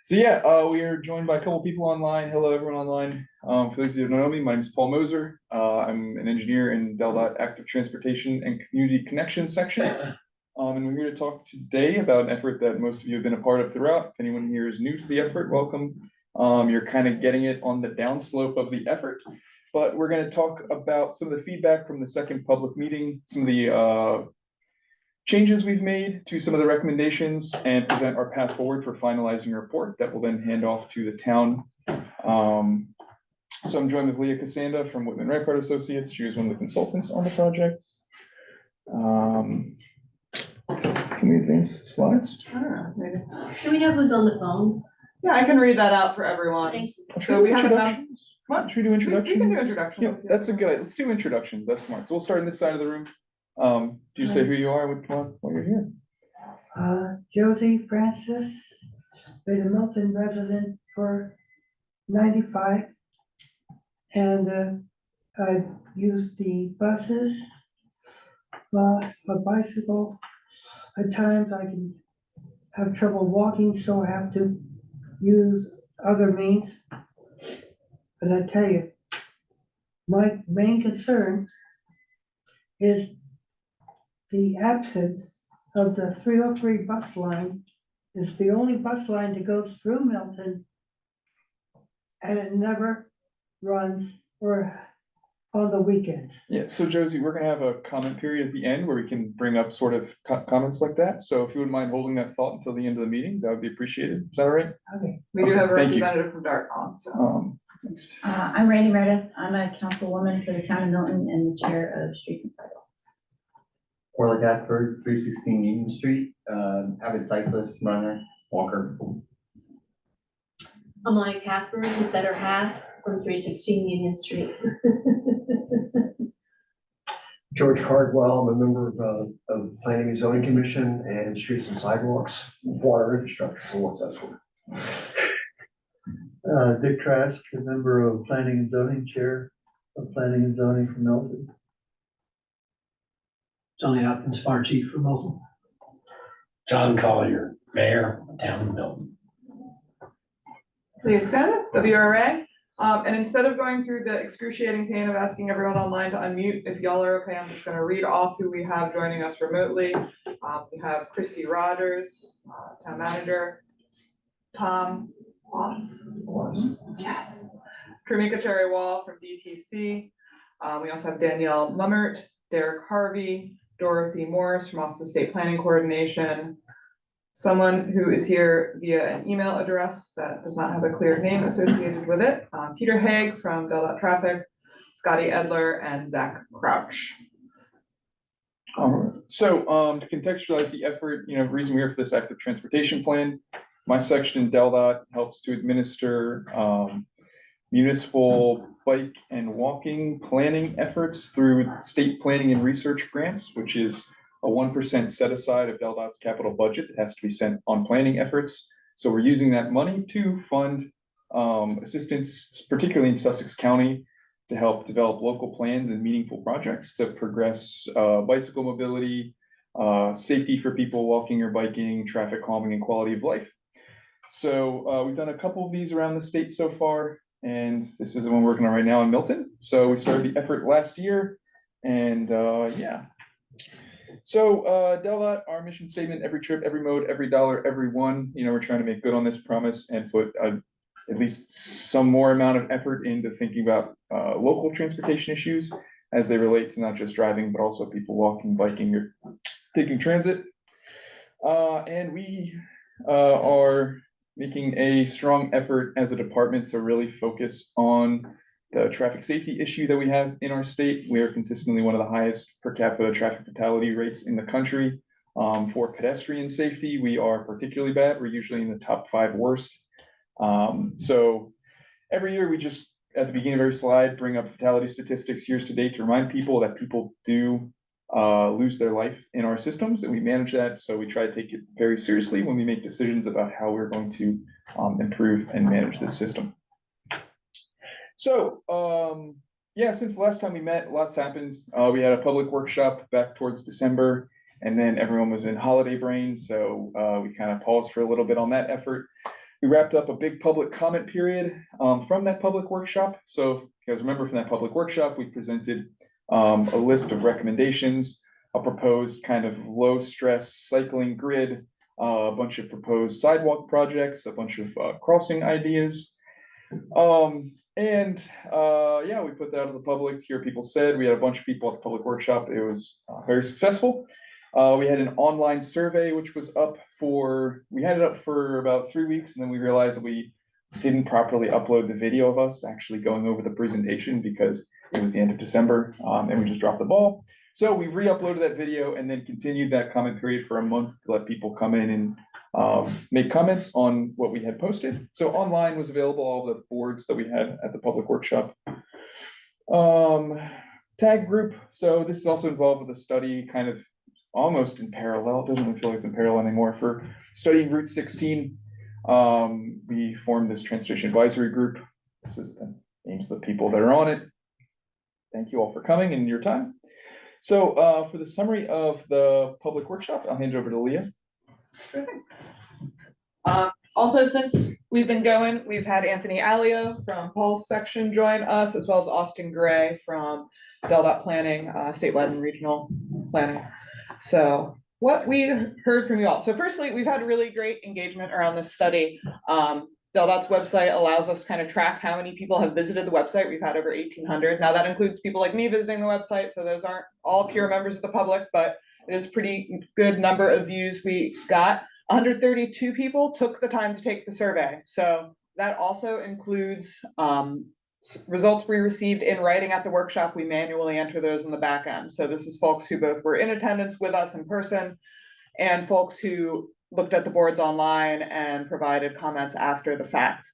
So yeah, we are joined by a couple people online. Hello, everyone online. For those who don't know me, my name is Paul Moser. I'm an engineer in Dell Active Transportation and Community Connections section. And we're here to talk today about an effort that most of you have been a part of throughout. If anyone here is new to the effort, welcome. You're kind of getting it on the downslope of the effort, but we're going to talk about some of the feedback from the second public meeting, some of the changes we've made to some of the recommendations, and present our path forward for finalizing a report that will then hand off to the town. So I'm joined with Leah Cassanda from Whitman Redcard Associates. She was one of the consultants on the project. Can we advance slides? Do we know who's on the phone? Yeah, I can read that out for everyone. So we haven't done. What? Should we do introductions? We can do introductions. Yeah, that's a good idea. Let's do introductions. That's smart. So we'll start on this side of the room. Do you say who you are while you're here? Josie Francis, been a Milton resident for 95. And I've used the buses, a bicycle. At times I can have trouble walking, so I have to use other means. But I tell you, my main concern is the absence of the 303 bus line. Is the only bus line that goes through Milton, and it never runs or on the weekends. Yeah, so Josie, we're gonna have a comment period at the end where we can bring up sort of comments like that. So if you wouldn't mind holding that thought until the end of the meeting, that would be appreciated. Is that all right? Okay. We do have a Thank you. representative from Dartmouth, so. I'm Randy Meredith. I'm a councilwoman for the town of Milton and the chair of Streets and Sidewalks. Orla Gasper, 316 Union Street, avid cyclist, runner, walker. I'm Mike Casper, his better half, from 316 Union Street. George Cardwell, I'm a member of Planning and Zoning Commission and Streets and Sidewalks, Water Infrastructure, for what's that for. Dick Trask, a member of Planning and Zoning, Chair of Planning and Zoning for Milton. Johnny Hopkins, Fire Chief for Milton. John Collier, Mayor of Town of Milton. Leah Cassanda, WRA. And instead of going through the excruciating pain of asking everyone online to unmute, if y'all are okay, I'm just gonna read off who we have joining us remotely. We have Christy Rogers, Town Manager, Tom Voss. Yes. Tramika Cherry Wall from DTC. We also have Danielle Mummert, Derek Harvey, Dorothy Morris from Office of State Planning Coordination. Someone who is here via an email address that does not have a clear name associated with it. Peter Haig from Dell Traffic, Scotty Edler, and Zach Crouch. All right. So to contextualize the effort, the reason we're here for this active transportation plan, my section in DelDOT helps to administer municipal bike and walking planning efforts through state planning and research grants, which is a 1% set aside of DelDOT's capital budget that has to be spent on planning efforts. So we're using that money to fund assistance, particularly in Sussex County, to help develop local plans and meaningful projects to progress bicycle mobility, safety for people walking or biking, traffic calming, and quality of life. So we've done a couple of these around the state so far, and this is the one we're working on right now in Milton. So we started the effort last year, and yeah. So DelDOT, our mission statement: every trip, every mode, every dollar, every one. We're trying to make good on this promise and put at least some more amount of effort into thinking about local transportation issues as they relate to not just driving, but also people walking, biking, or taking transit. And we are making a strong effort as a department to really focus on the traffic safety issue that we have in our state. We are consistently one of the highest per capita traffic fatality rates in the country. For pedestrian safety, we are particularly bad. We're usually in the top 5 worst. So every year we just, at the beginning of every slide, bring up fatality statistics years to date to remind people that people do lose their life in our systems, and we manage that. So we try to take it very seriously when we make decisions about how we're going to improve and manage this system. So, yeah, since the last time we met, lots happened. We had a public workshop back towards December, and then everyone was in holiday brain. So we kind of paused for a little bit on that effort. We wrapped up a big public comment period from that public workshop. So if you guys remember from that public workshop, we presented a list of recommendations, a proposed kind of low stress cycling grid, a bunch of proposed sidewalk projects, a bunch of crossing ideas. Yeah, we put that out to the public, hear people said, we had a bunch of people at the public workshop. It was very successful. We had an online survey, which was we had it up for about 3 weeks, and then we realized that we didn't properly upload the video of us actually going over the presentation because it was the end of December, and we just dropped the ball. So we re-uploaded that video and then continued that comment period for a month to let people come in and make comments on what we had posted. So online was available, all the boards that we had at the public workshop. Tag group. So this is also involved with a study kind of almost in parallel. It doesn't really feel like it's in parallel anymore. For studying Route 16, we formed this Transportation Advisory Group. This is the names of the people that are on it. Thank you all for coming and your time. So for the summary of the public workshop, I'll hand it over to Leah. Also, since we've been going, we've had Anthony Alio from Pulse section join us, as well as Austin Gray from DelDOT Planning, statewide and regional planning. So what we heard from you all. So firstly, we've had really great engagement around this study. DelDOT's website allows us to kind of track how many people have visited the website. We've had over 1,800. Now that includes people like me visiting the website. So those aren't all pure members of the public, but it is pretty good number of views we got. 132 people took the time to take the survey. So that also includes results we received in writing at the workshop. We manually enter those in the back end. So this is folks who both were in attendance with us in person and folks who looked at the boards online and provided comments after the fact.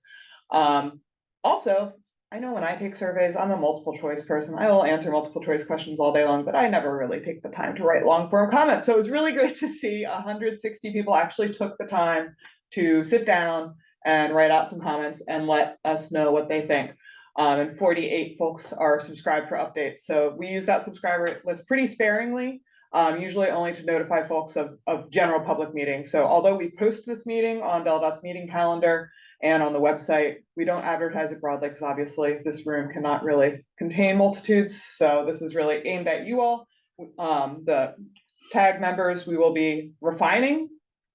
Also, I know when I take surveys, I'm a multiple choice person. I will answer multiple choice questions all day long, but I never really take the time to write long form comments. So it was really great to see 160 people actually took the time to sit down and write out some comments and let us know what they think. And 48 folks are subscribed for updates. So we use that subscriber list pretty sparingly, usually only to notify folks of general public meetings. So although we post this meeting on DelDOT's meeting calendar and on the website, we don't advertise it broadly because obviously this room cannot really contain multitudes. So this is really aimed at you all. The tag members, we will be refining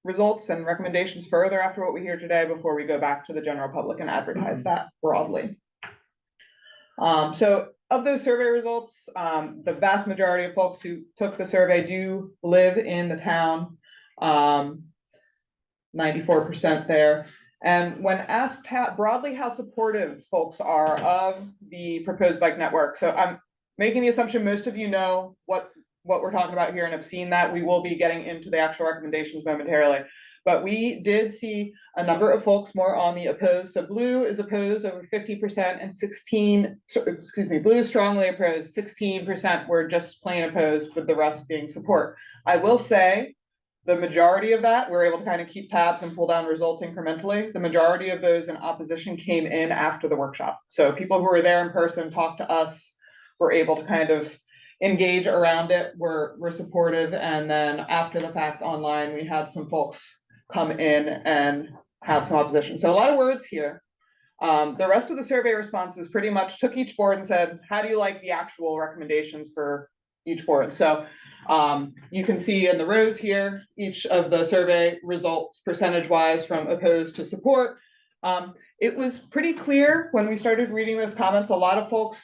results and recommendations further after what we hear today before we go back to the general public and advertise that broadly. So of those survey results, the vast majority of folks who took the survey do live in the town, 94% there. And when asked broadly how supportive folks are of the proposed bike network, so I'm making the assumption most of you know what we're talking about here and have seen that. We will be getting into the actual recommendations momentarily. But we did see a number of folks more on the opposed. So blue is opposed over 50% and blue is strongly opposed, 16% were just plain opposed, with the rest being support. I will say the majority of that, we're able to kind of keep tabs and pull down results incrementally. The majority of those in opposition came in after the workshop. So people who were there in person, talked to us, were able to kind of engage around it, were supportive. And then after the fact online, we had some folks come in and have some opposition. So a lot of words here. The rest of the survey responses pretty much took each board and said, how do you like the actual recommendations for each board? So you can see in the rows here, each of the survey results percentage-wise from opposed to support. It was pretty clear when we started reading those comments, a lot of folks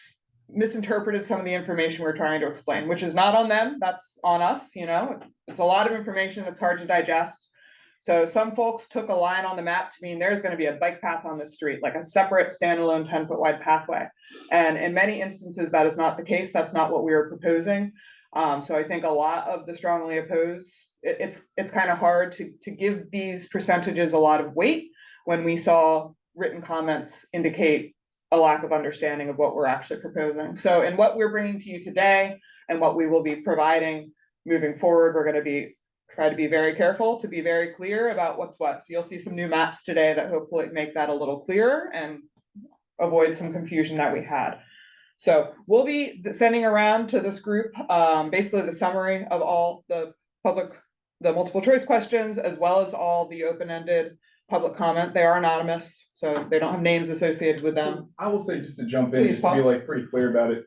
misinterpreted some of the information we're trying to explain, which is not on them, that's on us. You know, it's a lot of information that's hard to digest. So some folks took a line on the map to mean there's going to be a bike path on the street, like a separate standalone 10-foot wide pathway. And in many instances, that is not the case. That's not what we were proposing. So I think a lot of the strongly opposed, it's kind of hard to give these percentages a lot of weight when we saw written comments indicate a lack of understanding of what we're actually proposing. So in what we're bringing to you today and what we will be providing moving forward, we're going to try to be very careful to be very clear about what's what. So you'll see some new maps today that hopefully make that a little clearer and avoid some confusion that we had. So we'll be sending around to this group basically the summary of all the multiple choice questions, as well as all the open-ended public comment. They are anonymous, so they don't have names associated with them. So I will say, just to jump in, Please, just to be Paul. like pretty clear about it.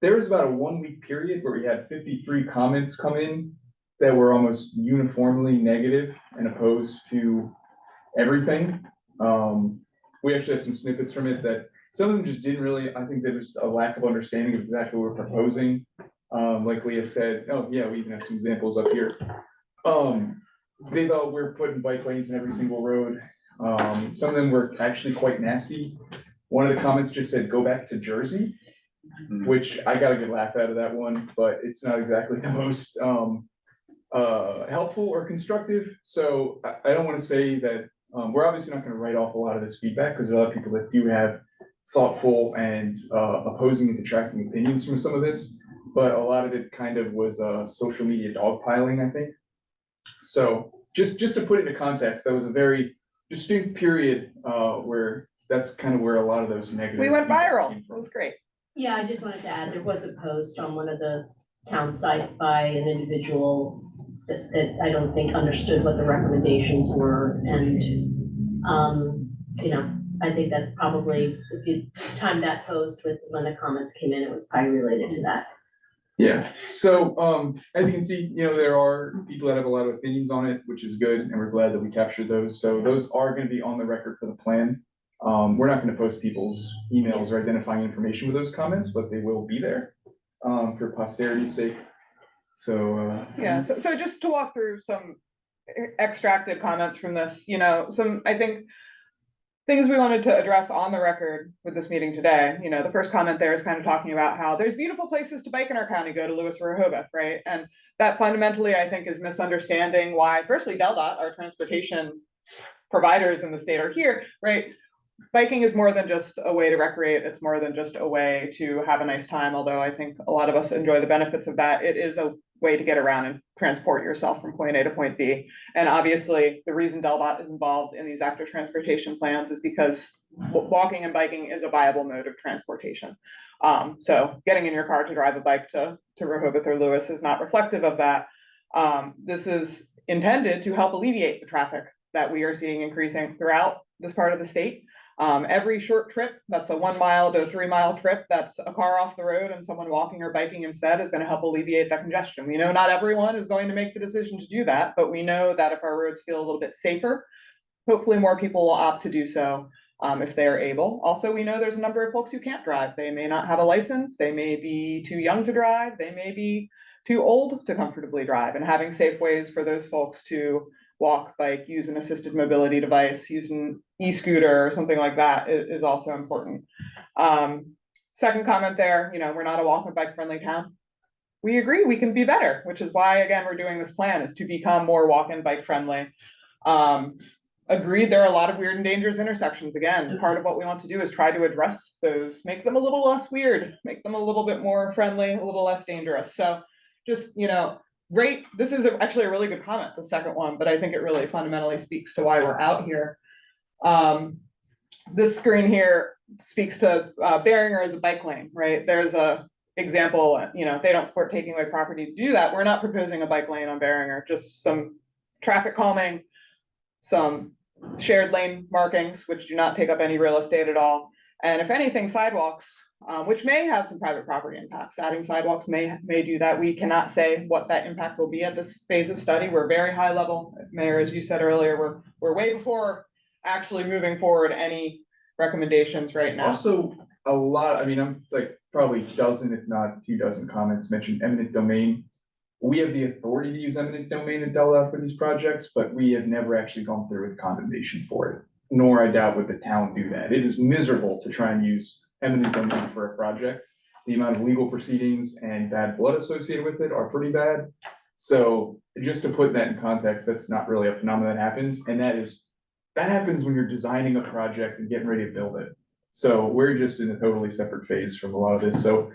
There was about a 1 week period where we had 53 comments come in that were almost uniformly negative and opposed to everything. We actually have some snippets from it that some of them just didn't really, I think there was a lack of understanding of exactly what we're proposing. Like Leah said, oh yeah, we even have some examples up here. They thought we're putting bike lanes in every single road. Some of them were actually quite nasty. One of the comments just said, go back to Jersey, which I got a good laugh out of that one, but it's not exactly the most helpful or constructive. So I don't want to say that we're obviously not going to write off a lot of this feedback, because there are a lot of people that do have thoughtful and opposing and detracting opinions from some of this, but a lot of it kind of was social media dogpiling, I think. So just to put it into context, that was a very distinct period where that's kind of where a lot of those negative. We went feedback viral. came It from. was great. Yeah, I just wanted to add, there was a post on one of the town sites by an individual that I don't think understood what the recommendations were, and, you know, I think that's probably, if you time that post with when the comments came in, it was probably related to that. Yeah, so as you can see, you know, there are people that have a lot of opinions on it, which is good, and we're glad that we captured those. So those are gonna be on the record for the plan. We're not gonna post people's emails or identifying information with those comments, but they will be there for posterity's sake. So Yeah, so just to walk through some extracted comments from this, you know, I think things we wanted to address on the record with this meeting today. You know, the first comment there is kind of talking about how there's beautiful places to bike in our county, go to Lewis or Rehoboth, right? And that fundamentally, I think, is misunderstanding why, firstly, DelDOT, our transportation providers in the state, are here, right? Biking is more than just a way to recreate. It's more than just a way to have a nice time, although I think a lot of us enjoy the benefits of that. It is a way to get around and transport yourself from point A to point B. And obviously, the reason DelDOT is involved in these active transportation plans is because walking and biking is a viable mode of transportation. So getting in your car to drive a bike to Rehoboth or Lewis is not reflective of that. This is intended to help alleviate the traffic that we are seeing increasing throughout this part of the state. Every short trip, that's a 1 mile to 3 mile trip, that's a car off the road and someone walking or biking instead, is going to help alleviate that congestion. We know not everyone is going to make the decision to do that, but we know that if our roads feel a little bit safer, hopefully more people will opt to do so if they are able. Also, we know there's a number of folks who can't drive. They may not have a license, they may be too young to drive, they may be too old to comfortably drive, and having safe ways for those folks to walk, bike, use an assisted mobility device, use an e-scooter or something like that is also important. Second comment there, you know, we're not a walk and bike friendly town. We agree we can be better, which is why, again, we're doing this plan, is to become more walk and bike friendly. Agreed, there are a lot of weird and dangerous intersections. Again, part of what we want to do is try to address those, make them a little less weird, make them a little bit more friendly, a little less dangerous. So just, you know, great. This is actually a really good comment, the second one, but I think it really fundamentally speaks to why we're out here. This screen here speaks to Beringer as a bike lane, right? There's a example, you know, they don't support taking away property to do that. We're not proposing a bike lane on Beringer, just some traffic calming, some shared lane markings, which do not take up any real estate at all. And if anything, sidewalks, which may have some private property impacts. Adding sidewalks may do that. We cannot say what that impact will be at this phase of study. We're very high level. Mayor, as you said earlier, we're way before actually moving forward any recommendations right now. also a lot, I mean, I'm like probably dozen, if not 24 comments mentioned eminent domain. We have the authority to use eminent domain at DelDOT for these projects, but we have never actually gone through with condemnation for it. Nor I doubt would the town do that. It is miserable to try and use eminent domain for a project. The amount of legal proceedings and bad blood associated with it are pretty bad. So just to put that in context, that's not really a phenomenon that happens. And that happens when you're designing a project and getting ready to build it. So we're just in a totally separate phase from a lot of this. So,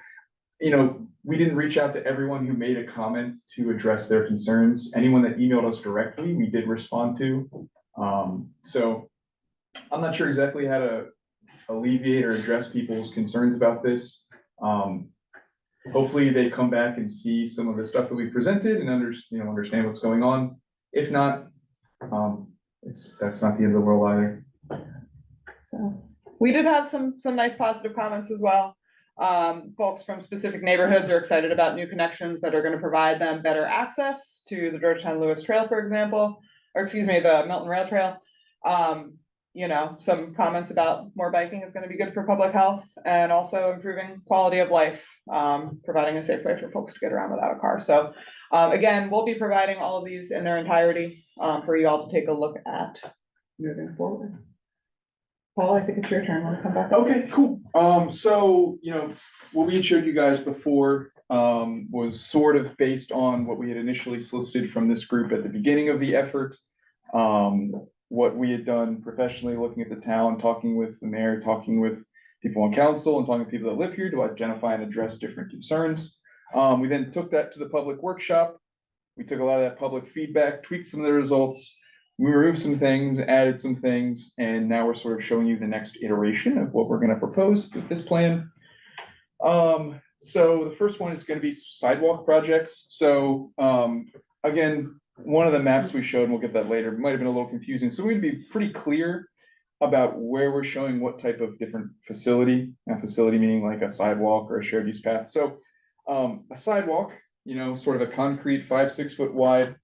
you know, we didn't reach out to everyone who made a comment to address their concerns. Anyone that emailed us directly, we did respond to. So I'm not sure exactly how to alleviate or address people's concerns about this. Hopefully they come back and see some of the stuff that we presented and understand what's going on. If not, that's not the end of the world either. So, we did have some nice positive comments as well. Folks from specific neighborhoods are excited about new connections that are gonna provide them better access to the Georgetown Lewis Trail, for example, or excuse me, the Milton Rail Trail. You know, some comments about more biking is gonna be good for public health and also improving quality of life, providing a safe way for folks to get around without a car. So, again, we'll be providing all of these in their entirety, for you all to take a look at moving forward. Paul, I think it's your turn. Want to come back? Okay, cool. So, you know, what we had showed you guys before, was sort of based on what we had initially solicited from this group at the beginning of the effort. What we had done professionally, looking at the town, talking with the mayor, talking with people on council, and talking with people that live here to identify and address different concerns. We then took that to the public workshop. We took a lot of that public feedback, tweaked some of the results. We removed some things, added some things, and now we're sort of showing you the next iteration of what we're gonna propose to this plan. So the first one is gonna be sidewalk projects. So, again, one of the maps we showed, and we'll get that later, might have been a little confusing. So we'd be pretty clear about where we're showing what type of different facility, a facility meaning like a sidewalk or a shared use path. So, a sidewalk, you know, sort of a concrete 5-6 foot wide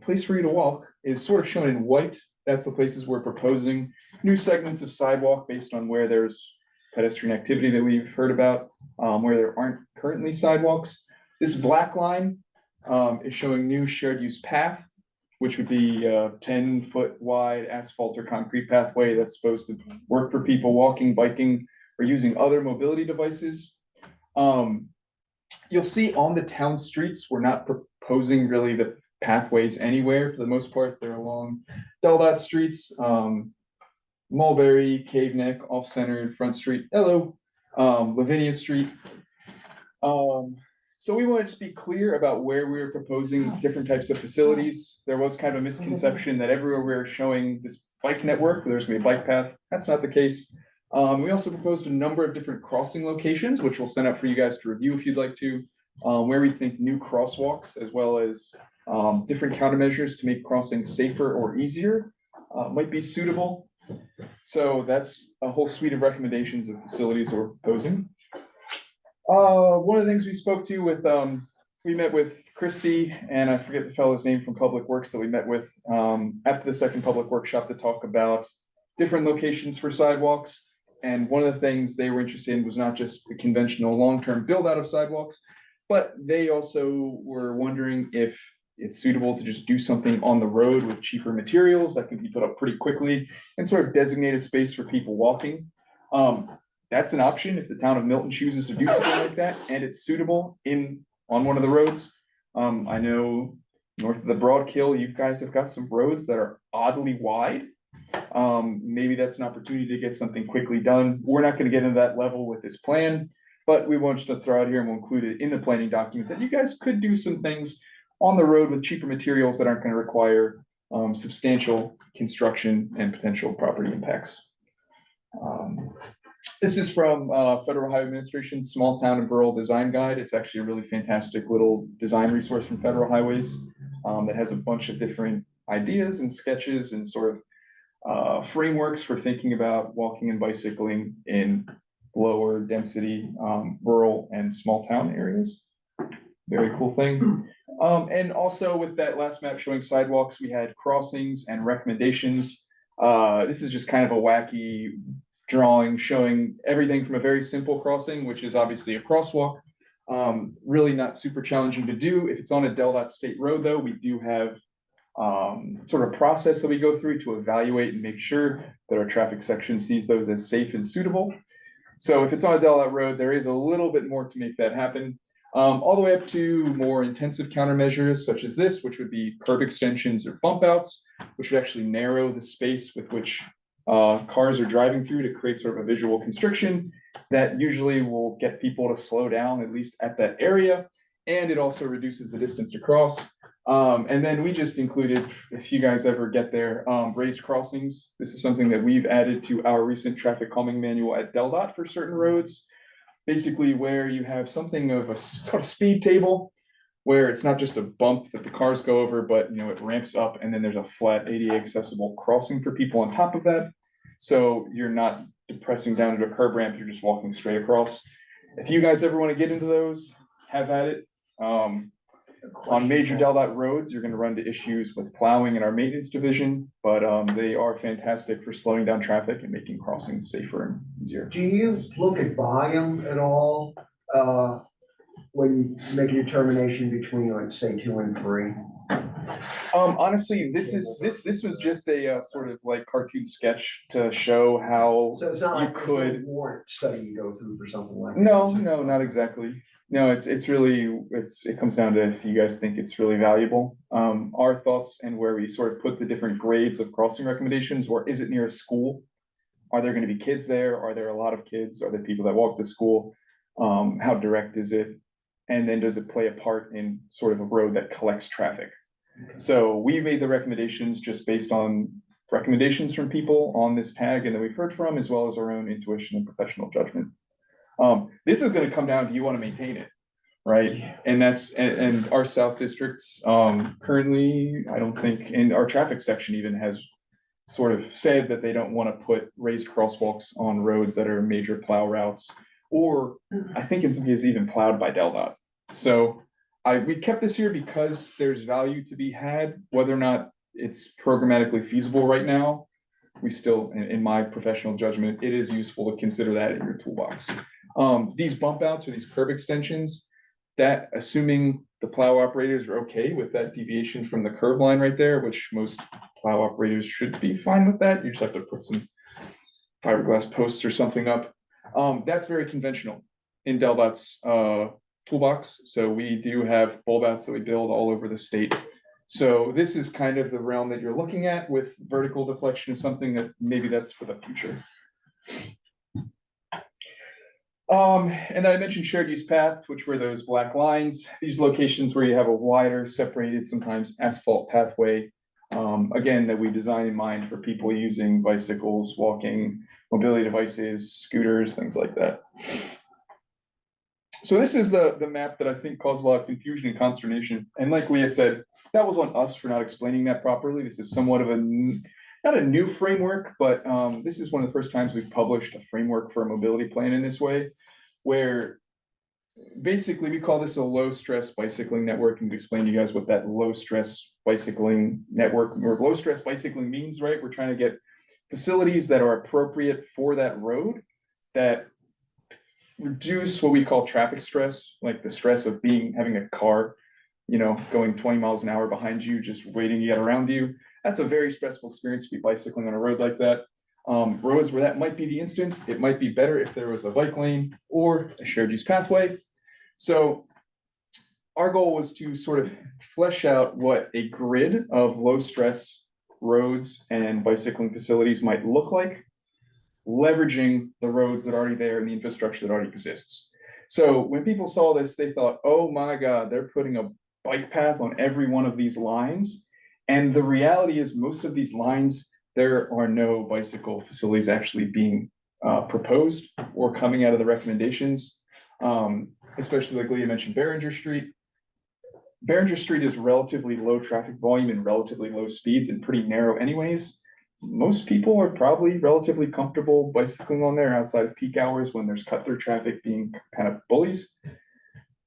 place for you to walk is sort of shown in white. That's the places we're proposing new segments of sidewalk based on where there's pedestrian activity that we've heard about, where there aren't currently sidewalks. This black line is showing new shared use path, which would be a 10-foot wide asphalt or concrete pathway that's supposed to work for people walking, biking, or using other mobility devices. You'll see on the town streets, we're not proposing really the pathways anywhere. For the most part, they're along Del streets, Mulberry, Cave Neck, Off Center, Front Street, Lavinia Street. So we want to just be clear about where we're proposing different types of facilities. There was kind of a misconception that everywhere we're showing this bike network, there's gonna be a bike path. That's not the case. We also proposed a number of different crossing locations, which we'll send out for you guys to review if you'd like to, where we think new crosswalks as well as different countermeasures to make crossing safer or easier might be suitable. So that's a whole suite of recommendations of facilities that we're proposing. One of the things we spoke to with, we met with Christy, and I forget the fellow's name from Public Works that we met with after the second public workshop to talk about different locations for sidewalks. And one of the things they were interested in was not just the conventional long-term build out of sidewalks, but they also were wondering if it's suitable to just do something on the road with cheaper materials that can be put up pretty quickly and sort of designate a space for people walking. That's an option if the town of Milton chooses to do something like that and it's suitable on one of the roads. I know north of the Broadkill, you guys have got some roads that are oddly wide. Maybe that's an opportunity to get something quickly done. We're not going to get into that level with this plan, but we want you to throw out here and we'll include it in the planning document that you guys could do some things on the road with cheaper materials that aren't going to require substantial construction and potential property impacts. This is from Federal Highway Administration's Small Town and Rural Design Guide. It's actually a really fantastic little design resource from Federal Highways that has a bunch of different ideas and sketches and sort of frameworks for thinking about walking and bicycling in lower density rural and small town areas. Very cool thing. And also with that last map showing sidewalks, we had crossings and recommendations. This is just kind of a wacky drawing showing everything from a very simple crossing, which is obviously a crosswalk. Really not super challenging to do. If it's on a Del State road though, we do have sort of process that we go through to evaluate and make sure that our traffic section sees those as safe and suitable. So if it's on a Del road, there is a little bit more to make that happen. All the way up to more intensive countermeasures such as this, which would be curb extensions or bump outs, which would actually narrow the space with which cars are driving through to create sort of a visual constriction that usually will get people to slow down, at least at that area. And it also reduces the distance to cross. And then we just included, if you guys ever get there, raised crossings. This is something that we've added to our recent traffic calming manual at Del for certain roads. Basically where you have something of a sort of speed table where it's not just a bump that the cars go over, but you know, it ramps up and then there's a flat ADA accessible crossing for people on top of that. So you're not depressing down to a curb ramp, you're just walking straight across. If you guys ever want to get into those, have at it. On major DelDOT roads, you're gonna run into issues with plowing in our maintenance division, but they are fantastic for slowing down traffic and making crossings safer and easier. Do you look at volume at all, when you make a determination between, like, say, 2 and 3? Honestly, this was just a sort of like cartoon sketch to show how So it's not you like could. a warrant study you go through for something like that? No, not exactly. No, it's really, it comes down to if you guys think it's really valuable. Our thoughts and where we sort of put the different grades of crossing recommendations, or is it near a school? Are there gonna be kids there? Are there a lot of kids? Are there people that walk to school? How direct is it? And then does it play a part in sort of a road that collects traffic? So we made the recommendations just based on recommendations from people on this tag and that we've heard from, as well as our own intuition and professional judgment. This is gonna come down to you wanna maintain it, right? And and our South districts, currently, I don't think, in our traffic section even has sort of said that they don't wanna put raised crosswalks on roads that are major plow routes, or I think in some cases even plowed by DelDOT. So we kept this here because there's value to be had, whether or not it's programmatically feasible right now. We still, in my professional judgment, it is useful to consider that in your toolbox. These bump outs or these curb extensions, that assuming the plow operators are okay with that deviation from the curb line right there, which most plow operators should be fine with that. You just have to put some fiberglass posts or something up. That's very conventional in DelDOT's toolbox. So we do have bulb outs that we build all over the state. So this is kind of the realm that you're looking at, with vertical deflection is something that maybe that's for the future. And I mentioned shared use path, which were those black lines, these locations where you have a wider separated, sometimes asphalt pathway. Again, that we design in mind for people using bicycles, walking, mobility devices, scooters, things like that. So this is the map that I think caused a lot of confusion and consternation. And like Leah said, that was on us for not explaining that properly. This is somewhat of not a new framework, but this is one of the first times we've published a framework for a mobility plan in this way, where basically we call this a low stress bicycling network, and to explain to you guys what that low stress bicycling network or low stress bicycling means, right? We're trying to get facilities that are appropriate for that road, that reduce what we call traffic stress, like the stress of having a car, you know, going 20 miles an hour behind you, just waiting to get around you. That's a very stressful experience to be bicycling on a road like that. Roads where that might be the instance, it might be better if there was a bike lane or a shared use pathway. So our goal was to sort of flesh out what a grid of low stress roads and bicycling facilities might look like, leveraging the roads that are already there and the infrastructure that already exists. So when people saw this, they thought, oh my God, they're putting a bike path on every one of these lines. And the reality is most of these lines, there are no bicycle facilities actually being proposed or coming out of the recommendations. Especially like Leah mentioned, Behringer Street. Behringer Street is relatively low traffic volume and relatively low speeds and pretty narrow anyways. Most people are probably relatively comfortable bicycling on there outside of peak hours when there's cut through traffic being kind of bullies.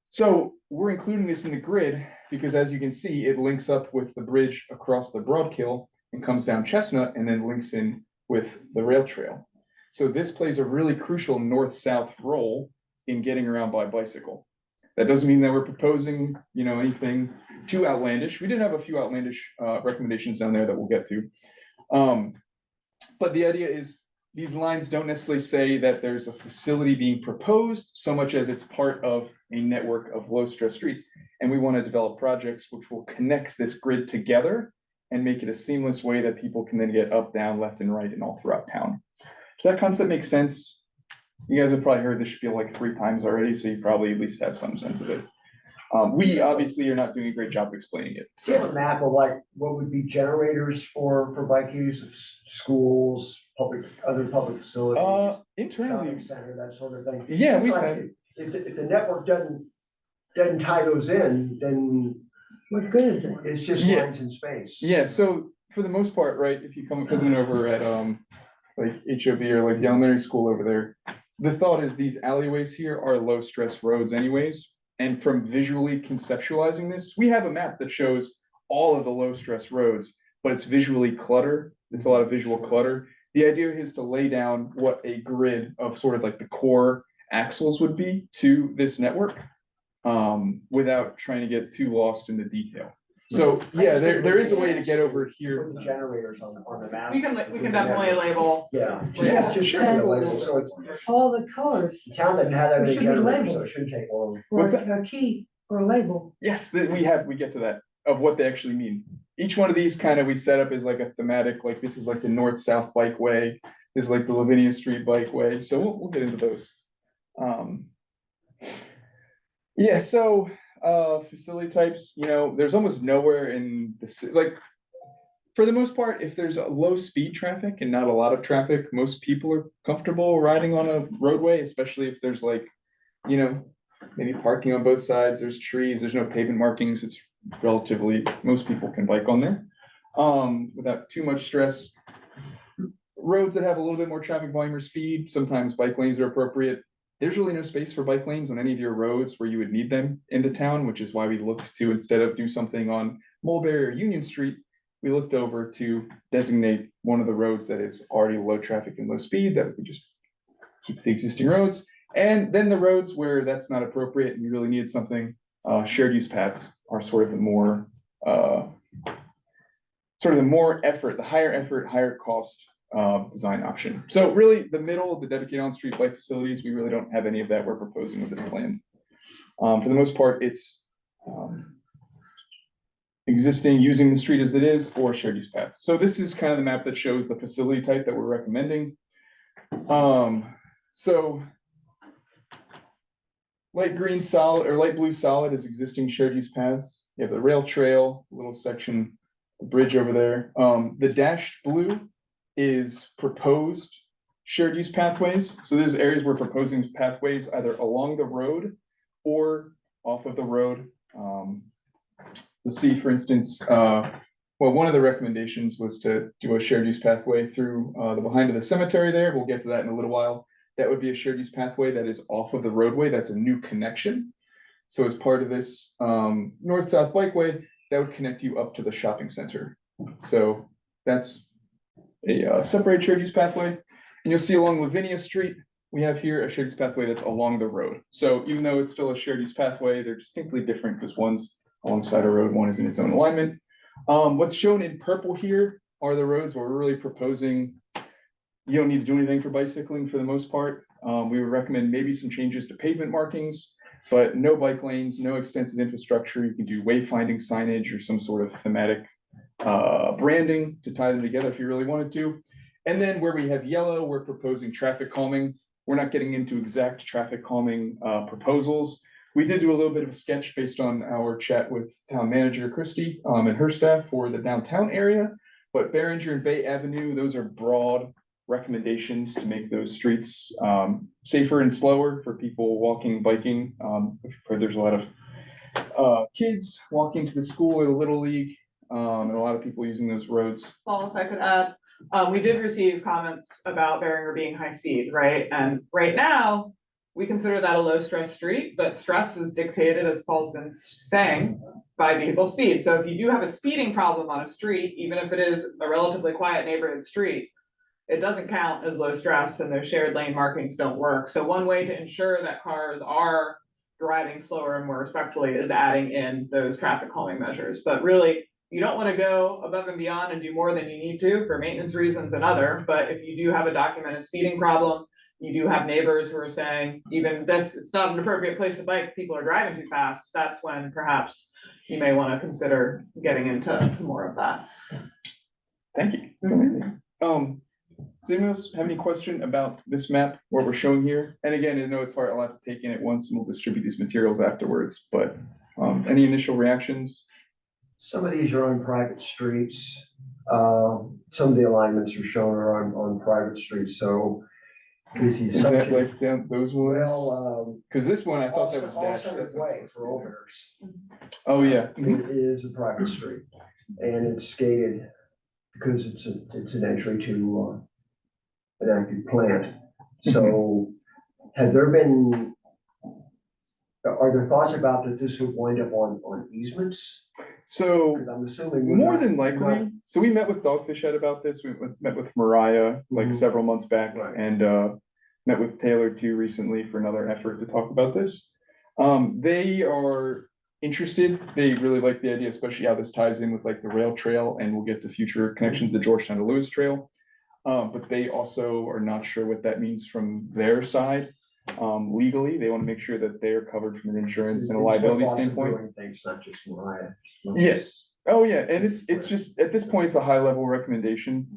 So we're including this in the grid because, as you can see, it links up with the bridge across the Broadkill and comes down Chestnut and then links in with the rail trail. So this plays a really crucial north-south role in getting around by bicycle. That doesn't mean that we're proposing, you know, anything too outlandish. We did have a few outlandish recommendations down there that we'll get to. But the idea is these lines don't necessarily say that there's a facility being proposed so much as it's part of a network of low stress streets. And we want to develop projects which will connect this grid together and make it a seamless way that people can then get up, down, left, and right and all throughout town. Does that concept make sense? You guys have probably heard this spiel like 3 times already, so you probably at least have some sense of it. We obviously are not doing a great job explaining it. Do you have a map of like what would be generators for bike use, schools, other public facilities? Internally, Shopping center, that sort of thing. yeah, Seems we like have. if the network doesn't doesn't tie those in, then What good is it? it's just Yeah. lines in space. Yeah, so for the most part, right, if you come in over at like HOB or like the elementary school over there, the thought is these alleyways here are low stress roads anyways. And from visually conceptualizing this, we have a map that shows all of the low stress roads, but it's visually clutter. It's a lot of visual clutter. The idea is to lay down what a grid of sort of like the core axles would be to this network, without trying to get too lost in the detail. So, yeah, there is a way to get over here. Put the generators on the map. We can definitely label. Yeah. Yeah, Just sure. show the label, so it's, All the colors the town doesn't have that It many should be generators, so labeled. it shouldn't take long. or What's that? a key or a label. Yes, we get to that, of what they actually mean. Each one of these kind of we set up as like a thematic, like this is like the north-south bikeway, this is like the Lavinia Street bikeway, so we'll get into those. Yeah, so facility types, there's almost nowhere in the like, for the most part, if there's a low speed traffic and not a lot of traffic, most people are comfortable riding on a roadway, especially if there's like, maybe parking on both sides, there's trees, there's no pavement markings, it's relatively, most people can bike on there without too much stress. Roads that have a little bit more traffic volume or speed, sometimes bike lanes are appropriate. There's really no space for bike lanes on any of your roads where you would need them into town, which is why we looked to, instead of do something on Mulberry or Union Street, we looked over to designate one of the roads that is already low traffic and low speed, that we could just keep the existing roads. And then the roads where that's not appropriate and you really need something, shared use paths are sort of the more effort, the higher effort, higher cost design option. So really the middle of the dedicated on-street bike facilities, we really don't have any of that we're proposing with this plan. For the most part, it's existing, using the street as it is, or shared use paths. So this is kind of the map that shows the facility type that we're recommending. So light green solid or light blue solid is existing shared use paths. You have the rail trail, little section, the bridge over there. The dashed blue is proposed shared use pathways. So there's areas we're proposing pathways either along the road or off of the road. You'll see, for instance, one of the recommendations was to do a shared use pathway through the behind of the cemetery there. We'll get to that in a little while. That would be a shared use pathway that is off of the roadway. That's a new connection. So as part of this north-south bikeway, that would connect you up to the shopping center. So that's a separated shared use pathway. And you'll see along Lavinia Street, we have here a shared use pathway that's along the road. So even though it's still a shared use pathway, they're distinctly different because one's alongside a road, one is in its own alignment. What's shown in purple here are the roads where we're really proposing, you don't need to do anything for bicycling for the most part. We would recommend maybe some changes to pavement markings, but no bike lanes, no extensive infrastructure. You can do wayfinding signage or some sort of thematic branding to tie them together if you really wanted to. And then where we have yellow, we're proposing traffic calming. We're not getting into exact traffic calming proposals. We did do a little bit of a sketch based on our chat with town manager Christie and her staff for the downtown area, but Behringer and Bay Avenue, those are broad recommendations to make those streets safer and slower for people walking, biking. There's a lot of kids walking to the school or the Little League, and a lot of people using those roads. Paul, if I could add, we did receive comments about Behringer being high speed, right? And right now, we consider that a low stress street, but stress is dictated, as Paul's been saying, by vehicle speed. So if you do have a speeding problem on a street, even if it is a relatively quiet neighborhood street, it doesn't count as low stress and those shared lane markings don't work. So one way to ensure that cars are driving slower and more respectfully is adding in those traffic calming measures. But really, you don't want to go above and beyond and do more than you need to for maintenance reasons and other. But if you do have a documented speeding problem, you do have neighbors who are saying, even this, it's not an appropriate place to bike, people are driving too fast, that's when perhaps you may want to consider getting into more of that. Thank you. Does anyone else have any question about this map, what we're showing here? And again, I know it's hard, a lot to take in at once, and we'll distribute these materials afterwards, but any initial reactions? Some of these are on private streets. Some of the alignments are shown are on private streets. So Is the Is that assumption, like those ones? well, Cause this one, I thought that was all dashed. Centered That's not Way supposed to for be Old there. Bears. Oh, yeah. Mhm. It is a private street, and it's gated because it's an entry to an active plant. So have there been, are there thoughts about that this would wind up on easements? So 'Cause I'm assuming. we're more not- than we're not- likely, so we met with Dogfish Head about this. We met with Mariah like Mhm. several months back Right. and met with Taylor too recently for another effort to talk about this. They are interested. They really like the idea, especially how this ties in with like the rail trail, and we'll get to future connections, the Georgetown to Lewis Trail. But they also are not sure what that means from their side. Legally, they want to make sure that they're covered from an insurance and a It's what liability Boston standpoint. Brewing thinks, not just Mariah. Yes. Oh, yeah, and it's just, at this point, it's a high level recommendation.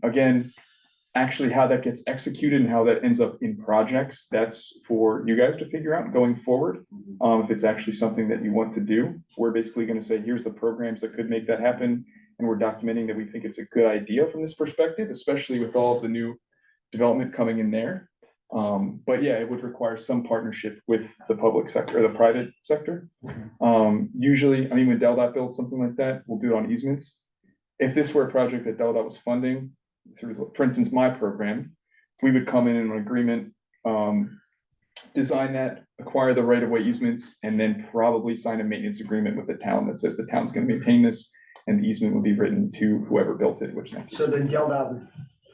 Again, actually how that gets executed and how that ends up in projects, that's for you guys to figure out going forward. If it's actually something that you want to do, we're basically gonna say, here's the programs that could make that happen. And we're documenting that we think it's a good idea from this perspective, especially with all of the new development coming in there. But yeah, it would require some partnership with the public sector or the private sector. Usually, I mean, when DelDOT builds something like that, we'll do it on easements. If this were a project that DelDOT was funding through, for instance, my program, we would come in an agreement, design that, acquire the right of way easements, and then probably sign a maintenance agreement with the town that says the town's gonna maintain this. And the easement would be written to whoever built it, which. So then DelDOT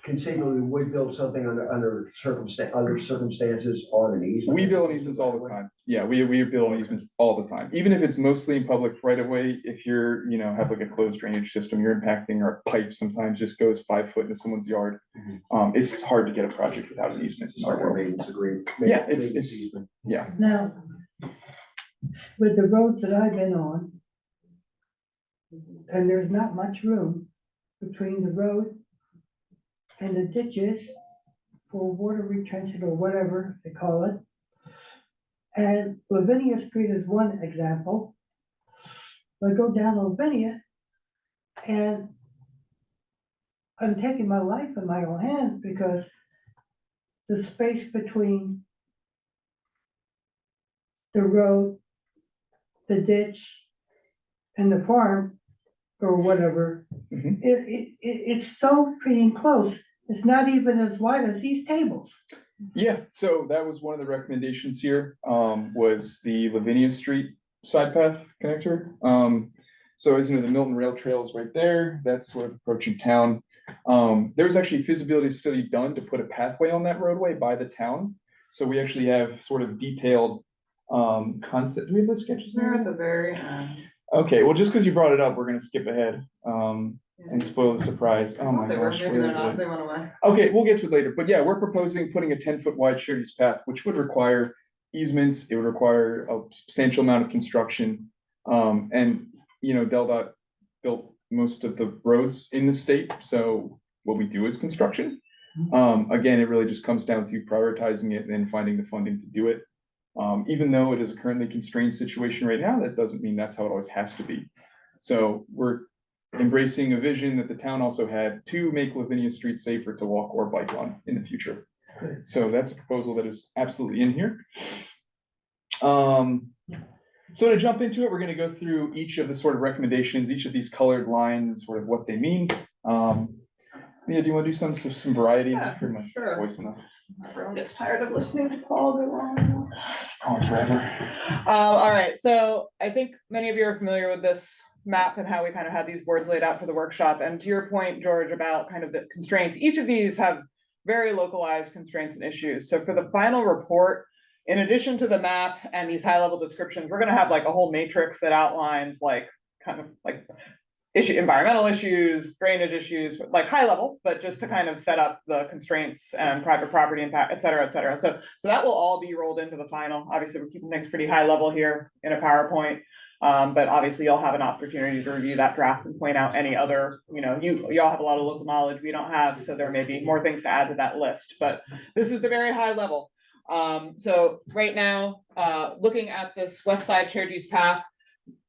conceivably would build something under circumstances on an easement. We build easements all the time. Yeah, we build easements all the time, even if it's mostly in public right of way. If you're, have like a closed drainage system, you're impacting, or a pipe sometimes just goes 5 foot into someone's yard. It's hard to get a project without an easement in our Like a world. maintenance agreement. Yeah, maintenance it's, easement. yeah. Now, with the roads that I've been on, and there's not much room between the road and the ditches for water retention or whatever they call it. And Lavinia Street is one example. I go down Lavinia and I'm taking my life in my own hands because the space between the road, the ditch, and the farm, or whatever, Mhm. it's so freaking close. It's not even as wide as these tables. Yeah, so that was one of the recommendations here, was the Lavinia Street side path connector. So as you know, the Milton Rail Trail is right there, that's sort of approaching town. There was actually a feasibility study done to put a pathway on that roadway by the town. So we actually have sort of detailed, concept, do we have those sketches They're at there? the very end. Okay, well, just because you brought it up, we're gonna skip ahead, and spoil the surprise. Oh my They were, gosh. maybe where they're is not, it? they went away. Okay, we'll get to it later, but yeah, we're proposing putting a 10-foot wide shared use path, which would require easements, it would require a substantial amount of construction. And, DelDOT built most of the roads in the state, so what we do is construction. Again, it really just comes down to prioritizing it and then finding the funding to do it. Even though it is a currently constrained situation right now, that doesn't mean that's how it always has to be. So we're embracing a vision that the town also had to make Lavinia Street safer to walk or bike on in the future. So that's a proposal that is absolutely in here. So to jump into it, we're gonna go through each of the sort of recommendations, each of these colored lines, and sort of what they mean. Leah, do you want to do some variety? Yeah, Pretty much sure. voice enough. Everyone gets tired of listening to Paul go on. Oh, forever. All right, so I think many of you are familiar with this map and how we kind of had these boards laid out for the workshop. And to your point, George, about kind of the constraints, each of these have very localized constraints and issues. So for the final report, in addition to the map and these high level descriptions, we're gonna have like a whole matrix that outlines like kind of like environmental issues, drainage issues, like high level, but just to kind of set up the constraints and private property impact, et cetera, et cetera. So that will all be rolled into the final. Obviously, we're keeping things pretty high level here in a PowerPoint. But obviously you'll have an opportunity to review that draft and point out any other, y'all have a lot of local knowledge we don't have, so there may be more things to add to that list, but this is the very high level. So right now, looking at this west side shared use path,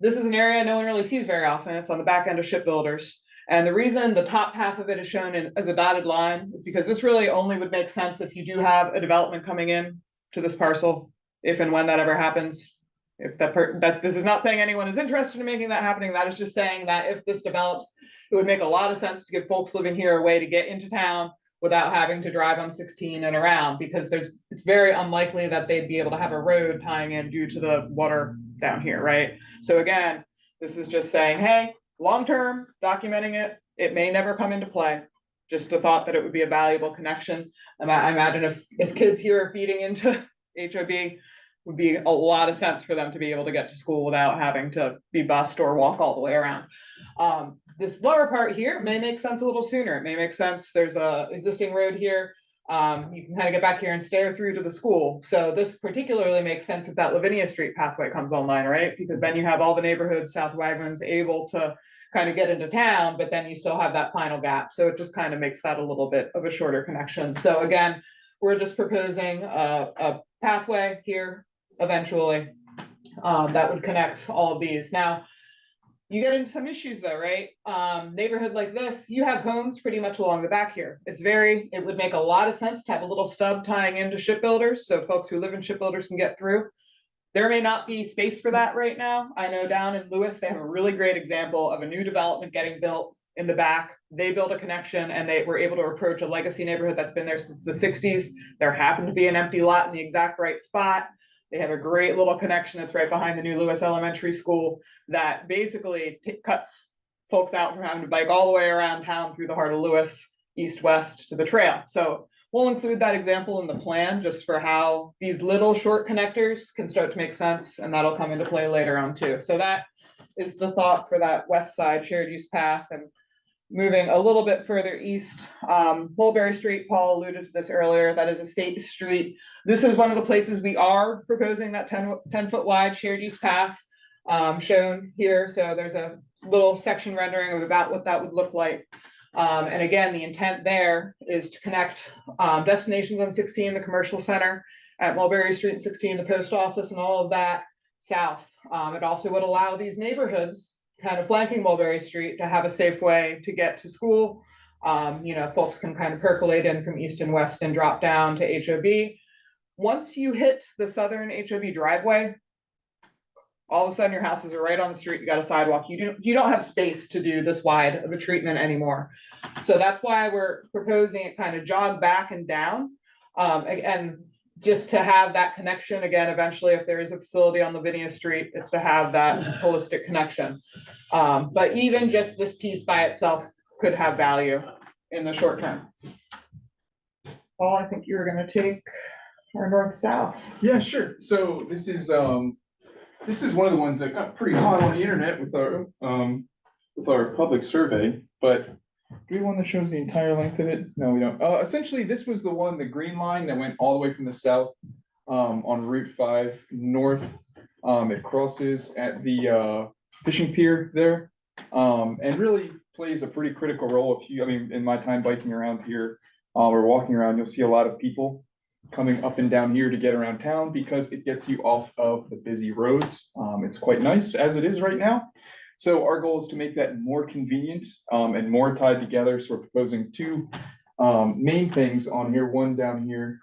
this is an area no one really sees very often. It's on the back end of shipbuilders. And the reason the top half of it is shown as a dotted line is because this really only would make sense if you do have a development coming in to this parcel, if and when that ever happens. If that this is not saying anyone is interested in making that happening, that is just saying that if this develops, it would make a lot of sense to give folks living here a way to get into town without having to drive on 16 and around, because it's very unlikely that they'd be able to have a road tying in due to the water down here, right? So again, this is just saying, hey, long-term, documenting it, it may never come into play. Just a thought that it would be a valuable connection. And I imagine if kids here are feeding into HOB, would be a lot of sense for them to be able to get to school without having to be bused or walk all the way around. This lower part here may make sense a little sooner. It may make sense. There's a existing road here. You can kind of get back here and stare through to the school. So this particularly makes sense if that Lavinia Street pathway comes online, right? Because then you have all the neighborhoods, South Wagman's, able to kind of get into town, but then you still have that final gap. So it just kind of makes that a little bit of a shorter connection. So again, we're just proposing a pathway here eventually that would connect all of these. Now, you get into some issues though, right? Neighborhood like this, you have homes pretty much along the back here. It would make a lot of sense to have a little stub tying into shipbuilders, so folks who live in shipbuilders can get through. There may not be space for that right now. I know down in Lewis, they have a really great example of a new development getting built in the back. They built a connection and they were able to approach a legacy neighborhood that's been there since the 60s. There happened to be an empty lot in the exact right spot. They have a great little connection that's right behind the new Lewis Elementary School that basically cuts folks out from having to bike all the way around town through the heart of Lewis, east-west to the trail. So we'll include that example in the plan just for how these little short connectors can start to make sense, and that'll come into play later on too. So that is the thought for that west side shared use path. And moving a little bit further east, Mulberry Street, Paul alluded to this earlier, that is a state street. This is one of the places we are proposing that 10-foot wide shared use path shown here. So there's a little section rendering of about what that would look like. And again, the intent there is to connect destinations on 16, the commercial center at Mulberry Street and 16, the post office and all of that south. It also would allow these neighborhoods kind of flanking Mulberry Street to have a safe way to get to school. Folks can kind of percolate in from east and west and drop down to HOB. Once you hit the southern HOB driveway, all of a sudden your houses are right on the street. You got a sidewalk. You don't have space to do this wide of a treatment anymore. So that's why we're proposing it kind of jog back and down. And just to have that connection again, eventually, if there is a facility on Lavinia Street, it's to have that holistic connection. But even just this piece by itself could have value in the short term. Paul, I think you're going to take our north-south. Yeah, sure. So this is one of the ones that got pretty hot on the internet with our public survey, but do we have one that shows the entire length of it? No, we don't. Essentially, this was the one, the green line that went all the way from the south on Route 5 north. It crosses at the fishing pier there, and really plays a pretty critical role. In my time biking around here or walking around, you'll see a lot of people coming up and down here to get around town because it gets you off of the busy roads. It's quite nice as it is right now. So our goal is to make that more convenient and more tied together. So we're proposing two main things on here, one down here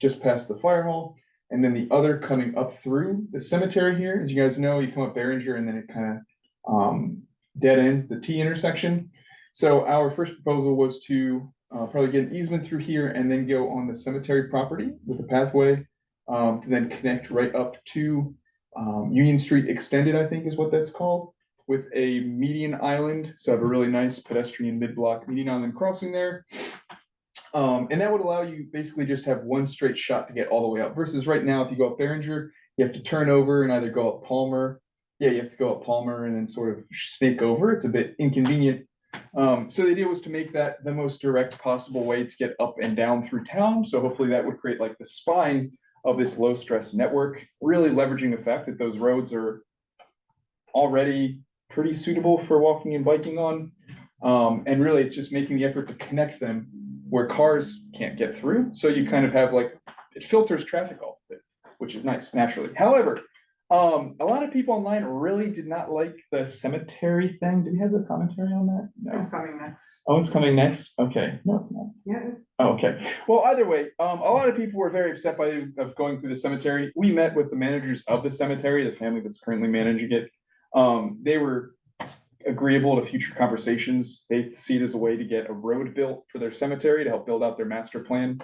just past the fire hall, and then the other coming up through the cemetery here. As you guys know, you come up Behringer and then it kind of dead ends the T intersection. So our first proposal was to probably get an easement through here and then go on the cemetery property with a pathway to then connect right up to Union Street Extended, I think is what that's called, with a median island. So I have a really nice pedestrian mid-block median island crossing there. And that would allow you basically just have one straight shot to get all the way up versus right now, if you go up Behringer, you have to turn over and either go up Palmer. Yeah, you have to go up Palmer and then sort of snake over. It's a bit inconvenient. So the idea was to make that the most direct possible way to get up and down through town. So hopefully that would create like the spine of this low stress network, really leveraging the fact that those roads are already pretty suitable for walking and biking on. And really it's just making the effort to connect them where cars can't get through. So you kind of have like, it filters traffic off of it, which is nice naturally. However, A lot of people online really did not like the cemetery thing. Did we have the commentary on that? No. It's coming next. Oh, it's coming next? Okay, no, it's not. Yeah. Oh, okay, well, either way, a lot of people were very upset of going through the cemetery. We met with the managers of the cemetery, the family that's currently managing it. They were agreeable to future conversations. They see it as a way to get a road built for their cemetery to help build out their master plan.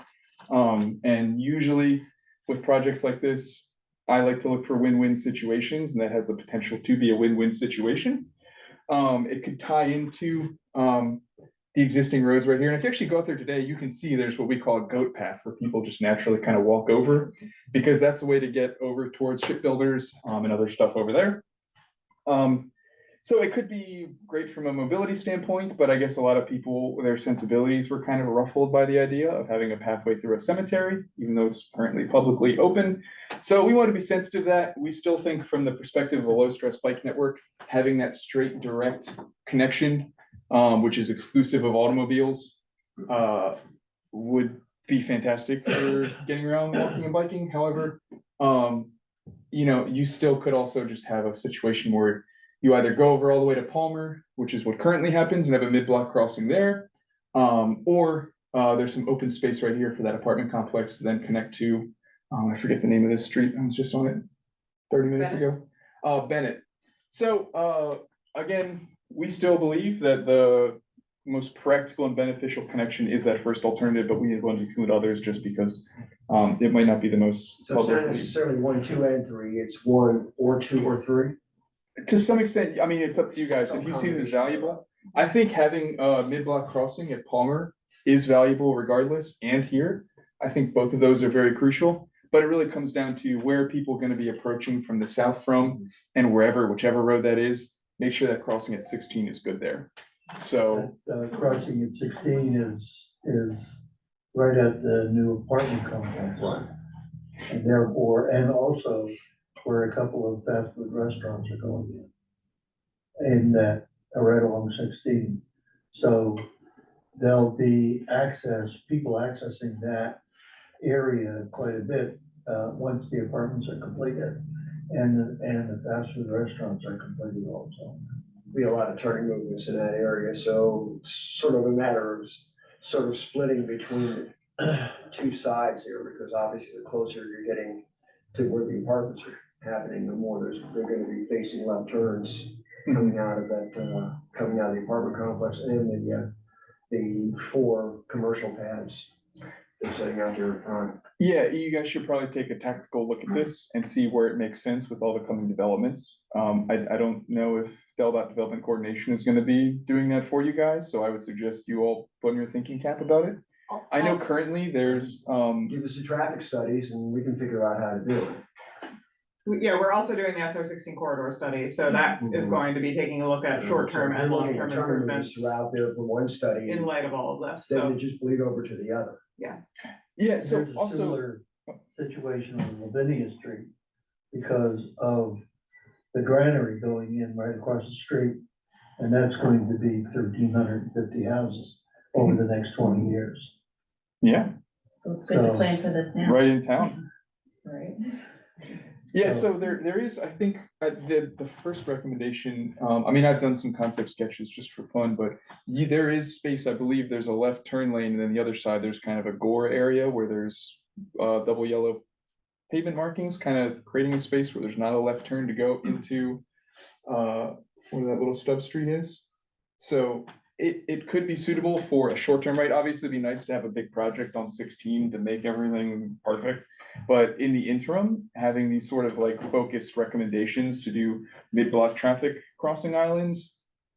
And usually with projects like this, I like to look for win-win situations, and that has the potential to be a win-win situation. It could tie into the existing roads right here. And if you actually go out there today, you can see there's what we call a goat path where people just naturally kind of walk over, because that's a way to get over towards shipbuilders and other stuff over there. So it could be great from a mobility standpoint, but I guess a lot of people, their sensibilities were kind of ruffled by the idea of having a pathway through a cemetery, even though it's currently publicly open. So we want to be sensitive to that. We still think from the perspective of a low stress bike network, having that straight direct connection, which is exclusive of automobiles, would be fantastic for getting around walking and biking. However, you still could also just have a situation where you either go over all the way to Palmer, which is what currently happens, and have a mid-block crossing there, or there's some open space right here for that apartment complex to then connect to, I forget the name of this street, I was just on it 30 minutes ago, Bennett. So again, we still believe that the most practical and beneficial connection is that first alternative, but we need one to include others just because it might not be the most So it's not publicly. necessarily 1, 2, and 3, it's 1 or 2 or 3. To some extent, I mean, it's up to you guys. If you see it as valuable, I think having a mid-block crossing at Palmer is valuable regardless, and here. I think both of those are very crucial, but it really comes down to where people are going to be approaching from the south from, and whichever road that is, make sure that crossing at 16 is good there. So Crossing at 16 is right at the new apartment complex. Right. And therefore, and also where a couple of fast food restaurants are going in that are right along 16. So there'll be people accessing that area quite a bit once the apartments are completed and the fast food restaurants are completed also. Be a lot of turning movements in that area, so it's sort of a matter of sort of splitting between the two sides here, because obviously the closer you're getting to where the apartments are happening, the more they're gonna be facing left turns coming out of that, coming out of the apartment complex and the 4 commercial pads that's sitting out there in front. yeah, you guys should probably take a tactical look at this and see where it makes sense with all the coming developments. I don't know if Dot Development Coordination is going to be doing that for you guys, so I would suggest you all put in your thinking cap about it. I know currently there's Give us the traffic studies and we can figure out how to do it. Yeah, we're also doing the SR16 corridor study, so that is going to be taking a look at short-term and long-term improvements Throughout there for one study, in and light of all of this, then so. they just bleed over to the other. yeah, so There's a also similar situation on Lavinia Street because of the granary going in right across the street. And that's going to be 1,350 houses over the next 20 years. yeah, So it's good to plan for this now. right in town. Right. Yeah, So- so there is, I think, the first recommendation, I mean, I've done some concept sketches just for fun, but there is space, I believe there's a left turn lane, and then the other side, there's kind of a gore area where there's double yellow pavement markings, kind of creating a space where there's not a left turn to go into where that little stub street is. So it could be suitable for a short-term rate. Obviously, it'd be nice to have a big project on 16 to make everything perfect. But in the interim, having these sort of like focused recommendations to do mid-block traffic crossing islands,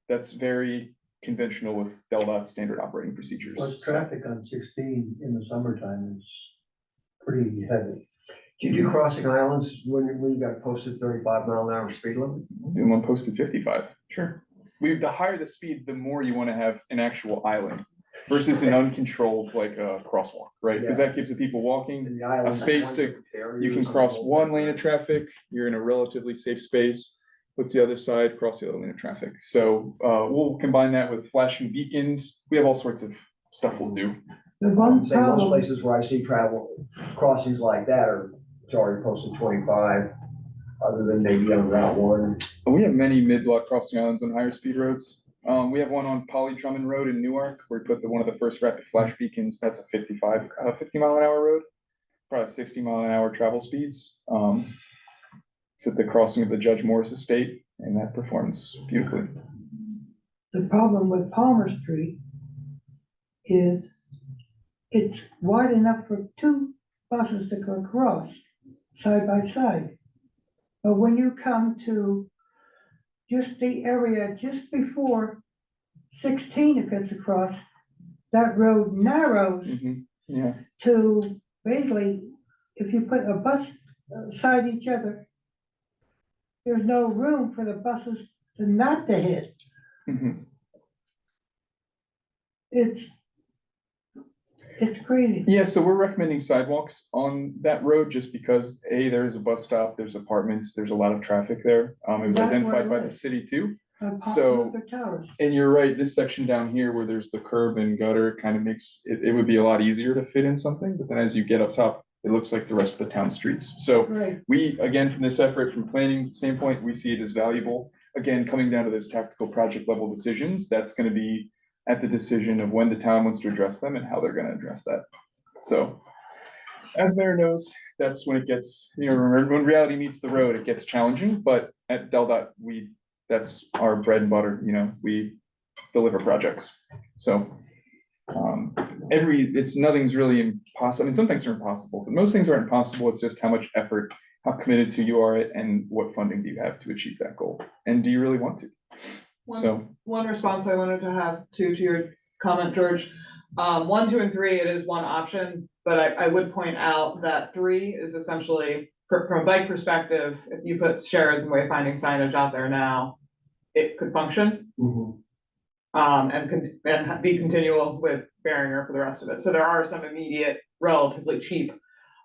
that's very conventional with Dot standard operating procedures. Plus So- traffic on 16 in the summertime is pretty heavy. Do you do crossing islands when you got posted 35-mile-an-hour speed limit? And one posted 55, sure. The higher the speed, the more you want to have an actual island versus an uncontrolled like a crosswalk, right? Because that gives the people walking, And the islands, space ones to- with barriers you can and cross all one that. lane of traffic, you're in a relatively safe space. Look the other side, cross the other lane of traffic. So we'll combine that with flashing beacons. We have all sorts of stuff we'll do. The one Say most problem, places where I see travel crossings like that are, it's already posted 25. other than maybe on Route 1? We have many mid-block crossing islands on higher speed roads. We have one on Poly Drummond Road in Newark, where we put one of the first rapid flash beacons. That's a 50 mile an hour road, probably 60 mile an hour travel speeds. It's at the crossing of the Judge Morris Estate, and that performs beautifully. The problem with Palmer Street is it's wide enough for two buses to go across side by side. But when you come to just the area just before 16 it gets across, that road narrows Yeah. to basically, if you put a bus beside each other, there's no room for the buses to not to hit. Mhm. It's crazy. Yeah, so we're recommending sidewalks on that road just because there's a bus stop, there's apartments, there's a lot of traffic there. It was That's where identified it by the was. city too. With the towers. And you're right, this section down here where there's the curb and gutter kind of makes it would be a lot easier to fit in something, but then as you get up top, it looks like the rest of the town streets. So Right. we, again, from this effort, from planning standpoint, we see it as valuable. Again, coming down to those tactical project level decisions, that's gonna be at the decision of when the town wants to address them and how they're gonna address that. So, as Mayor knows, that's when it gets, when reality meets the road, it gets challenging, but at DelDOT, that's our bread and butter, we deliver projects. So, nothing's really impossible. I mean, some things are impossible, but most things aren't impossible. It's just how much effort, how committed to you are, and what funding do you have to achieve that goal? And do you really want to? One response I wanted to have to your comment, George. 1, 2, and 3, it is one option, but I would point out that 3 is essentially, from a bike perspective, if you put shares and wayfinding signage out there now, it could function. And be continual with barrier for the rest of it. So there are some immediate, relatively cheap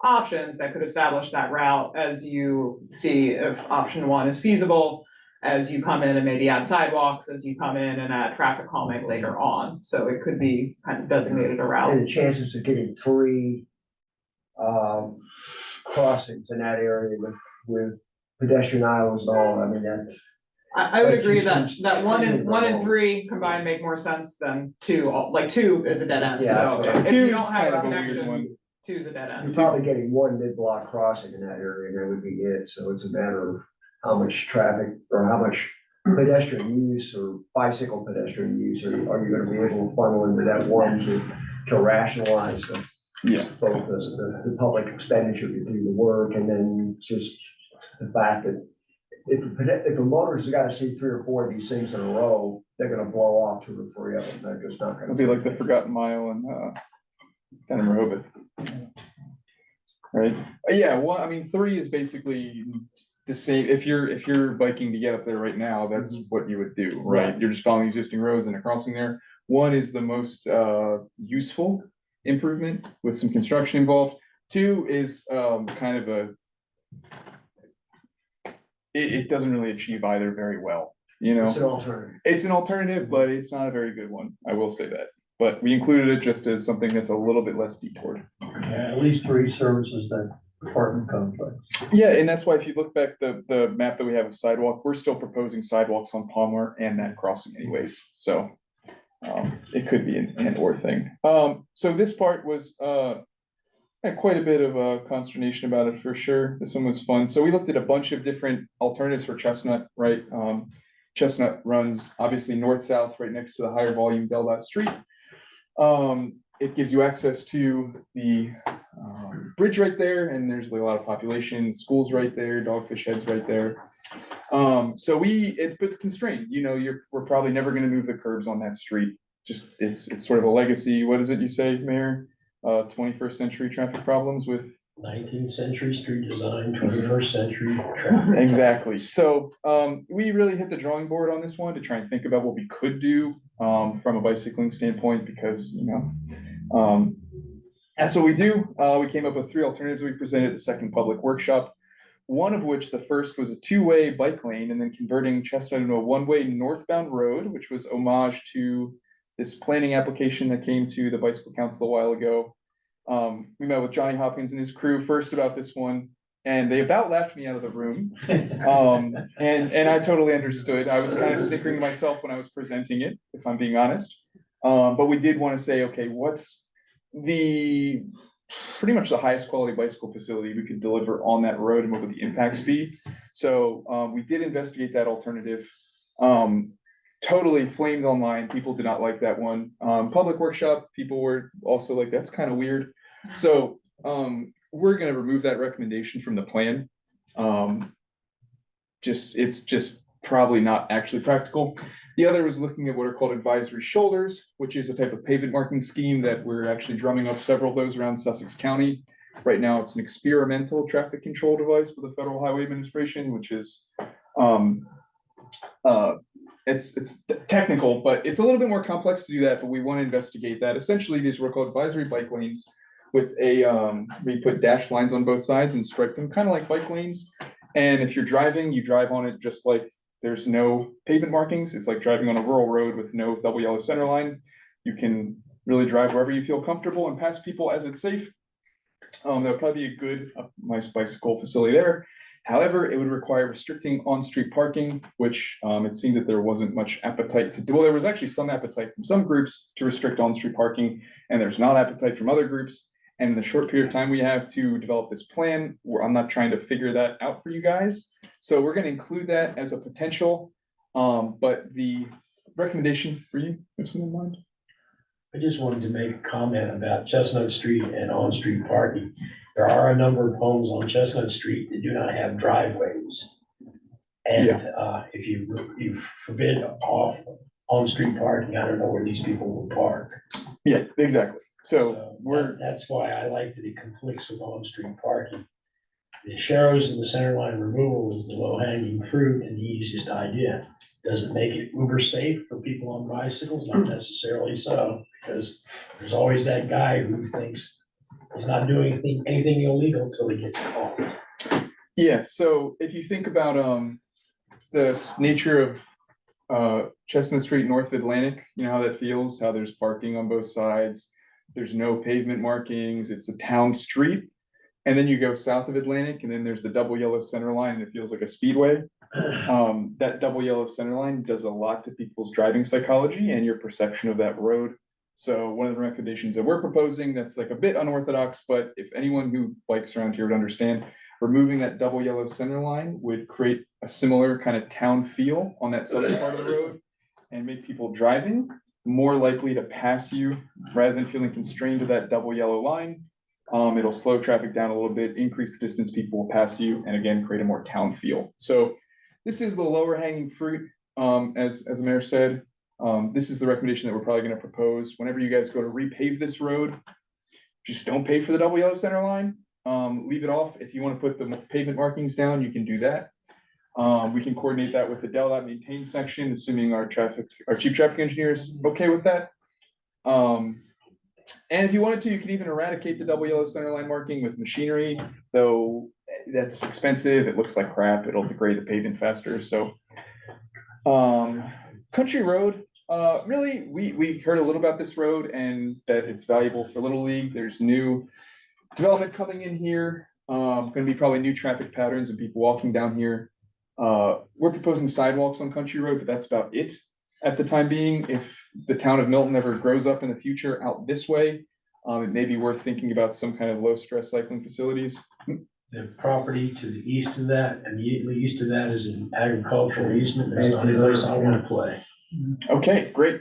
options that could establish that route as you see if option 1 is feasible, as you come in and maybe add sidewalks, as you come in and add traffic calming later on. So it could be kind of designated a route. And the chances of getting 3 crossings in that area with pedestrian islands and all, I mean, that's. I would That agree just that seems 1 and extremely 3 combined make more sense than 2, like 2 is a dead end, Yeah, so that's right. if you 2 don't is have kind a of a weird connection, one. 2 is a dead You're end. probably getting 1 mid-block crossing in that area, and that would be it. So it's a matter of how much traffic or how much pedestrian use or bicycle pedestrian use are you gonna be able to funnel into that one to rationalize both the public expenditure to do the work, and then just the fact that if a motorist has gotta see 3 or 4 of these things in a row, they're gonna blow off 2 or 3 of them. They're just not gonna. It'll be like the Forgotten Mile and down in Rehoboth. Right? Yeah, well, I mean, 3 is basically the same. If you're biking to get up there right now, that's what you would do, right? You're just following existing roads and a crossing there. 1 is the most useful improvement with some construction involved. 2 is kind of it doesn't really achieve either very well, It's an alternative. It's an alternative, but it's not a very good one. I will say that. But we included it just as something that's a little bit less detoured. Yeah, at least 3 services that apartment complex. Yeah, and that's why if you look back the map that we have of sidewalk, we're still proposing sidewalks on Palmer and that crossing anyways. So it could be an or thing. So this part was had quite a bit of consternation about it for sure. This one was fun. So we looked at a bunch of different alternatives for Chestnut, right? Chestnut runs obviously north-south right next to the higher volume DelDOT Street. It gives you access to the bridge right there, and there's a lot of population, schools right there, dogfish heads right there. So it's constrained, we're probably never gonna move the curbs on that street. Just, it's sort of a legacy. What is it you say, Mayor? 21st century traffic problems with 19th century street design, 21st century traffic. Exactly. So we really hit the drawing board on this one to try and think about what we could do from a bicycling standpoint, because that's what we do. We came up with 3 alternatives we presented at the second public workshop. One of which, the first, was a 2-way bike lane and then converting Chestnut into a 1-way northbound road, which was homage to this planning application that came to the Bicycle Council a while ago. We met with Johnny Hopkins and his crew first about this one. and they about laughed me out of the room. And I totally understood. I was kind of snickering to myself when I was presenting it, if I'm being honest. But we did want to say, okay, what's the pretty much the highest quality bicycle facility we could deliver on that road and what would the impacts be? So we did investigate that alternative. Totally flamed online. People did not like that one. Public workshop, people were also like, that's kind of weird. So we're gonna remove that recommendation from the plan. It's just probably not actually practical. The other was looking at what are called advisory shoulders, which is a type of pavement marking scheme that we're actually drumming up several of those around Sussex County. Right now, it's an experimental traffic control device for the Federal Highway Administration, which is it's technical, but it's a little bit more complex to do that, but we want to investigate that. Essentially, these were called advisory bike lanes with we put dashed lines on both sides and stripe them kind of like bike lanes. And if you're driving, you drive on it just like there's no pavement markings. It's like driving on a rural road with no double yellow center line. You can really drive wherever you feel comfortable and pass people as it's safe. That'll probably be a good, nice bicycle facility there. However, it would require restricting on-street parking, which it seems that there wasn't much appetite to do. Well, there was actually some appetite from some groups to restrict on-street parking, and there's not appetite from other groups. And in the short period of time we have to develop this plan, I'm not trying to figure that out for you guys. So we're going to include that as a potential, but the recommendation for you, have something in mind? I just wanted to make a comment about Chestnut Street and on-street parking. There are a number of homes on Chestnut Street that do not have driveways. And if you forbid on-street parking, I don't know where these people will park. Yeah, exactly. So that's why I like that it conflicts with on-street parking. The sharrows and the center line removal is the low-hanging fruit and the easiest idea. Does it make it uber safe for people on bicycles? Not necessarily so, because there's always that guy who thinks he's not doing anything illegal until he gets caught. Yeah, so if you think about the nature of Chestnut Street north of Atlantic, you know how that feels, how there's parking on both sides, there's no pavement markings, it's a town street. And then you go south of Atlantic and then there's the double yellow center line and it feels like a speedway. That double yellow center line does a lot to people's driving psychology and your perception of that road. So one of the recommendations that we're proposing that's like a bit unorthodox, but if anyone who bikes around here would understand, removing that double yellow center line would create a similar kind of town feel on that southern part of the road and make people driving more likely to pass you rather than feeling constrained to that double yellow line. It'll slow traffic down a little bit, increase the distance people will pass you, and again, create a more town feel. So this is the lower hanging fruit, as the mayor said. This is the recommendation that we're probably going to propose. Whenever you guys go to repave this road, just don't pay for the double yellow center line. Leave it off. If you want to put the pavement markings down, you can do that. We can coordinate that with the Del maintain section, assuming our chief traffic engineer is okay with that. And if you wanted to, you can even eradicate the double yellow center line marking with machinery, though that's expensive. It looks like crap. It'll degrade the pavement faster. So, Country Road, really, we heard a little about this road and that it's valuable for Little League. There's new development coming in here. Going to be probably new traffic patterns and people walking down here. We're proposing sidewalks on Country Road, but that's about it at the time being. If the town of Milton ever grows up in the future out this way, it may be worth thinking about some kind of low stress cycling facilities. The property to the east of that, immediately east of that is an agricultural easement. There's not any place I want to play. Okay, great.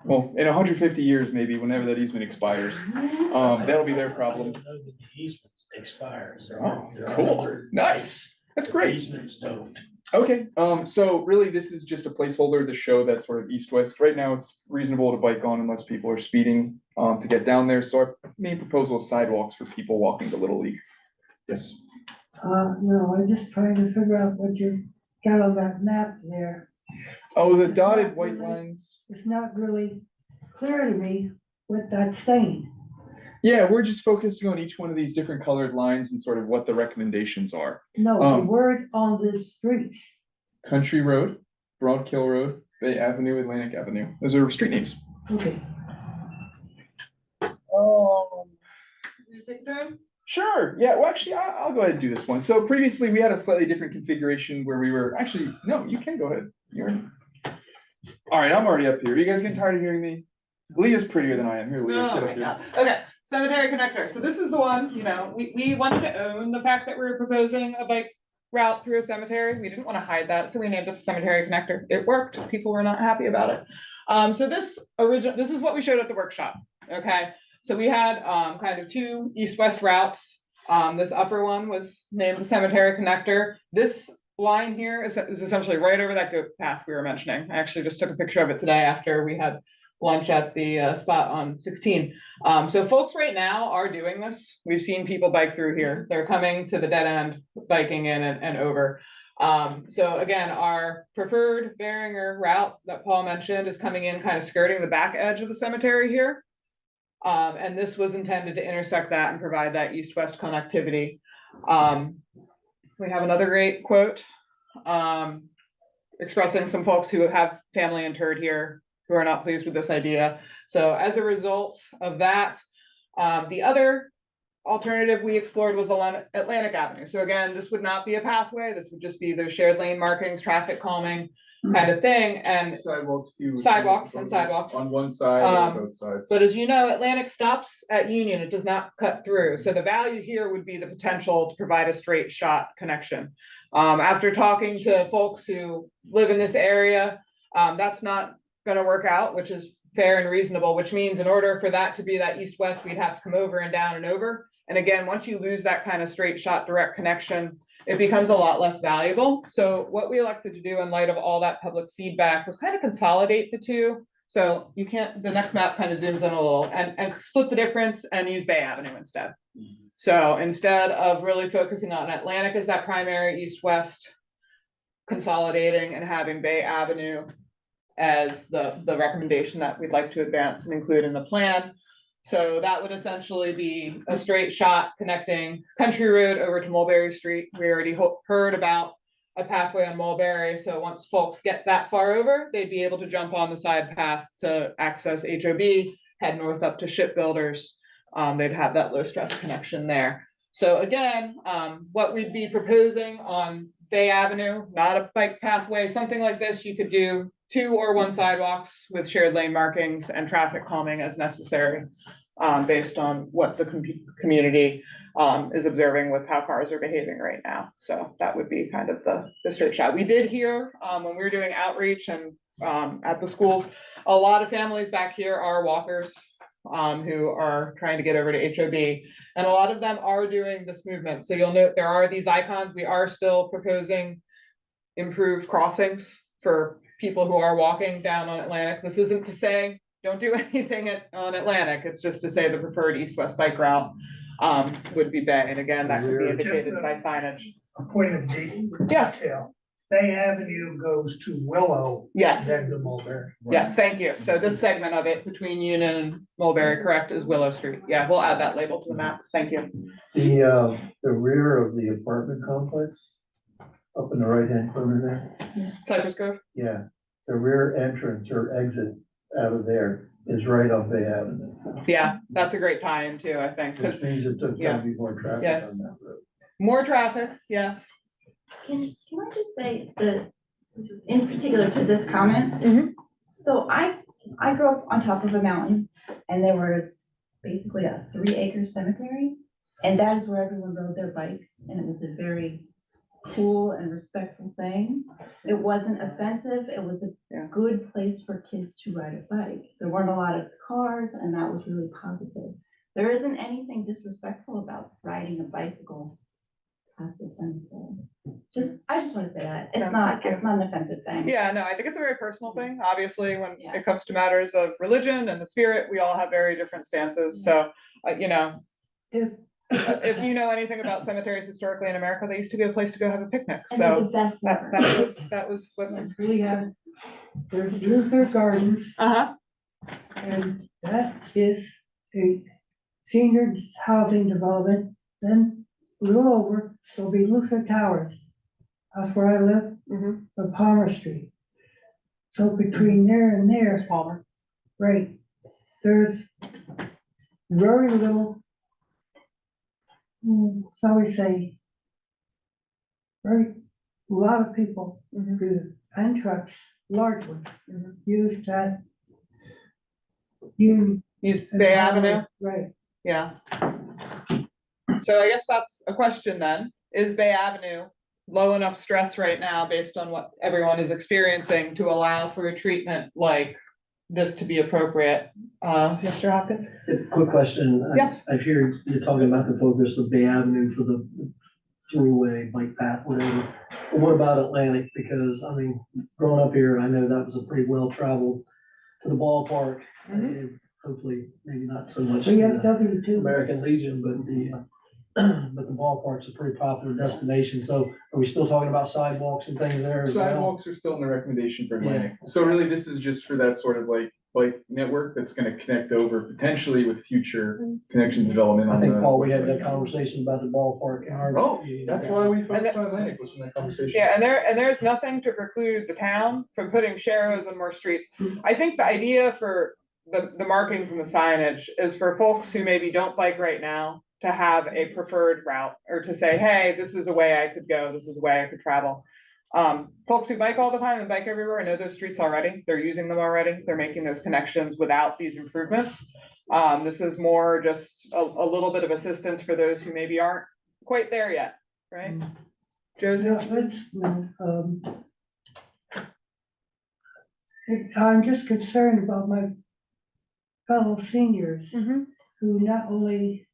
Well, in 150 years, maybe whenever that easement expires, that'll be their problem. The easement expires. Oh, cool. Nice. That's great. Easements don't. Okay, so really this is just a placeholder to show that sort of east-west. Right now, it's reasonable to bike on unless people are speeding to get down there. So our main proposal is sidewalks for people walking to Little League. Yes. No, I'm just trying to figure out what you got on that map there. Oh, the It's dotted not white really- lines. It's not really clear to me what that's saying. Yeah, we're just focusing on each one of these different colored lines and sort of what the recommendations are. No, the word on the streets. Country Road, Broadkill Road, Bay Avenue, Atlantic Avenue. Those are street names. Okay. You take a turn? Sure, yeah, well, actually, I'll go ahead and do this one. So previously, we had a slightly different configuration where we were, actually, no, you can go ahead. All right, I'm already up here. Are you guys getting tired of hearing me? Leah's prettier than I am. Here, Leah, Oh get up my here. God. Okay, cemetery connector. So this is the one, you know, we wanted to own the fact that we were proposing a bike route through a cemetery. We didn't want to hide that, so we named it the cemetery connector. It worked. People were not happy about it. So this is what we showed at the workshop. Okay, so we had kind of two east-west routes. This upper one was named the cemetery connector. This line here is essentially right over that goat path we were mentioning. I actually just took a picture of it today after we had lunch at the spot on 16. So folks right now are doing this. We've seen people bike through here. They're coming to the dead end, biking in and over. So again, our preferred Beringer route that Paul mentioned is coming in kind of skirting the back edge of the cemetery here. And this was intended to intersect that and provide that east-west connectivity. We have another great quote expressing some folks who have family interred here who are not pleased with this idea. So as a result of that, the other alternative we explored was along Atlantic Avenue. So again, this would not be a pathway. This would just be the shared lane markings, traffic calming kind of thing. And Sidewalks too. Sidewalks and sidewalks. On one side or both sides. But as you know, Atlantic stops at Union. It does not cut through. So the value here would be the potential to provide a straight shot connection. After talking to folks who live in this area, that's not going to work out, which is fair and reasonable, which means in order for that to be that east-west, we'd have to come over and down and over. And again, once you lose that kind of straight shot direct connection, it becomes a lot less valuable. So what we elected to do in light of all that public feedback was kind of consolidate the two. So you can't, the next map kind of zooms in a little and split the difference and use Bay Avenue instead. So instead of really focusing on Atlantic as that primary east-west, consolidating and having Bay Avenue as the recommendation that we'd like to advance and include in the plan. So that would essentially be a straight shot connecting Country Road over to Mulberry Street. We already heard about a pathway on Mulberry. So once folks get that far over, they'd be able to jump on the side path to access HOB, head north up to Shipbuilders. They'd have that low stress connection there. So again, what we'd be proposing on Bay Avenue, not a bike pathway, something like this, you could do 2 or 1 sidewalks with shared lane markings and traffic calming as necessary, based on what the community is observing with how cars are behaving right now. So that would be kind of the straight shot. We did hear when we were doing outreach and at the schools, a lot of families back here are walkers who are trying to get over to HOB. And a lot of them are doing this movement. So you'll note there are these icons. We are still proposing improved crossings for people who are walking down on Atlantic. This isn't to say don't do anything on Atlantic. It's just to say the preferred east-west bike route would be Bay. And again, that could be indicated by signage. A point of Yes. detail. Bay Avenue goes to Willow. Yes. Then to Mulberry. Yes, thank you. So this segment of it between Union and Mulberry, correct, is Willow Street. Yeah, we'll add that label to the map. Thank you. The rear of the apartment complex, up in the right-hand corner there, Cypress Grove? yeah, the rear entrance or exit out of there is right on Bay Avenue. Yeah, that's a great tie-in too, I think, Which because means there's gonna be more traffic Yes. on that road. more traffic, yes. Can I just say in particular to this comment? Mhm. So I grew up on top of a mountain and there was basically a 3-acre cemetery. And that is where everyone rode their bikes and it was a very cool and respectful thing. It wasn't offensive. It was a good place for kids to ride a bike. There weren't a lot of cars and that was really positive. There isn't anything disrespectful about riding a bicycle past the cemetery. I just want to say that. It's not an offensive thing. Yeah, no, I think it's a very personal thing. Obviously, when Yeah. it comes to matters of religion and the spirit, we all have very different stances. So, if you know anything about cemeteries historically in America, they used to be a place to go have a picnic. And they're the So best ever. that was what. We have, there's Luther Gardens, Uh-huh. and that is a senior housing development. Then a little over, there'll be Luther Towers. That's where I live, Mhm. on Palmer Street. So between there and there, Palmer. right, there's very little So we say, very, a lot of people do, and trucks, large ones, use that. You. Use Bay Avenue, Right. yeah. So I guess that's a question then, is Bay Avenue low enough stress right now based on what everyone is experiencing to allow for a treatment like this to be appropriate? Mr. Hopkins? Quick question. Yes. I hear you're talking about the focus of Bay Avenue for the throughway, bike path, whatever. But what about Atlantic? Because, I mean, growing up here, I know that was a pretty well-traveled to the ballpark. And hopefully, maybe not so much to the VFW too. American Legion, but the ballpark's a pretty popular destination. So are we still talking about sidewalks and things there as well? Sidewalks are still in the recommendation for Atlantic. Yeah. So really, this is just for that sort of like bike network that's gonna connect over potentially with future connections development I on think, the. Paul, we west had that side. conversation about the ballpark in our. Oh, that's why we And focused on Atlantic, was from that conversation. Yeah, and there's nothing to preclude the town from putting sharrows on more streets. I think the idea for the markings and the signage is for folks who maybe don't bike right now to have a preferred route, or to say, hey, this is a way I could go, this is a way I could travel. Folks who bike all the time and bike everywhere know those streets already, they're using them already, they're making those connections without these improvements. This is more just a little bit of assistance for those who maybe aren't quite there yet, right? Josie? Yeah, I'm just concerned about my fellow seniors Mhm. who not only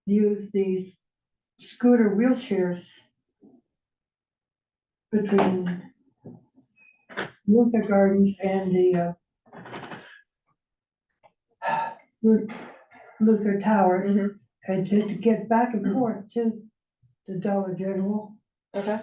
use these scooter wheelchairs between Luther Gardens and the Luther Towers, Mhm. and to get back and forth to the Dollar General Okay.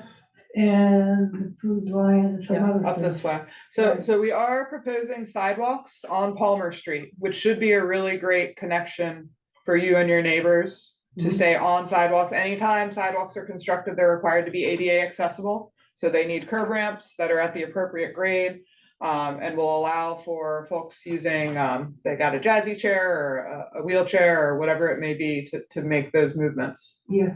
and the Food Lion and some Yeah, other up this things. way. So, Right. so we are proposing sidewalks on Palmer Street, which should be a really great connection for you and your neighbors to Mhm. stay on sidewalks. Anytime sidewalks are constructed, they're required to be ADA accessible. So they need curb ramps that are at the appropriate grade, and will allow for folks using, they got a jazzy chair or a wheelchair or whatever it may be to make those movements. Yeah,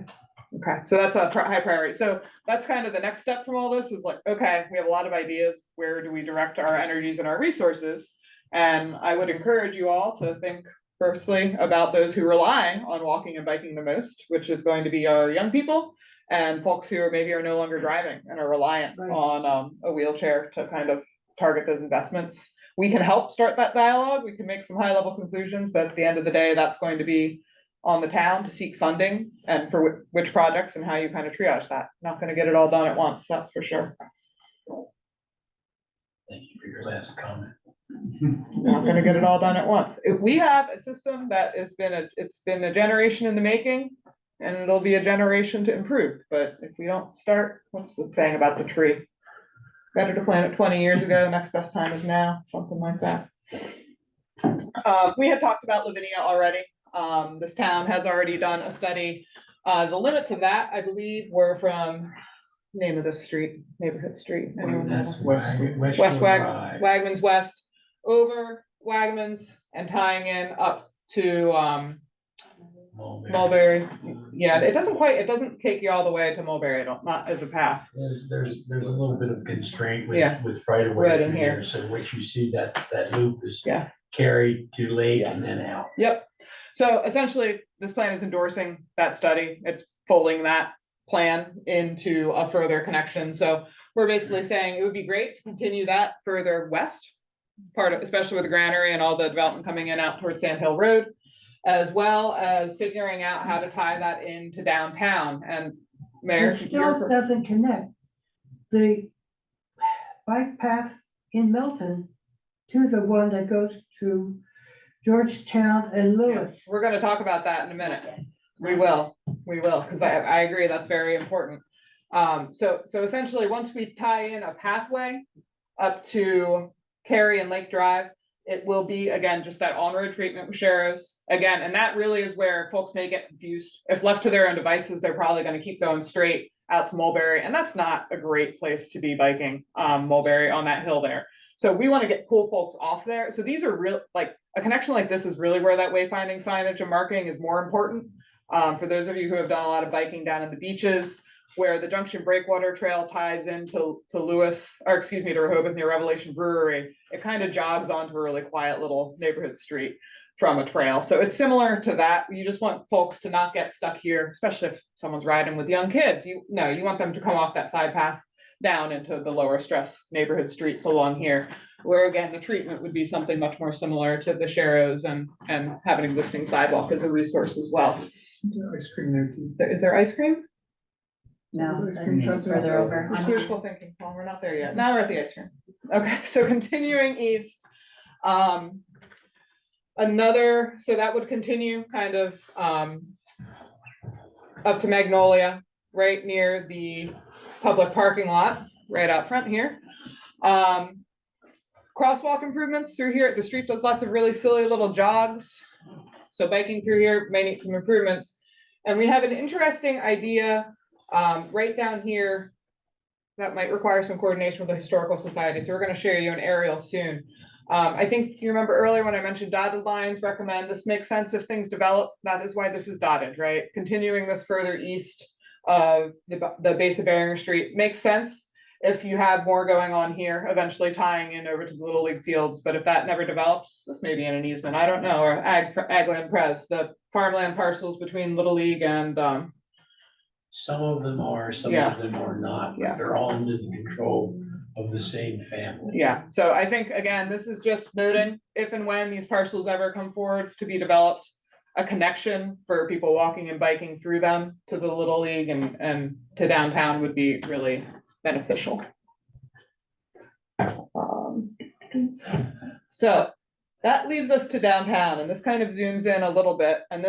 Okay, so that's a high priority. So that's kind of the next step from all this is like, okay, we have a lot of ideas. Where do we direct our energies and our resources? And I would encourage you all to think firstly about those who rely on walking and biking the most, which is going to be our young people and folks who are maybe are no longer driving and are reliant Right. on a wheelchair to kind of target those investments. We can help start that dialogue. We can make some high level conclusions, but at the end of the day, that's going to be on the town to seek funding and for which projects and how you kind of triage that. Not gonna get it all done at once, that's for sure. Thank you for your last comment. Not gonna get it all done at once. If we have a system that has been it's been a generation in the making, and it'll be a generation to improve, but if we don't start, what's the saying about the tree? Better to plant it 20 years ago, next best time is now, something like that. We had talked about Lavinia already. This town has already done a study. The limits of that, I believe, were from name of the street, neighborhood street. Anyone know? That's West- West West Shore Wag, Drive. Wagman's West, over Wagman's and tying in up to Mulberry. Yeah, it doesn't take you all the way to Mulberry, not as a path. There's a little bit of constraint Yeah. with right of Right way in through here. there, so what you see that loop is Yeah. carried to Lake and Yes. then out. Yep. So essentially, this plan is endorsing that study. It's folding that plan into a further connection. So we're basically saying it would be great to continue that further west, especially with the granary and all the development coming in out towards Sand Hill Road, as well as figuring out how to tie that into downtown. And Mayor, it still doesn't connect the bike path in Milton to the one that goes through Georgetown and Lewis. we're gonna talk about that in a minute. We will, because I agree, that's very important. So essentially, once we tie in a pathway up to Cary and Lake Drive, it will be, again, just that on-road treatment with sharrows. Again, and that really is where folks may get confused. If left to their own devices, they're probably gonna keep going straight out to Mulberry, and that's not a great place to be biking, Mulberry on that hill there. So we wanna pull folks off there. So these are real, like, a connection like this is really where that wayfinding signage and marking is more important. For those of you who have done a lot of biking down in the beaches, where the Junction Breakwater Trail ties into to Rehoboth near Revelation Brewery, it kind of jogs onto a really quiet little neighborhood street from a trail. So it's similar to that. You just want folks to not get stuck here, especially if someone's riding with young kids. You want them to come off that side path down into the lower stress neighborhood streets along here, where again, the treatment would be something much more similar to the Sharrows and have an existing sidewalk as a resource as well. Ice cream there too. Is there ice cream? No, Ice that's cream truck further over. It's wishful thinking. Well, we're not there yet. Now we're at the ice cream. Okay, so continuing east. So that would continue kind of up to Magnolia, right near the public parking lot, right out front here. Crosswalk improvements through here. The street does lots of really silly little jogs. So biking through here may need some improvements. And we have an interesting idea right down here that might require some coordination with the Historical Society. So we're going to share you an aerial soon. I think you remember earlier when I mentioned dotted lines recommend this makes sense if things develop. That is why this is dotted, right? Continuing this further east of the base of Beringer Street makes sense if you have more going on here, eventually tying in over to the Little League fields. But if that never develops, this may be in an easement, I don't know, or Agland Pres, the farmland parcels between Little League and Some of them are, some Yeah. of them are not, Yeah. but they're all under the control of the same family. yeah. So I think, again, this is just noting if and when these parcels ever come forward to be developed, a connection for people walking and biking through them to the Little League and to downtown would be really beneficial. So that leaves us to downtown, and this kind of zooms in a little bit. And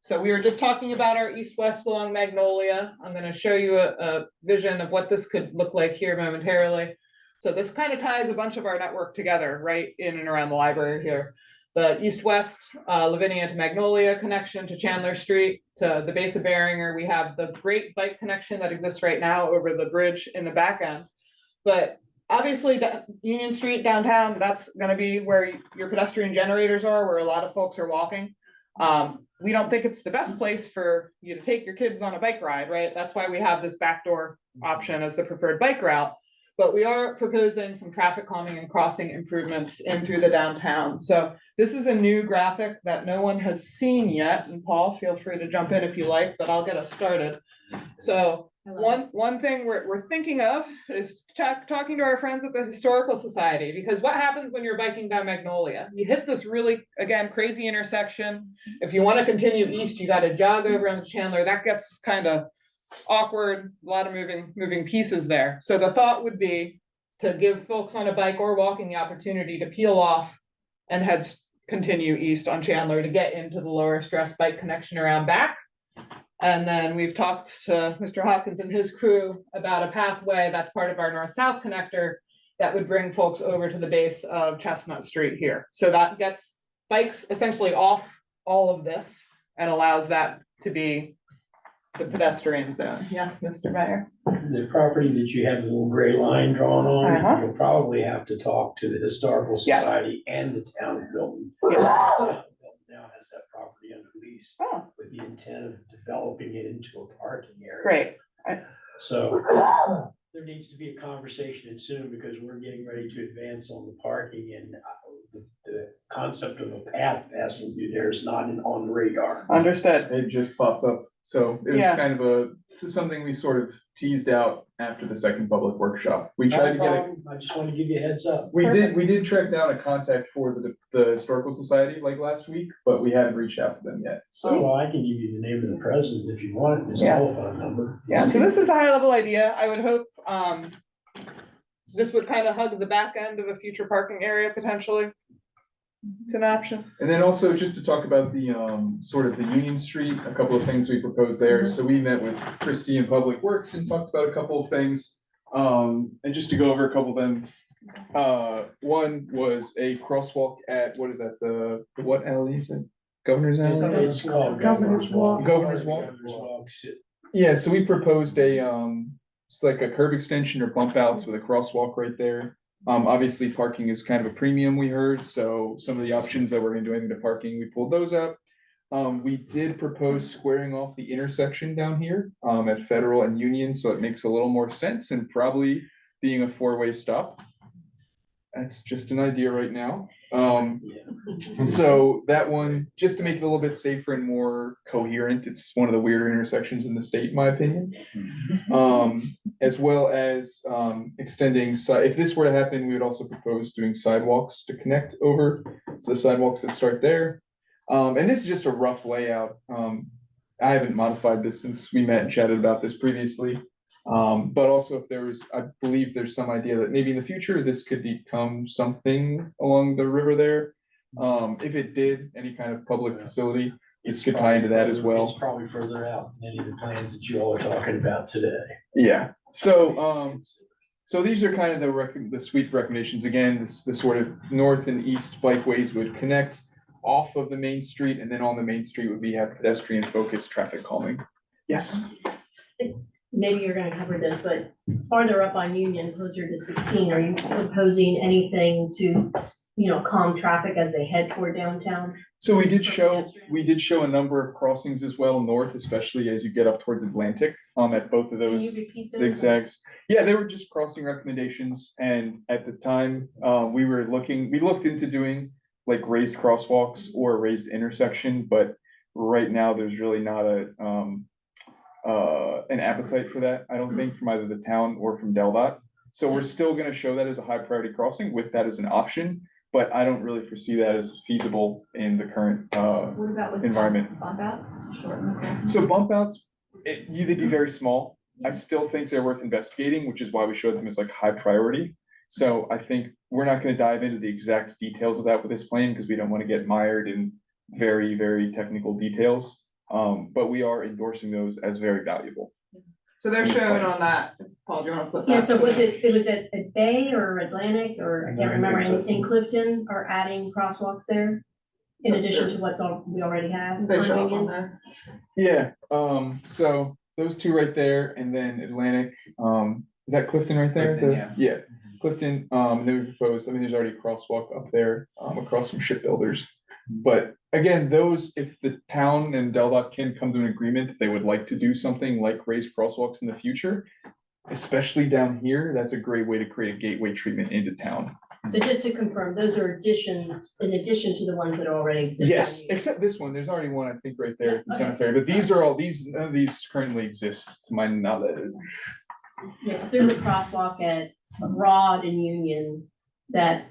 so we were just talking about our east-west along Magnolia. I'm going to show you a vision of what this could look like here momentarily. So this kind of ties a bunch of our network together right in and around the library here. The east-west Lavinia to Magnolia connection to Chandler Street to the base of Beringer. We have the great bike connection that exists right now over the bridge in the back end. But obviously Union Street downtown, that's going to be where your pedestrian generators are, where a lot of folks are walking. We don't think it's the best place for you to take your kids on a bike ride, right? That's why we have this backdoor option as the preferred bike route. But we are proposing some traffic calming and crossing improvements in through the downtown. So this is a new graphic that no one has seen yet. And Paul, feel free to jump in if you like, but I'll get us started. So one thing we're thinking of is talking to our friends at the Historical Society, because what happens when you're biking down Magnolia? You hit this really, again, crazy intersection. If you want to continue east, you got to jog over into Chandler. That gets kind of awkward, a lot of moving pieces there. So the thought would be to give folks on a bike or walking the opportunity to peel off and continue east on Chandler to get into the lower stress bike connection around back. And then we've talked to Mr. Hopkins and his crew about a pathway that's part of our north-south connector that would bring folks over to the base of Chestnut Street here. So that gets bikes essentially off all of this and allows that to be the pedestrian zone. Yes, Mr. Mayor. The property that you have the little gray line drawn on, Uh-huh. you'll probably have to talk to the Historical Yes. Society and the town of Milton. Yes. Now has that property under lease Oh, with the intent of developing it into a parking area. great. So there needs to be a conversation soon, because we're getting ready to advance on the parking, and the concept of a path passing through there is not on the radar. Understood. It just popped up. So it was Yeah. kind of something we sort of teased out after the second public workshop. We tried to get it. I just want to give you a heads up. We did track down a contact for the Historical Society like last week, but we haven't reached out to them yet. So, So well, I can give you the name of the president if you want, his Yeah. telephone number. Yeah, so this is a high level idea. I would hope this would kind of hug the back end of a future parking area potentially. It's an option. and then also just to talk about the sort of the Union Street, a couple of things we proposed there. So we met with Christie in Public Works and talked about a couple of things. And just to go over a couple of them. One was a crosswalk at, what is that, the what alley is it? Governor's Alley? It's called Governor's Walk. Governor's Walk. Governor's Walk. Yeah, so we proposed it's like a curb extension or bump outs with a crosswalk right there. Obviously parking is kind of a premium, we heard, so some of the options that we're gonna do anything to parking, we pulled those up. We did propose squaring off the intersection down here, at Federal and Union, so it makes a little more sense and probably being a four-way stop. That's just an idea right now. So that one, just to make it a little bit safer and more coherent, it's one of the weirder intersections in the state, in my opinion. As well as, extending, if this were to happen, we would also propose doing sidewalks to connect over to the sidewalks that start there. And this is just a rough layout. I haven't modified this since we met and chatted about this previously. But also if there was, I believe there's some idea that maybe in the future, this could become something along the river there. If it did, any kind of public facility, this could tie into that as well. It's probably further out than any of the plans that you all are talking about today. Yeah, so, so these are kind of the sweep recommendations. Again, the sort of north and east bikeways would connect off of the main street, and then on the main street would be have pedestrian focused traffic calming. Yes. Maybe you're gonna cover this, but farther up on Union, closer to 16, are you proposing anything to, calm traffic as they head toward downtown? So we did show a number of crossings as well north, especially as you get up towards Atlantic, at both of Can you those repeat those? zigzags. Yeah, they were just crossing recommendations, and at the time, we looked into doing like raised crosswalks or a raised intersection, but right now there's really not an appetite for that, I don't think, from either the town or from DelDOT. So we're still gonna show that as a high priority crossing with that as an option, but I don't really foresee that as feasible in the current What about with environment. bump outs to shorten the crossing? So bump outs, they'd be very small. I still think they're worth investigating, which is why we showed them as like high priority. So I think we're not gonna dive into the exact details of that with this plan, because we don't want to get mired in very, very technical details. But we are endorsing those as very valuable. So they're It's shown fine. on that. Paul, do you want to flip that? Yeah, so to was the- it was at Bay or Atlantic, or I can't remember, in Clifton, or adding crosswalks there? In addition to we already have They on show up on Union? there. Yeah, so those two right there, and then Atlantic, is that Clifton right there? Clifton, Yeah, Clifton, then we proposed, there's already a crosswalk up there, across from shipbuilders. But again, those, if the town and DelDOT can come to an agreement, they would like to do something like raise crosswalks in the future. Especially down here, that's a great way to create a gateway treatment into town. So just to confirm, those are in addition to the ones that already exist. on Yes, Union. except this one, there's already one, I think, right there at the Yeah, okay. cemetery, but none of these currently exist to my knowledge. Yeah, because there's a crosswalk at Broad and Union that,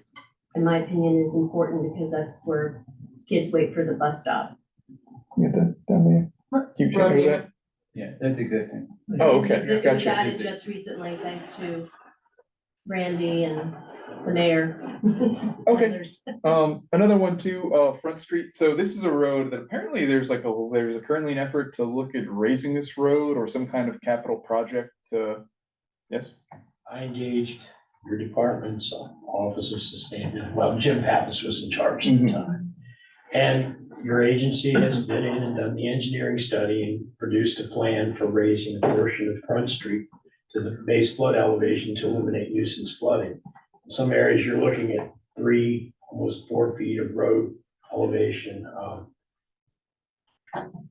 in my opinion, is important because that's where kids wait for the bus stop. Yeah, down there. Can you check over that? Yeah, that's existing. Oh, okay, It was gotcha. added just recently, thanks to Randy and the mayor. Okay. Others. Another one too, Front Street. So this is a road that apparently there's currently an effort to look at raising this road or some kind of capital project to, yes? I engaged your department's Office of Sustainability, well, Jim Pappas was in charge at the time. And your agency has been in and done the engineering study and produced a plan for raising a portion of Front Street to the base flood elevation to eliminate nuisance flooding. In some areas, you're looking at 3, almost 4 feet of road elevation.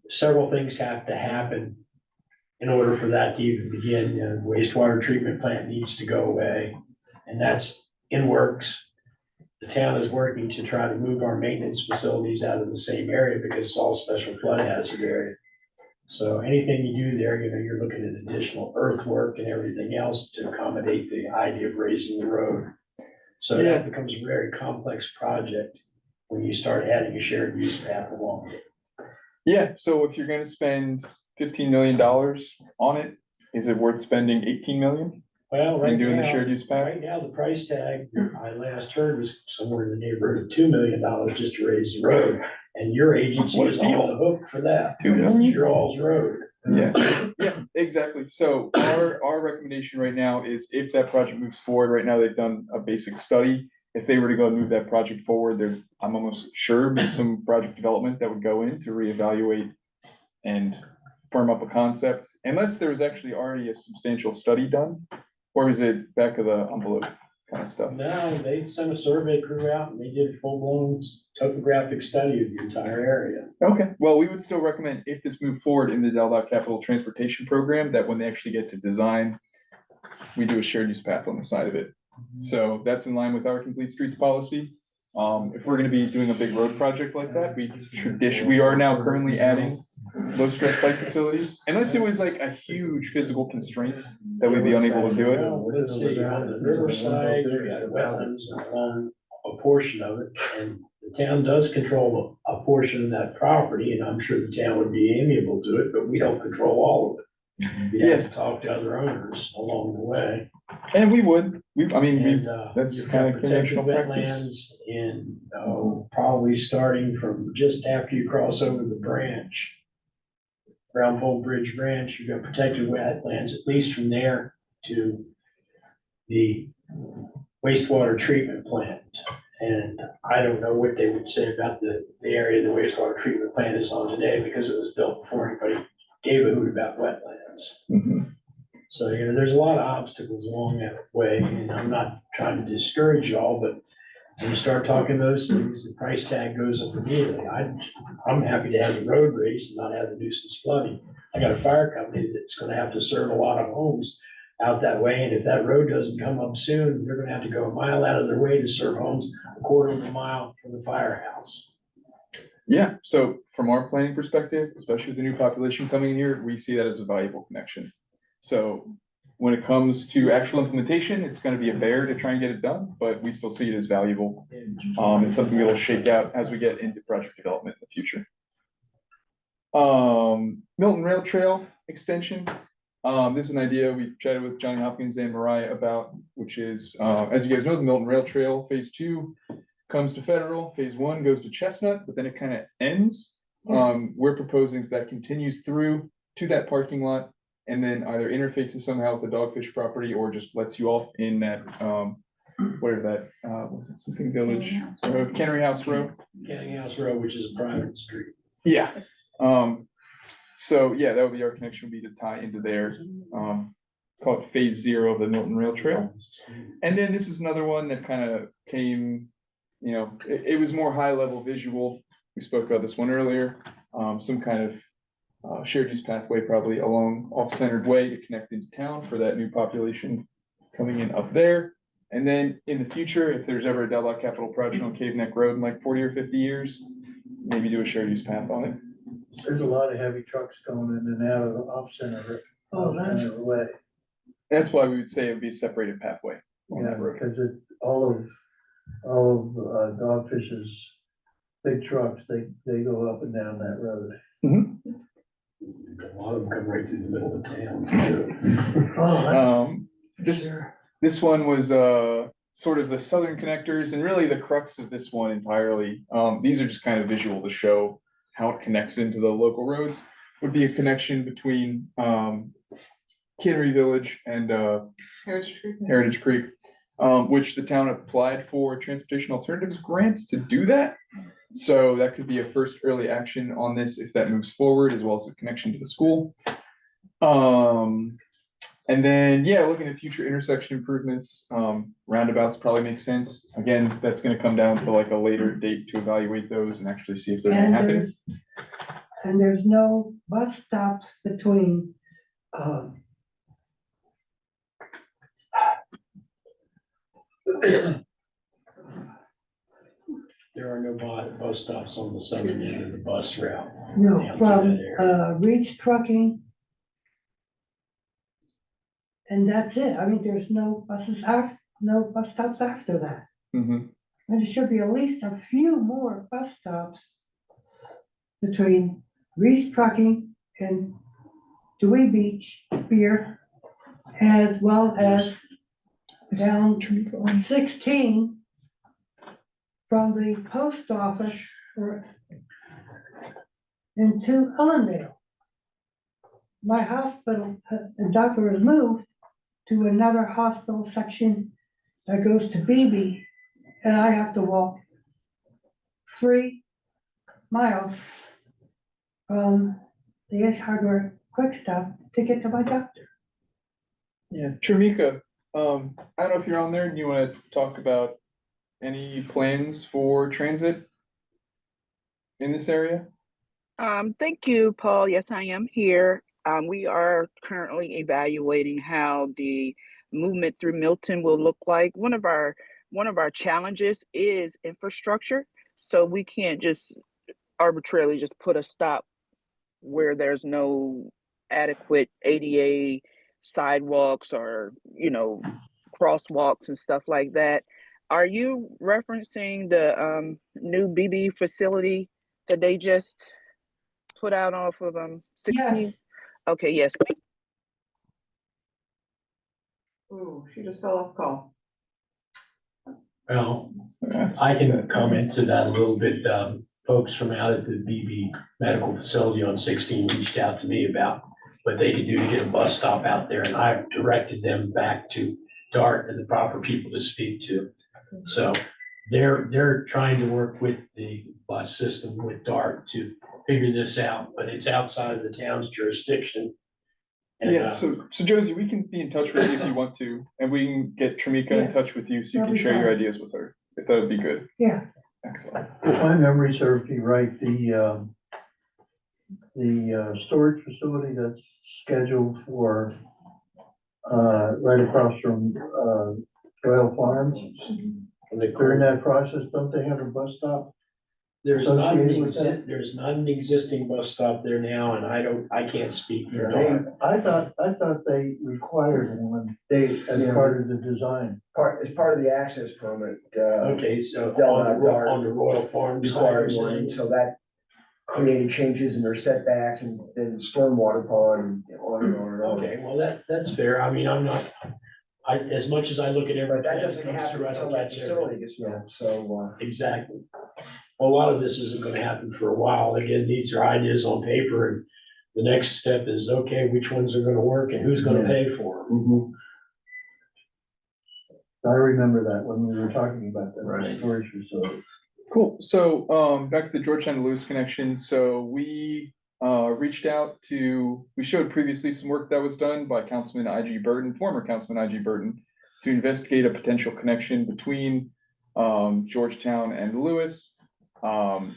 Several things have to happen in order for that to even begin. The wastewater treatment plant needs to go away, and that's in works. The town is working to try to move our maintenance facilities out of the same area because it's all special flood hazard area. So anything you do there, you're looking at additional earthwork and everything else to accommodate the idea of raising the road. So Yeah. that becomes a very complex project when you start adding a shared use path along it. Yeah, so if you're gonna spend $15 million on it, is it worth spending 18 million Well, right and doing the now, shared use path? right now, the price tag I last heard was somewhere in the neighborhood of $2 million just to raise the road. And your agency What a is on deal. the hook for that. $2 because million? It's your all's road. Yeah, exactly. So our recommendation right now is if that project moves forward, right now they've done a basic study. If they were to go and move that project forward, I'm almost sure there's some project development that would go in to reevaluate and firm up a concept, unless there was actually already a substantial study done, or is it back of the envelope? kind of stuff? No, they sent a survey crew out and they did a full-blown topographic study of the entire area. Okay, well, we would still recommend if this moved forward in the Deldot Capital Transportation Program, that when they actually get to design, we do a shared use path on the side of it. So that's in line with our complete streets policy. If we're gonna be doing a big road project like that, we are now currently adding low stress bike facilities, unless it was like a huge physical constraint that we'd be unable to do it. Well, let's see, on the riverside, you got wetlands along a portion of it, and the town does control a portion of that property, and I'm sure the town would be amiable to it, but we don't control all of it. You'd have to talk to other owners along the way. And we would, And, that's you've kind got of protected conventional practice. wetlands in, probably starting from just after you cross over the branch. Brown Pole Bridge Branch, you've got protected wetlands, at least from there to the wastewater treatment plant. And I don't know what they would say about the area the wastewater treatment plant is on today, because it was built before anybody gave a hoot about wetlands. Mhm. So, there's a lot of obstacles along that way, and I'm not trying to discourage y'all, but when you start talking those things, the price tag goes up immediately. I'm happy to have the road raised and not have the nuisance flooding. I got a fire company that's gonna have to serve a lot of homes out that way, and if that road doesn't come up soon, they're gonna have to go a mile out of their way to serve homes a quarter of a mile from the firehouse. Yeah, so from our planning perspective, especially with the new population coming in here, we see that as a valuable connection. So when it comes to actual implementation, it's gonna be a bear to try and get it done, but we still see it as valuable. It's something we'll shake out as we get into project development in the future. Milton Rail Trail extension. This is an idea we've chatted with Johnny Hopkins and Mariah about, which is, as you guys know, the Milton Rail Trail Phase 2 comes to Federal, Phase 1 goes to Chestnut, but then it kind of ends. We're proposing that continues through to that parking lot and then either interfaces somehow with the Dogfish property or just lets you off in that, whatever that, what was it, something village, Cannery House Road? Canning House Road, which is a private street. Yeah, so yeah, that would be our connection, would be to tie into there, call it Phase 0 of the Milton Rail Trail. And then this is another one that kind of came, it was more high level visual. We spoke about this one earlier, some kind of shared use pathway, probably along off-centered way to connect into town for that new population coming in up there. And then in the future, if there's ever a Deldot capital project on Cave Neck Road in like 40 or 50 years, maybe do a shared use path on it. There's a lot of heavy trucks going in and out of the off-center. Way. That's why we would say it would be a separated pathway on Yeah, that road. because all of Dogfish's big trucks, they go up and down that road. A lot of them come right through the middle of town. This one was sort of the southern connectors, and really the crux of this one entirely. These are just kind of visual to show how it connects into the local roads. Would be a connection between Cannery Village and Heritage Creek, which the town applied for transportation alternatives grants to do that. So that could be a first early action on this if that moves forward, as well as a connection to the school. And then, yeah, looking at future intersection improvements, roundabouts probably make sense. Again, that's gonna come down to like a later date to evaluate those and actually see if they're gonna happen. And there's no bus stops between, There are no bus stops on the southern end of the bus route. no, down to from, that area. Reach Trucking. And that's it. I mean, there's no bus stops after that. Mhm. And there should be at least a few more bus stops between Reach Trucking and Dewey Beach Pier, as well as down 16 from the post office into Ellendale. My hospital, the doctor has moved to another hospital section that goes to BB, and I have to walk 3 miles from the Ace Hardware Quick Stop to get to my doctor. Yeah, Trimika, I don't know if you're on there and you wanna talk about any plans for transit in this area? Thank you, Paul. Yes, I am here. We are currently evaluating how the movement through Milton will look like. One of our challenges is infrastructure. So we can't just arbitrarily just put a stop where there's no adequate ADA sidewalks or, crosswalks and stuff like that. Are you referencing the new BB facility that they just put out off of 16? Yes. Okay, yes. Ooh, she just fell off call. Well, I can comment to that a little bit. Folks from out at the BB Medical Facility on 16 reached out to me about what they could do to get a bus stop out there, and I've directed them back to DART and the proper people to speak to. So they're trying to work with the bus system with DART to figure this out, but it's outside of the town's jurisdiction. And, Yeah, so Josie, we can be in touch with you if you want to, and we can get Tramika in Yes, touch with you so you that'd can be share your fine. ideas with her, if that would be good. Yeah, Excellent. If my memory serves me right, the storage facility that's scheduled for, right across from, Royal Farms, during that process, don't they have a bus stop? There's not associated with that? there's not an existing bus stop there now, and I can't speak for DART. I thought they required one as part of the design. As part of the access permit, Okay, so DART on the Royal Farms side, you're required one, saying? so that created changes in their setbacks and then stormwater pond, and on and on and on. Okay, well, that's fair. I mean, as much as I look at every But that plan that doesn't comes happen through, I until don't that catch facility everything. gets built, so, Exactly. Well, a lot of this isn't gonna happen for a while. Again, these are ideas on paper, and the next step is, okay, which ones are gonna work and who's gonna pay for them? mhm. I remember that when we were talking about that Right. storage facility. Cool, so, back to the Georgetown to Lewis connection, so we, reached out to, we showed previously some work that was done by Councilman I.G. Burton, former Councilman I.G. Burton, to investigate a potential connection between, Georgetown and Lewis.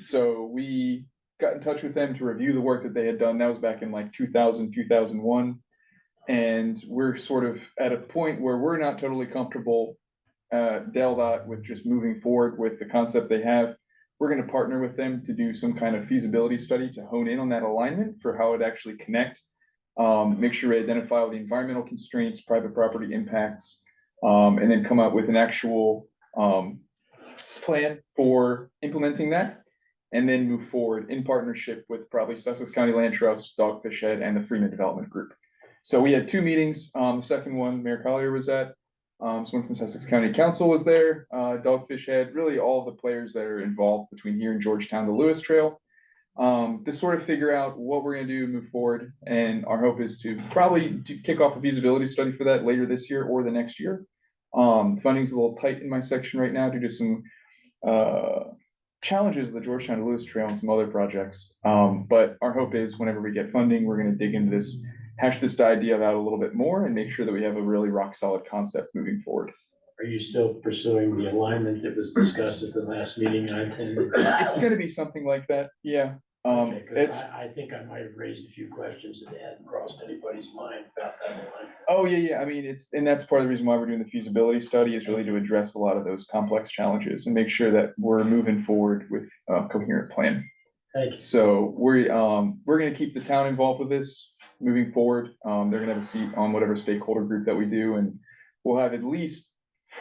So we got in touch with them to review the work that they had done, that was back in like 2000, 2001. And we're sort of at a point where we're not totally comfortable DelDOT with just moving forward with the concept they have. We're gonna partner with them to do some kind of feasibility study to hone in on that alignment for how it actually connect. Make sure we identify all the environmental constraints, private property impacts, and then come up with an actual plan for implementing that. And then move forward in partnership with probably Sussex County Land Trust, Dogfish Head, and the Freeman Development Group. So we had two meetings. The second one, Mayor Collier was at. Someone from Sussex County Council was there, Dogfish Head, really all the players that are involved between here and Georgetown, the Lewis Trail. To sort of figure out what we're gonna do, move forward, and our hope is to probably kick off a feasibility study for that later this year or the next year. Funding's a little tight in my section right now due to some challenges of the Georgetown to Lewis Trail and some other projects. But our hope is whenever we get funding, we're gonna dig into this, hash this idea out a little bit more and make sure that we have a really rock solid concept moving forward. Are you still pursuing the alignment that was discussed at the last meeting I attended? It's gonna be something like that, yeah. Okay, 'cause It's, I think I might have raised a few questions that hadn't crossed anybody's mind about that alignment. oh, yeah, I mean, and that's part of the reason why we're doing the feasibility study is really to address a lot of those complex challenges and make sure that we're moving forward with a coherent plan. Thank you. So we're gonna keep the town involved with this moving forward. They're gonna have a seat on whatever stakeholder group that we do, and we'll have at least,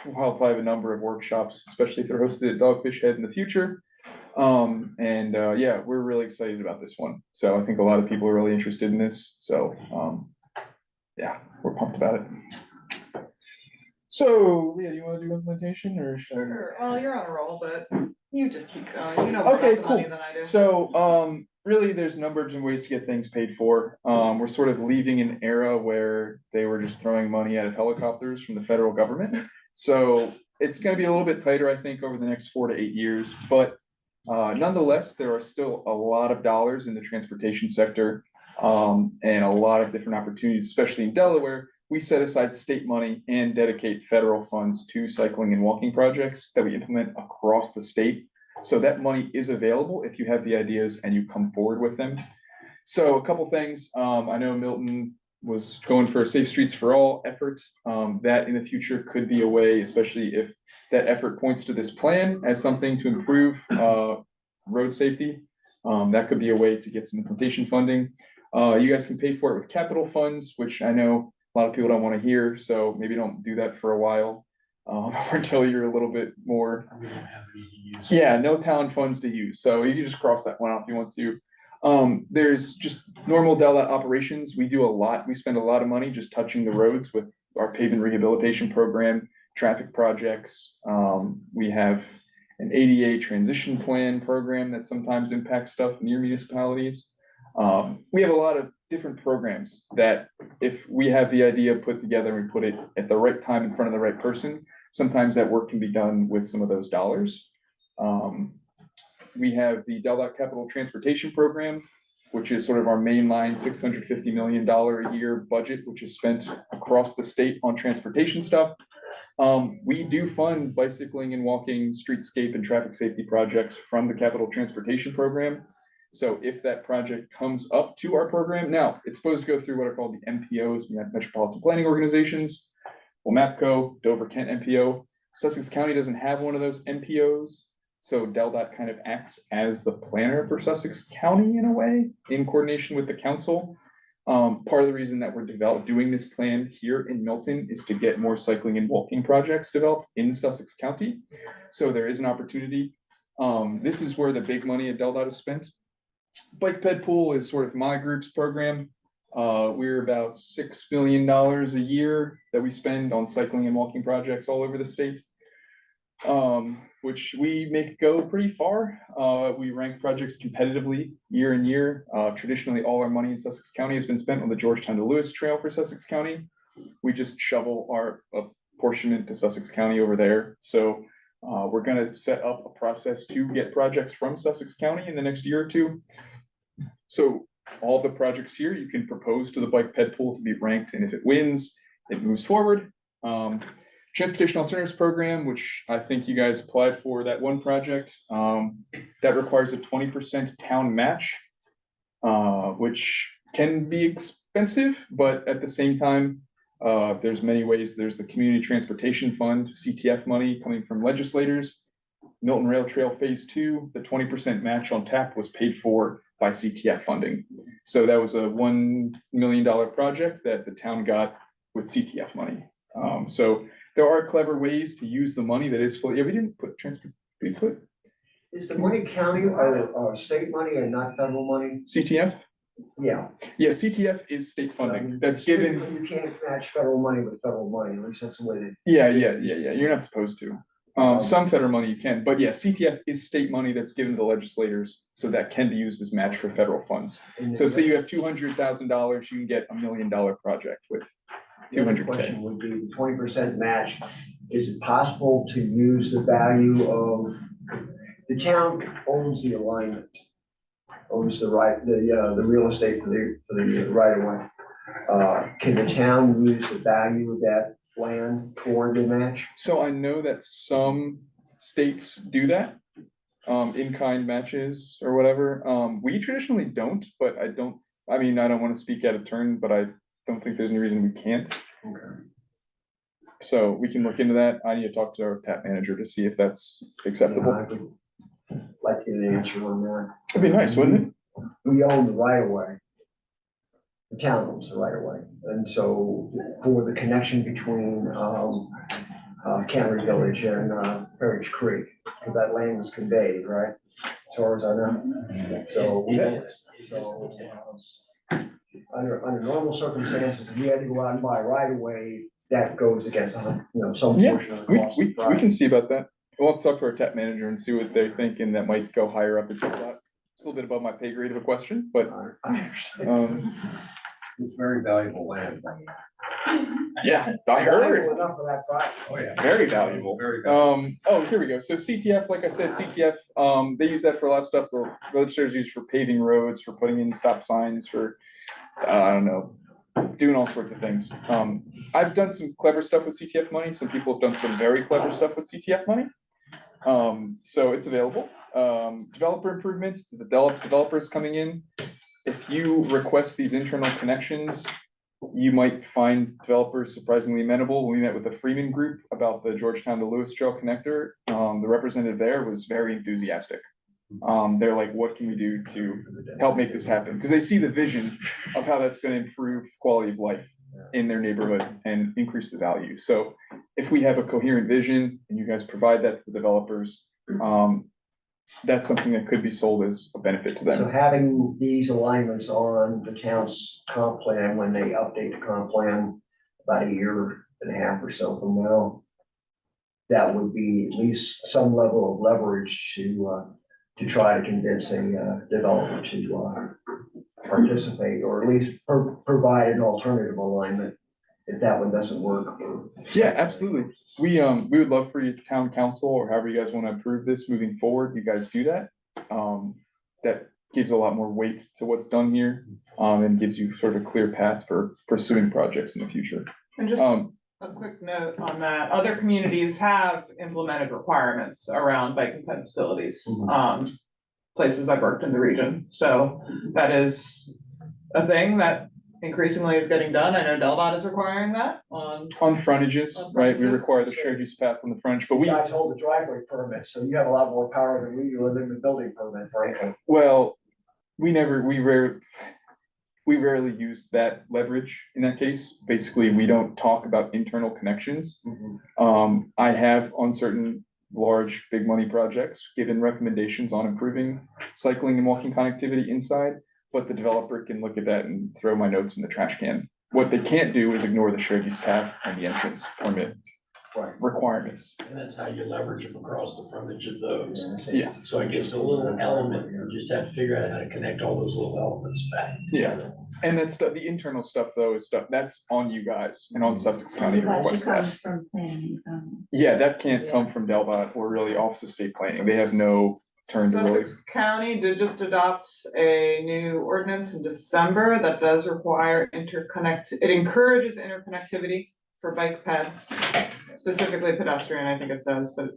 we'll probably have a number of workshops, especially if they're hosted at Dogfish Head in the future. Yeah, we're really excited about this one. So I think a lot of people are really interested in this. So, yeah, we're pumped about it. So, Leah, do you wanna do implementation or? should I- Sure, well, you're on a roll, but you just keep going, you know more Okay, about the money cool. than I do. So, really, there's numbers and ways to get things paid for. We're sort of leaving an era where they were just throwing money out of helicopters from the federal government. So it's gonna be a little bit tighter, I think, over the next 4 to 8 years, but nonetheless, there are still a lot of dollars in the transportation sector, and a lot of different opportunities, especially in Delaware, we set aside state money and dedicate federal funds to cycling and walking projects that we implement across the state. So that money is available if you have the ideas and you come forward with them. So a couple things, I know Milton was going for a Safe Streets for All effort. That in the future could be a way, especially if that effort points to this plan as something to improve road safety. That could be a way to get some implementation funding. You guys can pay for it with capital funds, which I know a lot of people don't want to hear, so maybe don't do that for a while. Until you're a little bit more. We don't have any to use. Yeah, no town funds to use, so you can just cross that one off if you want to. There's just normal DELDOT operations. We spend a lot of money just touching the roads with our pavement rehabilitation program, traffic projects. We have an ADA transition plan program that sometimes impacts stuff near municipalities. We have a lot of different programs that if we have the idea put together and put it at the right time in front of the right person, sometimes that work can be done with some of those dollars. We have the DELDOT Capital Transportation Program, which is sort of our mainline $650 million a year budget, which is spent across the state on transportation stuff. We do fund bicycling and walking, streetscape and traffic safety projects from the Capital Transportation Program. So if that project comes up to our program, now it's supposed to go through what are called the MPOs, Metropolitan Planning Organizations, well, MAPCO, Dover Kent MPO. Sussex County doesn't have one of those MPOs. So DELDOT kind of acts as the planner for Sussex County in a way, in coordination with the council. Part of the reason that we're doing this plan here in Milton is to get more cycling and walking projects developed in Sussex County. So there is an opportunity. This is where the big money at DELDOT is spent. Bike Ped Pool is sort of my group's program. We're about $6 million a year that we spend on cycling and walking projects all over the state, which we make go pretty far. We rank projects competitively year in year. Traditionally, all our money in Sussex County has been spent on the Georgetown to Lewis Trail for Sussex County. We just shovel our apportionment to Sussex County over there. So we're going to set up a process to get projects from Sussex County in the next year or two. So all the projects here, you can propose to the Bike Ped Pool to be ranked, and if it wins, it moves forward. Transportation Alternatives Program, which I think you guys applied for that one project, that requires a 20% town match, which can be expensive, but at the same time, there's many ways. There's the Community Transportation Fund, CTF money coming from legislators. Milton Rail Trail Phase 2, the 20% match on tap was paid for by CTF funding. So that was a $1 million project that the town got with CTF money. So there are clever ways to use the money that is fully, yeah, we didn't put transport, we put Is the money county or state money and not federal money? CTF? Yeah. Yeah, CTF is state funding that's given. You can't match federal money with federal money, at least that's the way that. Yeah, you're not supposed to. Some federal money you can, but yeah, CTF is state money that's given to the legislators, so that can be used as match for federal funds. So say you have $200,000, you can get $1 million project with The other 200K. question would be the 20% match. Is it possible to use the value of, the town owns the alignment, owns the real estate for the right of way. Can the town use the value of that land toward the match? So I know that some states do that, in-kind matches or whatever. We traditionally don't, but I don't want to speak out of turn, but I don't think there's any reason we can't. Okay. So we can look into that. I need to talk to our TAP manager to see if that's acceptable. I would like to get an answer on that. It'd be nice, wouldn't it? We own the right of way. The town owns the right of way. And so for the connection between Cannery Village and Heritage Creek, because that land was conveyed, right? As far as I know. So under normal circumstances, if we had to go out and buy right of way, that goes against some Yeah, portion of the cost. we can see about that. We'll have to talk to our TAP manager and see what they're thinking. That might go higher up. It's a little bit above my pay grade of a question, but I understand. It's very valuable land. yeah, I heard. Valuable enough for that project. Oh, yeah. Very valuable. Very valuable. Oh, here we go. So CTF, like I said, CTF, they use that for a lot of stuff. The legislators use for paving roads, for putting in stop signs, for I don't know, doing all sorts of things. I've done some clever stuff with CTF money. Some people have done some very clever stuff with CTF money. So it's available. Developer improvements, the developers coming in. If you request these internal connections, you might find developers surprisingly amenable. When we met with the Freeman Group about the Georgetown to Lewis Trail connector, the representative there was very enthusiastic. They're like, what can we do to help make this happen? Because they see the vision of how that's going to improve quality of life in their neighborhood and increase the value. So if we have a coherent vision and you guys provide that to the developers, that's something that could be sold as a benefit to So them. having these alignments on the town's comp plan, when they update the comp plan about a year and a half or so from now, that would be at least some level of leverage to try to convince a developer to participate, or at least provide an alternative alignment if that one doesn't work. Yeah, absolutely. We would love for you, town council, or however you guys want to approve this moving forward, you guys do that. That gives a lot more weight to what's done here, and gives you sort of a clear path for pursuing projects in the future. And just a quick note on that, other communities have implemented requirements around bike and ped facilities, places I've worked in the region. So that is a thing that increasingly is getting done. I know DelDOT is requiring that on. On frontages, right, we require the shared use path on the frontage, but You we, guys hold the driveway permit, so you have a lot more power than we do with the building permit, frankly. well, we rarely use that leverage in that case. Basically, we don't talk about internal connections. I have on certain large, big money projects, given recommendations on improving cycling and walking connectivity inside, but the developer can look at that and throw my notes in the trash can. What they can't do is ignore the shared use path and the entrance permit requirements. And that's how you leverage them across the frontage of those. Yeah. So it gets a little element, you just have to figure out how to connect all those little elements back. Yeah. And that stuff, the internal stuff though, is stuff that's on you guys and on Sussex County to That should request come that. from planning and zoning. Yeah, that can't come from DelDOT or really Office of State Planning. They have no turn to really. Sussex County did just adopt a new ordinance in December that does require it encourages interconnectivity for bike ped, specifically pedestrian, I think it says, but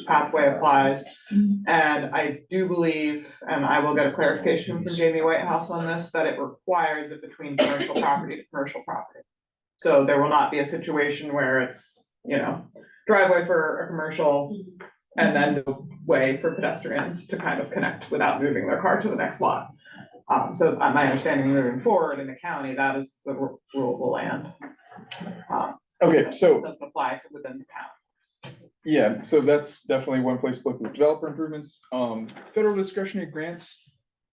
pathway applies. And I do believe, and I will get a clarification from Jamie Whitehouse on this, that it requires it between commercial property to commercial property. So there will not be a situation where it's, driveway for a commercial and then no way for pedestrians to kind of connect without moving their car to the next lot. So my understanding moving forward in the county, that is the rule of the land. Okay, so Doesn't apply to within the town. yeah, so that's definitely one place to look with developer improvements. Federal discretionary grants,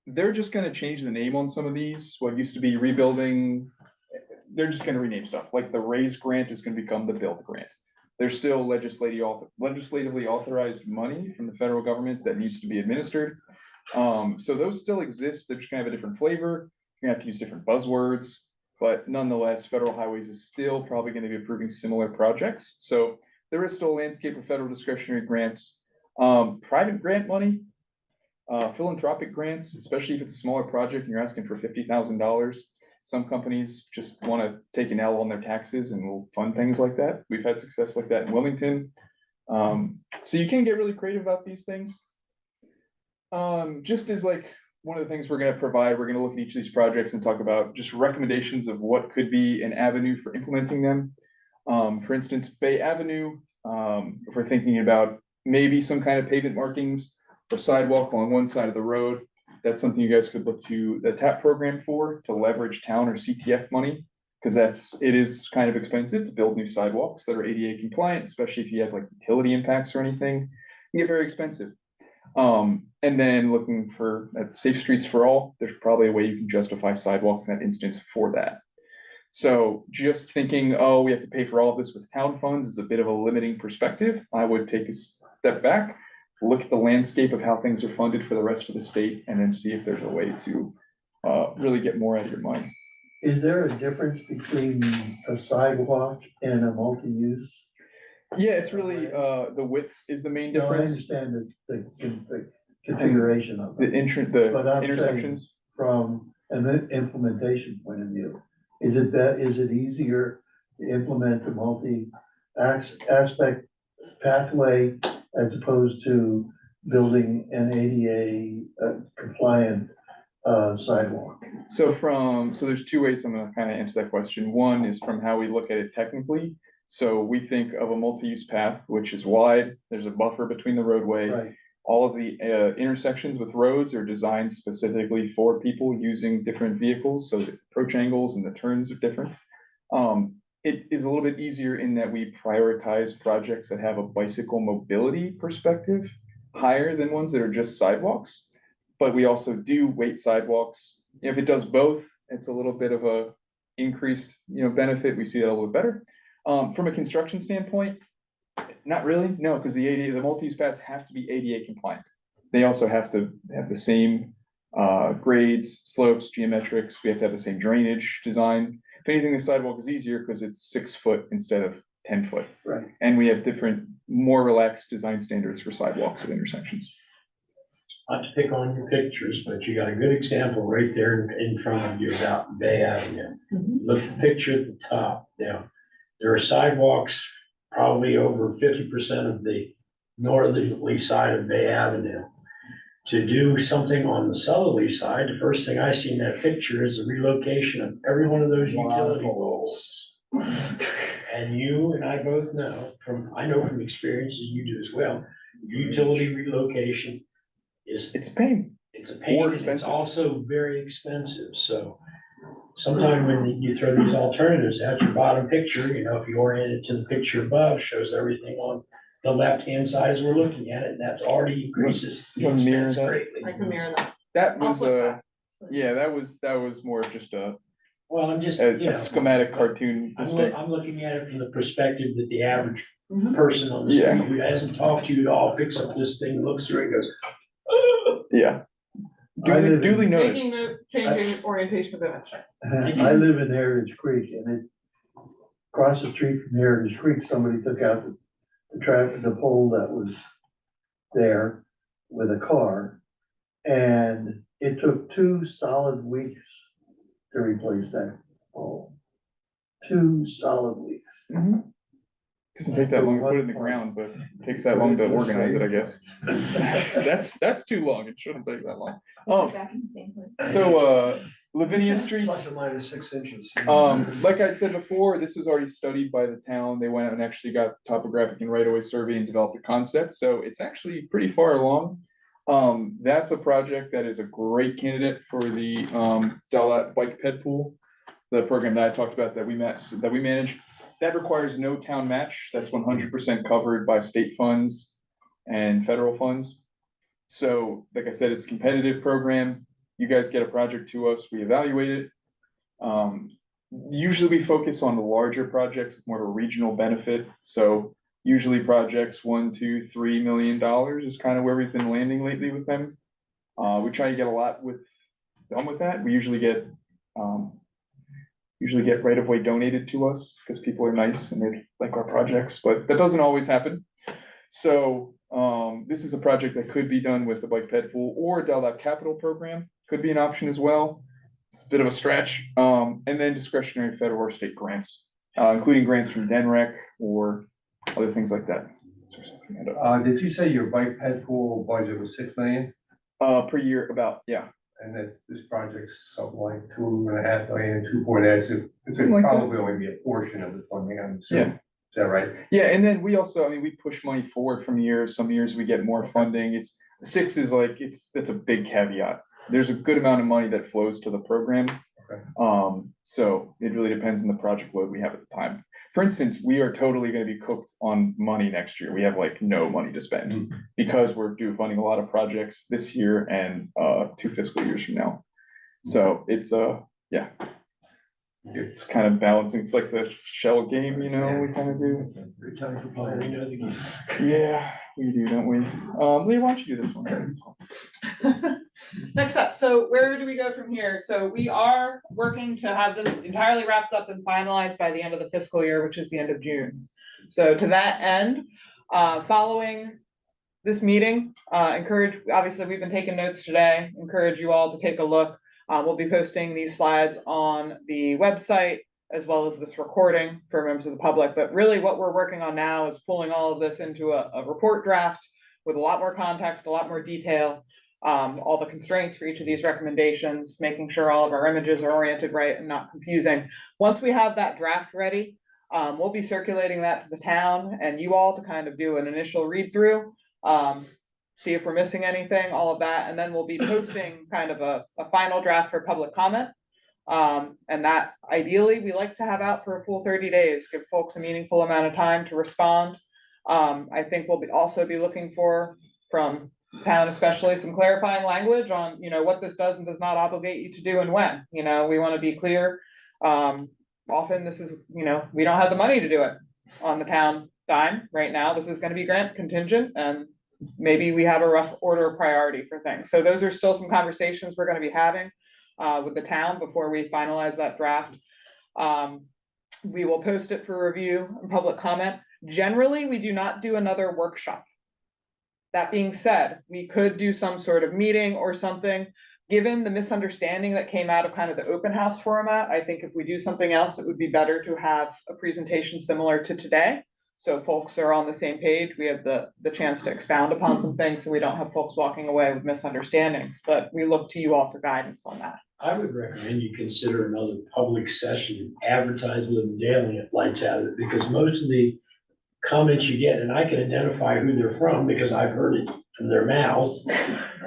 they're just gonna change the name on some of these. What used to be rebuilding, they're just gonna rename stuff. Like the RAISE grant is gonna become the BUILD grant. There's still legislatively authorized money from the federal government that needs to be administered. So those still exist. They're just gonna have a different flavor. You're gonna have to use different buzzwords. But nonetheless, federal highways is still probably going to be approving similar projects. So there is still a landscape of federal discretionary grants, private grant money, philanthropic grants, especially if it's a smaller project and you're asking for $50,000. Some companies just want to take an L on their taxes and will fund things like that. We've had success like that in Wilmington. So you can get really creative about these things. Just as like, one of the things we're going to provide, we're going to look at each of these projects and talk about just recommendations of what could be an avenue for implementing them. For instance, Bay Avenue, if we're thinking about maybe some kind of pavement markings or sidewalk along one side of the road, that's something you guys could look to the TAP program for, to leverage town or CTF money, because it is kind of expensive to build new sidewalks that are ADA compliant, especially if you have like utility impacts or anything. It can get very expensive. And then looking for safe streets for all, there's probably a way you can justify sidewalks in that instance for that. So just thinking, oh, we have to pay for all of this with town funds is a bit of a limiting perspective. I would take a step back, look at the landscape of how things are funded for the rest of the state, and then see if there's a way to really get more out of your money. Is there a difference between a sidewalk and a multi-use? Yeah, it's really, the width is the main No, I difference. understand the configuration of The it. But I'm saying intersections. From an implementation point of view, is it easier to implement the aspect pathway as opposed to building an ADA compliant sidewalk? So there's two ways I'm gonna kind of answer that question. One is from how we look at it technically. So we think of a multi-use path, which is wide, there's a buffer between the roadway. Right, All of the intersections with roads are designed specifically for people using different vehicles, so the approach angles and the turns are different. It is a little bit easier in that we prioritize projects that have a bicycle mobility perspective higher than ones that are just sidewalks. But we also do weight sidewalks. If it does both, it's a little bit of a increased, benefit. We see that a little better. From a construction standpoint, not really, no, because the multi-use paths have to be ADA compliant. They also have to have the same grades, slopes, geometrics. We have to have the same drainage design. If anything, the sidewalk is easier because it's 6 foot instead of 10 foot. right. And we have different, more relaxed design standards for sidewalks at intersections. Not to pick on your pictures, but you got a good example right there in front of you about Bay Avenue. Look at the picture at the top. Now, there are sidewalks probably over 50% of the northerly side of Bay Avenue. To do something on the southerly side, the first thing I see in that picture is the relocation of every one of those utility poles. And you and I both know I know from experience, as you do as well, utility relocation It's a pain. it's a pain, More and it's expensive. also very expensive, so. Sometime when you throw these alternatives out, your bottom picture, if you orient it to the picture above, shows everything on the left-hand side as we're looking at it, and that's already increases the You wanna mirror expense that? greatly. I can mirror that. That I'll was flip yeah, that was more of just a Well, I'm just, schematic cartoon. I'm looking at it from the perspective that the average Mhm. person on the Yeah. street who hasn't talked to you at all picks up this thing, looks through it, and goes, Yeah. I live in- Duly noted. Making note, changing orientation of image. I live in Heritage Creek, and across the street from Heritage Creek, somebody took out the pole that was there with a car. And it took 2 solid weeks to replace that pole. 2 solid weeks. Doesn't take that long to put it in the ground, but it takes that long to organize it, I guess. That's too long. It shouldn't take that long. Back in the same place. So, Lavinia Street, Plus or minus 6 inches. like I said before, this was already studied by the town. They went out and actually got topographic and right-of-way survey and developed a concept, so it's actually pretty far along. That's a project that is a great candidate for the Dellat Bike Ped Pool, the program that I talked about that we manage. That requires no town match. That's 100% covered by state funds and federal funds. So, like I said, it's a competitive program. You guys get a project to us, we evaluate it. Usually we focus on the larger projects, more of a regional benefit. So usually projects $1, $2, $3 million is kind of where we've been landing lately with them. We try to get a lot done with that. We usually get right of way donated to us because people are nice and they like our projects, but that doesn't always happen. So this is a project that could be done with the Bike Ped Pool or a Dellat Capital Program, could be an option as well. It's a bit of a stretch. And then discretionary federal or state grants, including grants from DNREC or other things like that. Did you say your bike ped pool budget was 6 million? Per year, about, yeah. And this project's something like 2.5 million, 2.8, so it Something could like that. probably only be a portion of the funding, I'm assuming. Yeah. Is that right? Yeah, and then we also, we push money forward from years. Some years we get more funding. It's 6 is like, that's a big caveat. There's a good amount of money that flows to the program. Okay. So it really depends on the project load we have at the time. For instance, we are totally gonna be cooked on money next year. We have like no money to spend because we're funding a lot of projects this year and 2 fiscal years from now. So it's yeah. It's kind of balancing. It's like the shell game, we kind of do. Good time for planning. We know the game. Yeah, we do, don't we? Lee, why don't you do this one? Next up, so where do we go from here? So we are working to have this entirely wrapped up and finalized by the end of the fiscal year, which is the end of June. So to that end, following this meeting, obviously we've been taking notes today, encourage you all to take a look. We'll be posting these slides on the website as well as this recording for members of the public. But really what we're working on now is pulling all of this into a report draft with a lot more context, a lot more detail, all the constraints for each of these recommendations, making sure all of our images are oriented right and not confusing. Once we have that draft ready, we'll be circulating that to the town and you all to kind of do an initial read through, see if we're missing anything, all of that, and then we'll be posting kind of a final draft for public comment. And that ideally we like to have out for a full 30 days, give folks a meaningful amount of time to respond. I think we'll also be looking for from town, especially some clarifying language on, what this does and does not obligate you to do and when. We want to be clear. Often this is, we don't have the money to do it on the town dime right now. This is going to be grant contingent and maybe we have a rough order of priority for things. So those are still some conversations we're going to be having with the town before we finalize that draft. We will post it for review and public comment. Generally, we do not do another workshop. That being said, we could do some sort of meeting or something. Given the misunderstanding that came out of kind of the open house format, I think if we do something else, it would be better to have a presentation similar to today. So folks are on the same page. We have the chance to expound upon some things so we don't have folks walking away with misunderstandings, but we look to you all for guidance on that. I would recommend you consider another public session, advertise Living Daily at Lights Out, because most of the comments you get, and I can identify who they're from because I've heard it from their mouths,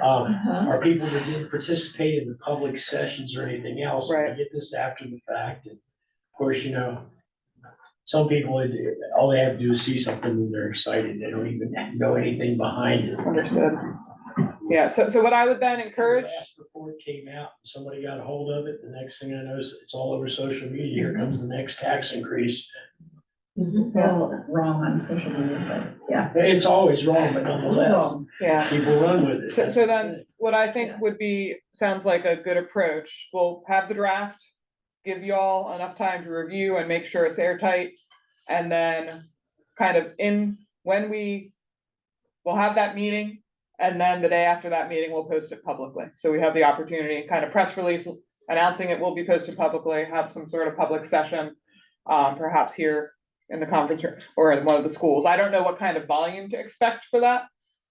are people that didn't participate in the public sessions or anything else. Right. I get this after the fact, and of course, some people, all they have to do is see something and they're excited. They don't even know anything behind it. Understood. Yeah, so what I would then encourage. The last report came out, somebody got a hold of it. The next thing I know is it's all over social media. Here comes the next tax increase. It's all wrong on social media, but yeah. It's always wrong, but nonetheless, Yeah. people run with it. So That's the then thing. what I think would be, sounds like a good approach. We'll have the draft, give you all enough time to review and make sure it's airtight. And then kind of we'll have that meeting. And then the day after that meeting, we'll post it publicly. So we have the opportunity, kind of press release announcing it will be posted publicly, have some sort of public session, perhaps here in the conference room or in one of the schools. I don't know what kind of volume to expect for that.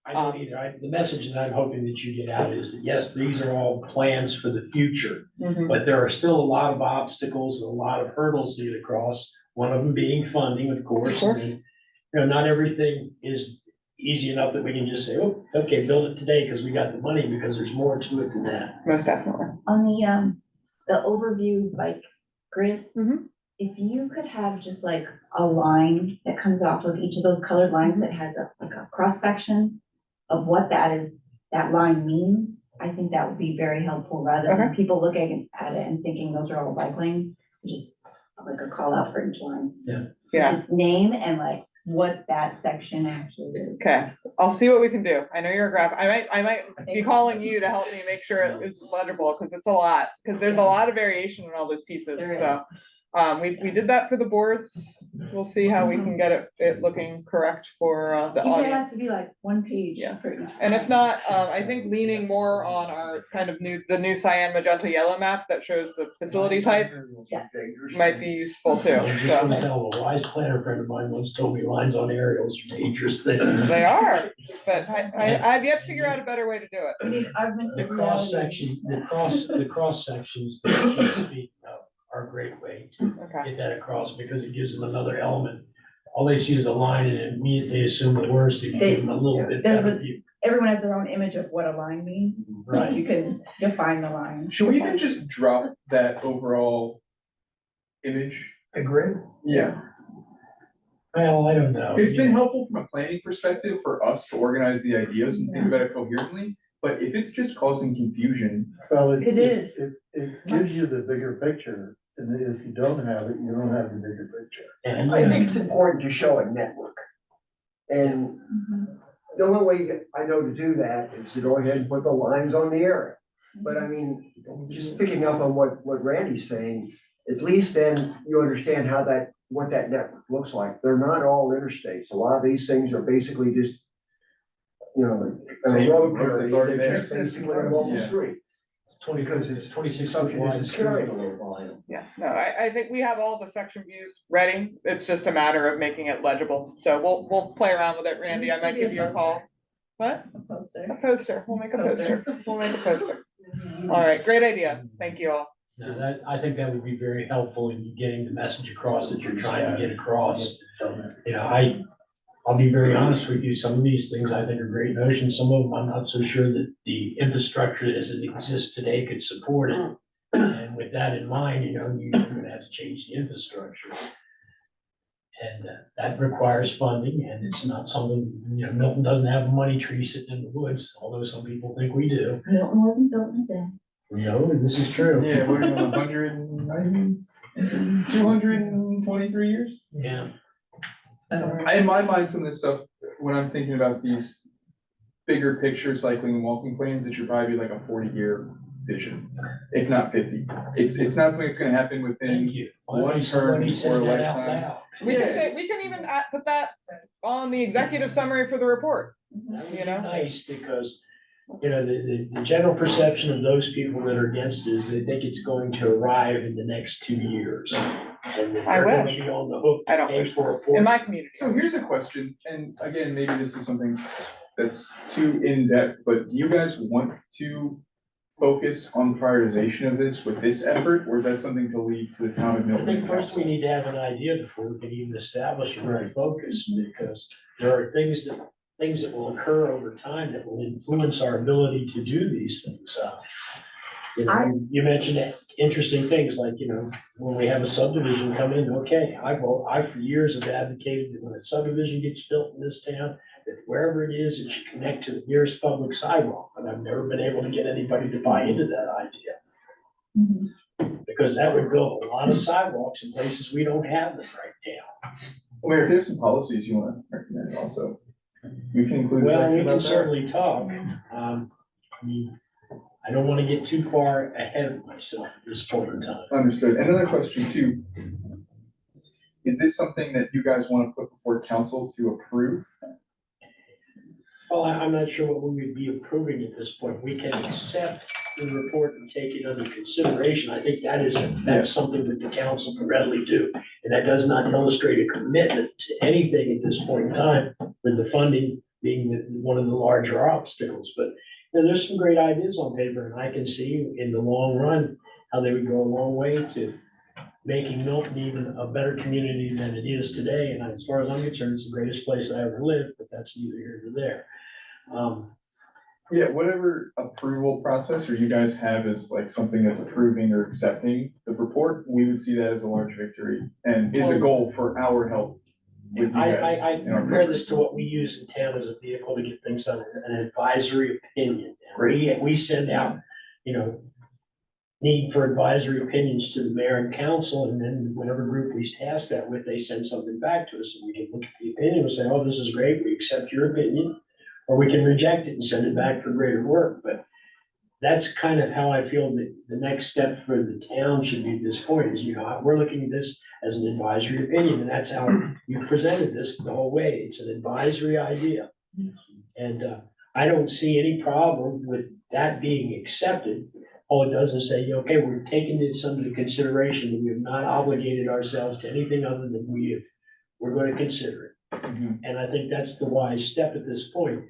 I don't either. The message that I'm hoping that you get out is that, yes, these are all plans for the future, but there are still a lot of obstacles, and a lot of hurdles to get across. One of them being funding, of course. And then, not everything is easy enough that we can just say, oh, okay, build it today because we got the money, because there's more to it than that. Most definitely. On the overview bike grid, if you could have just like a line that comes off of each of those colored lines that has like a cross section of what that line means, I think that would be very helpful rather than people looking at it and thinking those are all bike lanes. Just like a call out for each line. Yeah. Its name and like what that section actually is. Okay, I'll see what we can do. I know you're a graphic. I might be calling you to help me make sure it is legible, because it's a lot, because there's a lot of variation in all those pieces. So we did that for the boards. We'll see how we can get it looking correct for the It audience. has to be like one page for each. And if not, I think leaning more on our kind of the new cyan, magenta, yellow map that shows the facility type Yes. might be useful too. I just want to tell a wise planner friend of mine once told me lines on aerials are dangerous things. They are, but I've yet to figure out a better way to do it. We need augmented The cross reality. section, the cross sections that you speak of are a great way to Okay. get that across, because it gives them another element. All they see is a line and immediately assume the worst if you give them a little bit There's better view. Everyone has their own image of what a line means, so Right. you can define the line. Should we even just drop that overall image? A grid? Yeah. Well, I don't know. It's been helpful from a planning perspective for us to organize the ideas and think about it coherently, but if it's just causing confusion. Well, It is. It gives you the bigger picture, and if you don't have it, you don't have the bigger picture. And I think it's important to show a network. And the only way I know to do that is to go ahead and put the lines on the area. But I mean, just picking up on what Randy's saying, at least then you understand what that network looks like. They're not all interstates. A lot of these things are basically just, a Same road road area that's already that's there. just basically a normal Yeah. street. Because it's 26 something foot wide that's street. carrying a little volume. Yeah, no, I think we have all the section views ready. It's just a matter of making it legible. So we'll play around with it, Randy. I might give you a call. What? A poster. A poster. We'll make a poster. We'll make a poster. All right, great idea. Thank you all. No, that, I think that would be very helpful in getting the message across that you're trying to get across. You know, I'll be very honest with you, some of these things I think are great notions, some of them I'm not so sure that the infrastructure as it exists today could support it. And with that in mind, you know, you're gonna have to change the infrastructure. And that requires funding, and it's not something, you know, Milton doesn't have a money tree sitting in the woods, although some people think we do. Milton wasn't built in a day. No, this is true. Yeah, we're in 223 years. Yeah. In my mind, some of this stuff, when I'm thinking about these bigger picture cycling and walking plans, it should probably be like a 40-year vision, if not 50. It's not something that's gonna happen within Thank you. one Somebody term said or a that out lifetime. loud. We can Yeah, say, we can even put that on the executive summary for the report. That would You be know? nice, because, you know, the general perception of those people that are against it is they think it's going to arrive in the next 2 years. And that I they're gonna wish. be on the hook I don't to pay wish. for a In portion. my community. So here's a question, and again, maybe this is something that's too in-depth, but do you guys want to focus on prioritization of this with this effort, or is that something to leave to the town of I Milton? think first we Council? need to have an idea before we can even establish a real focus, because there are things that will occur over time that will influence our ability to do these things. You know, you mentioned interesting things like, you know, when we have a subdivision come in, okay, I for years have advocated that when a subdivision gets built in this town, that wherever it is, it should connect to the nearest public sidewalk, but I've never been able to get anybody to buy into that idea. Mhm. Because that would build a lot of sidewalks in places we don't have them right now. Well, if there's some policies you want to recommend also, we can include. a Well, section we about can that. certainly talk. I mean, I don't want to get too far ahead of myself at this point in time. Understood. Another question too. Is this something that you guys want to put before council to approve? Well, I'm not sure what we would be approving at this point. We can accept the report and take it under consideration. I think that's something that the council can readily do. And that does not illustrate a commitment to anything at this point in time, with the funding being one of the larger obstacles. But you know, there's some great ideas on paper, and I can see in the long run how they would go a long way to making Milton even a better community than it is today. And as far as I'm concerned, it's the greatest place I ever lived, but that's neither here nor there. Yeah, whatever approval process or you guys have is like something that's approving or accepting the report, we would see that as a large victory and is a goal for our help with you guys. I in our compare this to what we use in town as a vehicle to get things done, an advisory opinion. And we send out, you know, need for advisory opinions to the mayor and council, and then whatever group we task that with, they send something back to us, and we can look at the opinion and say, oh, this is great, we accept your opinion. Or we can reject it and send it back for greater work, but that's kind of how I feel that the next step for the town should be at this point, is, you know, we're looking at this as an advisory opinion, and that's how you presented this the whole way. It's an advisory idea. And I don't see any problem with that being accepted. All it does is say, okay, we're taking this under consideration, and we have not obligated ourselves to anything other than we're going to consider it. Mhm. And I think that's the wise step at this point.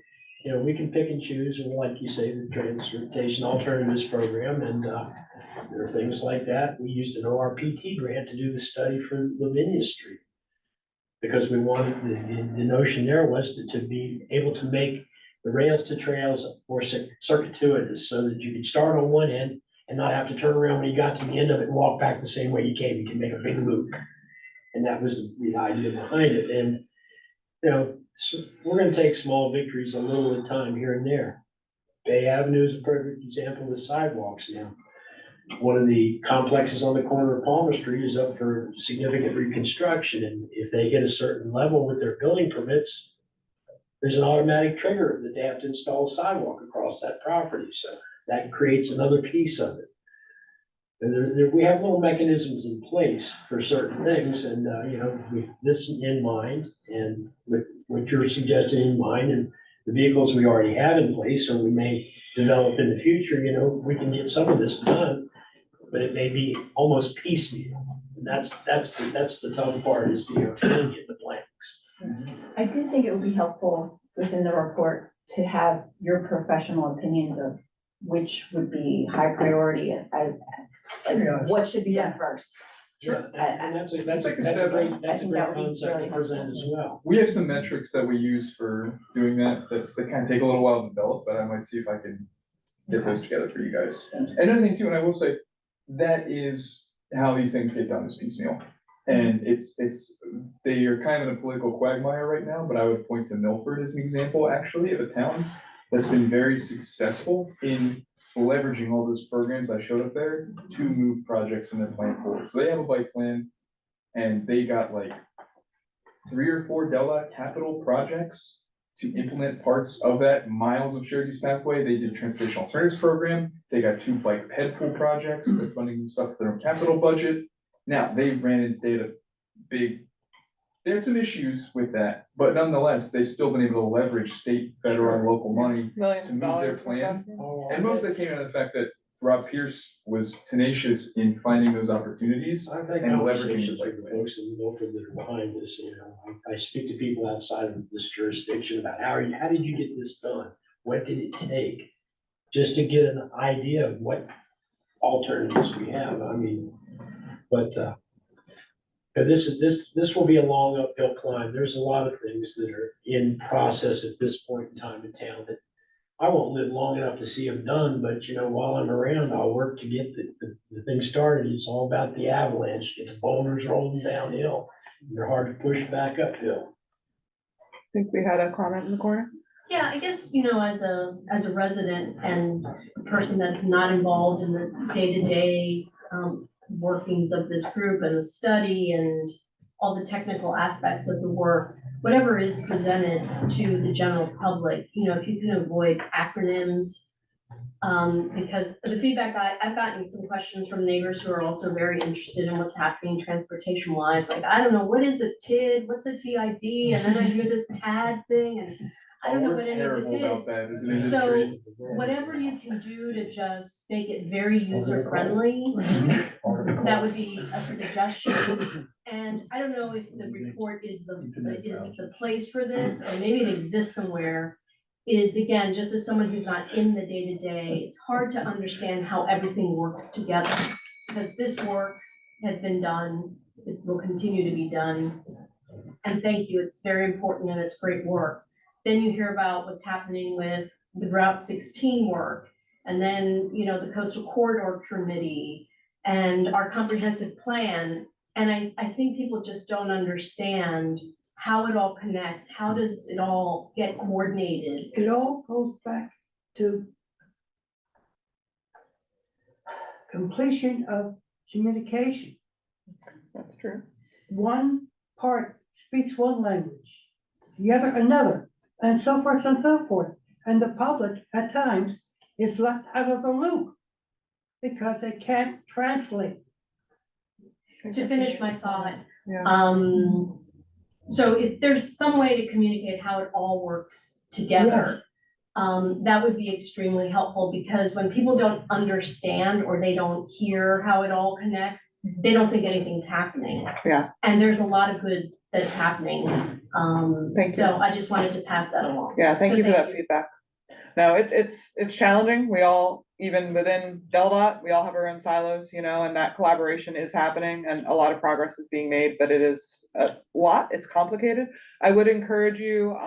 You know, we can pick and choose, and like you say, the Transportation Alternatives Program, and there are things like that. We used an ORPT grant to do the study for Lavinia Street. Because we wanted, the notion there was to be able to make the rails to trails more circuitous, so that you could start on one end and not have to turn around when you got to the end of it and walk back the same way you came. You can make a big loop. And that was the idea behind it. And you know, so we're gonna take small victories a little at a time here and there. Bay Avenue is a perfect example with sidewalks now. One of the complexes on the corner of Palmer Street is up for significant reconstruction, and if they hit a certain level with their building permits, there's an automatic trigger that they have to install a sidewalk across that property, so that creates another piece of it. And we have little mechanisms in place for certain things, and, you know, with this in mind, and with what you're suggesting in mind, and the vehicles we already have in place, or we may develop in the future, you know, we can get some of this done, but it may be almost piecemeal. And that's the tough part is, you know, filling in the blanks. I do think it would be helpful within the report to have your professional opinions of which would be high priority and like what should be done first. Sure. And that's a I great think that would be concept really to present as helpful. well. We have some metrics that we use for doing that. They kind of take a little while to develop, but I might see if I can get those together for you guys. Another thing too, and I will say, that is how these things get done, is piecemeal. And they are kind of in a political quagmire right now, but I would point to Milford as an example, actually, of a town that's been very successful in leveraging all those programs I showed up there to move projects in their plan forward. So they have a bike plan, and they got like 3 or 4 Delta capital projects to implement parts of that miles of shared use pathway. They did transportation alternatives program. They got 2 bike ped pool projects. They're funding stuff for their own capital budget. Now, they had some issues with that, but nonetheless, they've still been able to leverage state, federal, and local money Millions to of move their dollars. plan. Oh, And most of that came out of the fact that Rob Pierce was tenacious in finding those opportunities. I've had and leveraging conversations the with the bike lane. folks in Milford that are behind this, you know, I speak to people outside of this jurisdiction about how did you get this done? What did it take? Just to get an idea of what alternatives we have, I mean, but this will be a long uphill climb. There's a lot of things that are in process at this point in time in town that I won't live long enough to see them done, but you know, while I'm around, I'll work to get the thing started. It's all about the avalanche, get the boulders rolling downhill. They're hard to push back uphill. I think we had a comment in the corner. Yeah, I guess, you know, as a resident and a person that's not involved in the day-to-day workings of this group and the study and all the technical aspects of the work, whatever is presented to the general public, you know, if you can avoid acronyms, because the feedback I've gotten some questions from neighbors who are also very interested in what's happening transportation wise, like, I don't know, what is a TID, what's a TID, and then I hear this TAD thing, and I don't know what any of this Terrible about is. that as an So industry. whatever you can do to just make it very user friendly, that would be a suggestion. And I don't know if the report is the place for this, or maybe it exists somewhere. Is again, just as someone who's not in the day-to-day, it's hard to understand how everything works together. Because this work has been done, it will continue to be done. And thank you, it's very important and it's great work. Then you hear about what's happening with the Route 16 work, and then, you know, the Coastal Corridor Committee and our comprehensive plan. And I think people just don't understand how it all connects. How does it all get coordinated? It all goes back to completion of communication. That's true. One part speaks one language, the other another, and so forth and so forth. And the public at times is left out of the loop because they can't translate. To finish my thought, Yeah. so if there's some way to communicate how it all works together, that would be extremely helpful, because when people don't understand or they don't hear how it all connects, they don't think anything's happening. Yeah. And there's a lot of good that's happening. Thank So I just wanted to pass that along. Yeah, thank So you for that thank feedback. No, it's challenging. We all, even within DelDOT, we all have our own silos, you know, and that collaboration is happening and a lot of progress is being made, but it is a lot, it's complicated. I would encourage you,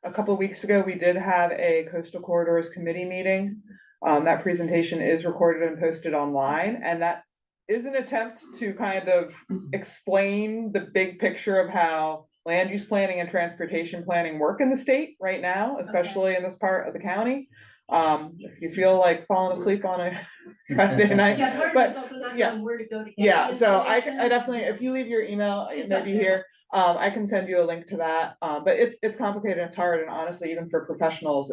a couple of weeks ago, we did have a Coastal Corridors Committee meeting. That presentation is recorded and posted online, and that is an attempt to kind of explain the big picture of how land use planning and transportation planning work in the state right now, especially in this part of the county. If you feel like falling asleep on a Friday night. Yeah, part of but it's also not yeah. knowing where to go to get Yeah, the so I information. definitely, if you leave your email, It's maybe up there. here, I can send you a link to that. But it's complicated, it's hard, and honestly, even for professionals,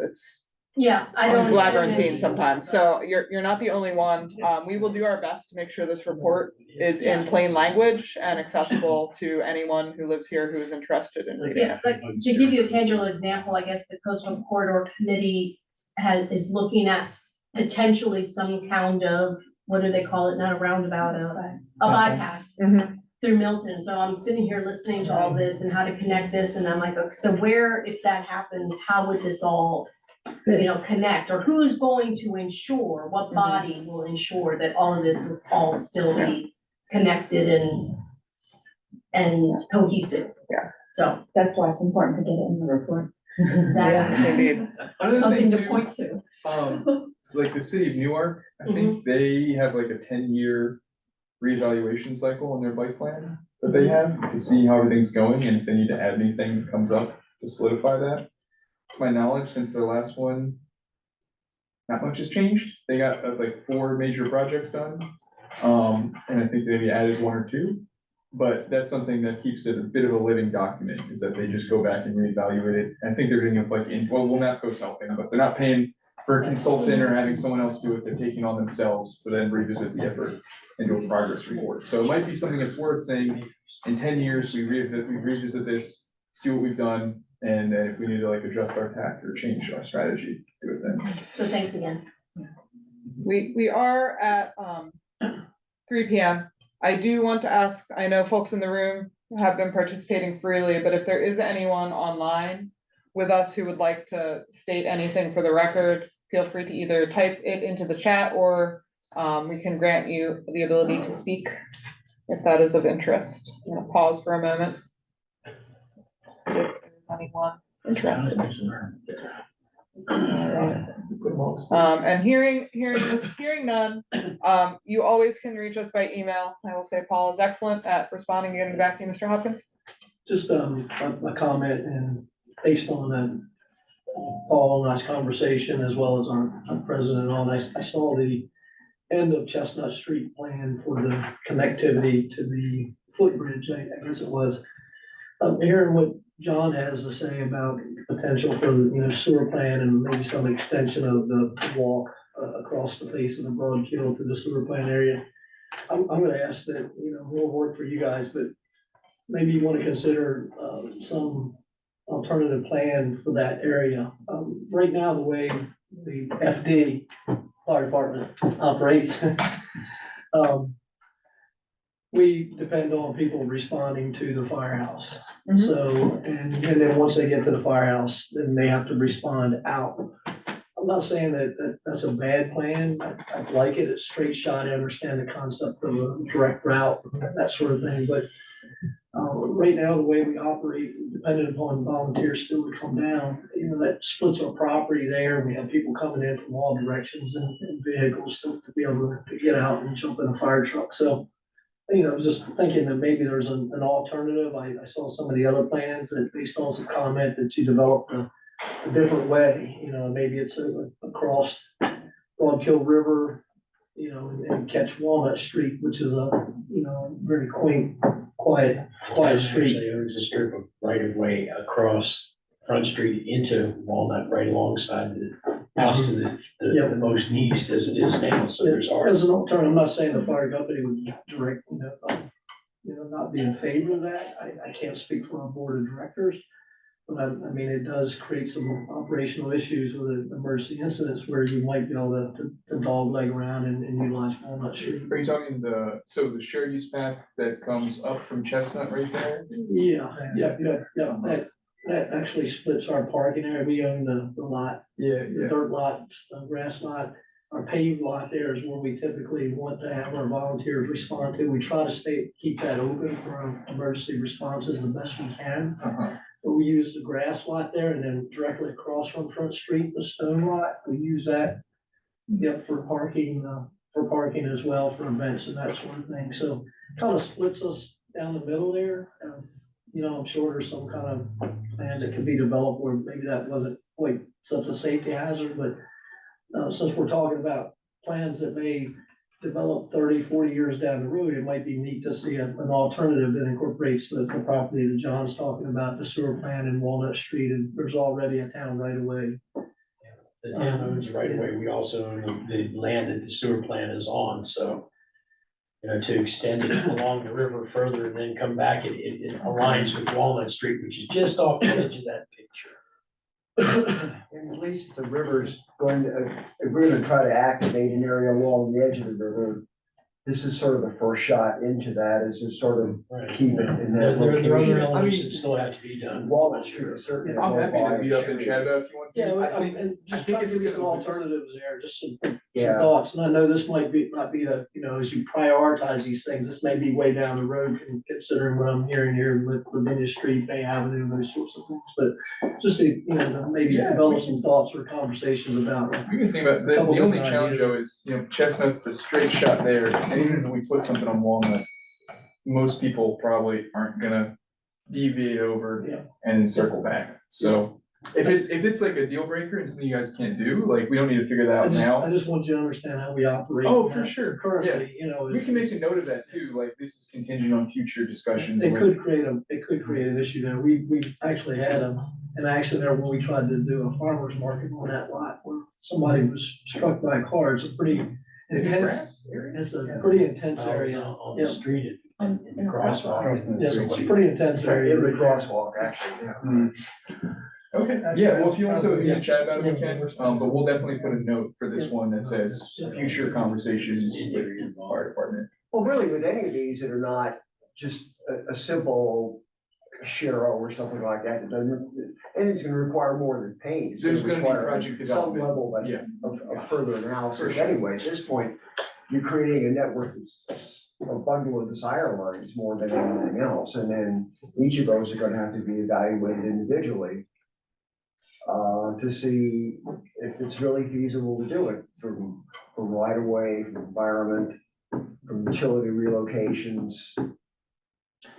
Yeah, I don't. labyrinthine sometimes, so you're not the only one. We will do our best to make sure this report is in plain language and accessible to anyone who lives here who is interested in reading Yeah, it. but to give you a tangible example, I guess the Coastal Corridor Committee is looking at potentially some kind of, what do they call it, not a roundabout, a bypass Mhm. through Milton. So I'm sitting here listening to all this and how to connect this, and I'm like, okay, so where, if that happens, how would this all, connect? Or who's going to ensure, what body will ensure that all of this will all still be connected and cohesive? Yeah. So, That's why it's important to get it in the report. exactly. Indeed. Another Something thing to too, point to. like the city of Newark, I think they have like a 10-year reevaluation cycle in their bike plan that they have to see how everything's going and if they need to add anything that comes up to solidify that. To my knowledge, since their last one, not much has changed. They got like 4 major projects done. And I think they maybe added 1 or 2. But that's something that keeps it a bit of a living document, is that they just go back and reevaluate it. I think they're doing it like well, NAPCO's helping, but they're not paying for a consultant or having someone else do it. They're taking on themselves to then revisit the effort and do a progress report. So it might be something that's worth saying, in 10 years, we revisit this, see what we've done, and then if we need to like adjust our tack or change our strategy, do it then. So thanks again. We are at 3 p.m. I do want to ask, I know folks in the room have been participating freely, but if there is anyone online with us who would like to state anything for the record, feel free to either type it into the chat or we can grant you the ability to speak if that is of interest. I'm gonna pause for a moment. See if there's anyone interested. And hearing none, you always can reach us by email. I will say Paul is excellent at responding and getting back to you, Mr. Hopkins. Just a comment, and based on Paul and I's conversation, as well as our president and all, I saw the end of Chestnut Street plan for the connectivity to the footbridge, I guess it was. Hearing what John has to say about potential for, sewer plan and maybe some extension of the walk across the face of the Broad Kill to the sewer plant area. I'm gonna ask that, more work for you guys, but maybe you want to consider some alternative plan for that area. Right now, the way the FD, fire department, operates, we depend on people responding to the firehouse. So, and then once they get to the firehouse, then they have to respond out. I'm not saying that that's a bad plan. I like it. It's straight shot. I understand the concept of a direct route, that sort of thing. But right now, the way we operate, depending upon volunteers still to come down, that splits our property there. We have people coming in from all directions and vehicles to be able to get out and jump in a fire truck. So, I was just thinking that maybe there's an alternative. I saw some of the other plans that, based on some comment, that you developed a different way, maybe it's across Broad Kill River, and catch Walnut Street, which is a, very quaint, quiet street. Actually owns a strip of right of way across Front Street into Walnut, right alongside the house to the most east as it is now, so there's As ours. an alternative, I'm not saying the fire company would direct, not be in favor of that. I can't speak for our board of directors. But I mean, it does create some operational issues with emergency incidents where you might be able to dog leg around and utilize Walnut Street. Are you talking the shared use path that comes up from Chestnut right there? Yeah, that actually splits our parking area. We own the lot. Yeah, The dirt lot, grass lot. Our paved lot there is where we typically want to have our volunteers respond to. We try to keep that open for our emergency responses the best we can. But we use the grass lot there, and then directly across from Front Street, the stone lot, we use that, for parking as well, for events and that sort of thing. So kind of splits us down the middle there. I'm sure there's some kind of plan that could be developed where maybe that wasn't quite such a safety hazard, but since we're talking about plans that may develop 30, 40 years down the road, it might be neat to see an alternative that incorporates the property that John's talking about, the sewer plant in Walnut Street, and there's already a town right away. the town owns the right of way, we also own the land that the sewer plant is on, so. You know, to extend it along the river further and then come back, it aligns with Walnut Street, which is just off the edge of that picture. And at least the river's going to, if we're gonna try to activate an area along the edge of the river, this is sort of the first shot into that, is to sort of Right. keep it in There that there are other location. elements that still have to be done. Walnut Street is certainly. I'm happy to be up and and chat about it if you want to. Yeah, I think, and I just think try to it's give you some gonna- alternatives there, just some Yeah. thoughts, and I know this might not be a, you know, as you prioritize these things, this may be way down the road, considering what I'm hearing here with Virginia Street, Bay Avenue, those sorts of things, but just to, you know, maybe Yeah, develop some thoughts or conversations about. We can think about, the Couple only different challenge ideas. though is, you know, Chestnut's the straight shot there, and even if we put something on Walnut, most people probably aren't gonna deviate over Yeah. and then circle back. So if it's like a deal breaker and something you guys can't do, like, we don't need to figure that I out just, now. I just want you to understand how we operate. Oh, in for that sure, Currently, you know. We can make a note of that too, like, this is contingent on future discussions. It with- could create an issue there. We actually had an accident there when we tried to do a farmer's market on that lot where somebody was struck by a car. It's a pretty Is it intense, grass area? it's a pretty intense area. On Yeah. the street, In the crosswalk. Yes, it's a pretty intense area. In the right there. crosswalk, actually, yeah. Okay, yeah, well, if you want to, we can chat about it, we can, but we'll definitely put a note for this one that says future conversations with the fire department. Well, really, with any of these that are not just a simple Shero or something like that, anything's gonna require more than paint. It's There's gonna be require project Some development, level yeah. of further For analysis sure. anyway. At this point, you're creating a network, that's a bundle of desire lines more than anything else. And then each of those are gonna have to be evaluated individually to see if it's really feasible to do it from right of way, from environment, from utility relocations.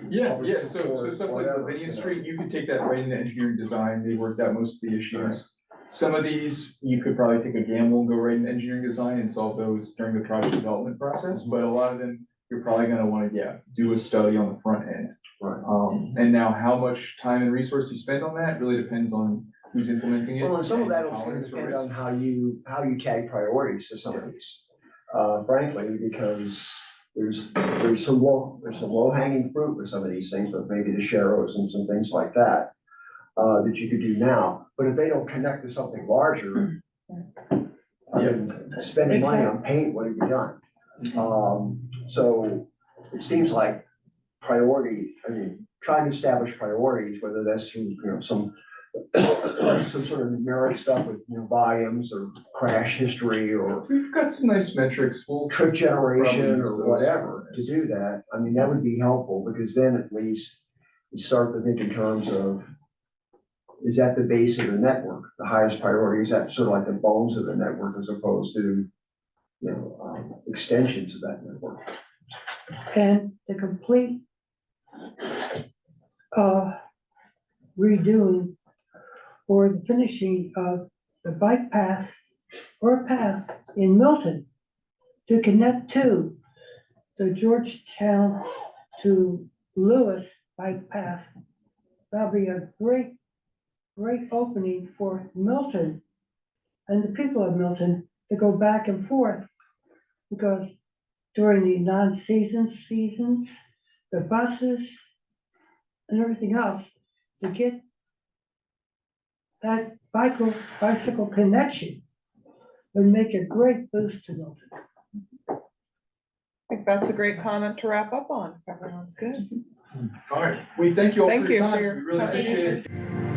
Yeah, Public yeah, so support, stuff like whatever, Lavinia you know. Street, you could take that right into engineering design, they worked out most of the issues. Some of these, you could probably take a gamble and go right into engineering design and solve those during the project development process, but a lot of them, you're probably gonna wanna, do a study on the front end. Right. And now how much time and resource you spend on that really depends on who's implementing it. Well, and some of that will tolerance for depend risk. on how you tag priorities to some of these. Frankly, because there's some low hanging fruit with some of these things, but maybe the Sheros and some things like that. That you could do now, but if they don't connect to something larger. Spending money on paint, what have you done? So it seems like trying to establish priorities, whether that's through, some sort of numeric stuff with, volumes or crash history or We've got some nice metrics, we'll. trip generation Probably use or those. whatever to do that. I mean, that would be helpful because then at least you start to think in terms of, is that the base of the network? The highest priority, is that sort of like the bones of the network as opposed to, extensions of that network? And the complete redoing or the finishing of the bike path or path in Milton to connect to the Georgetown to Lewis bike path. That'll be a great opening for Milton and the people of Milton to go back and forth. Because during the seasons, the buses and everything else, to get that bicycle connection would make a great boost to Milton. I think that's a great comment to wrap up on. Everyone's good. All right, we thank you all for Thank your you for time, your we really appreciate it. contribution.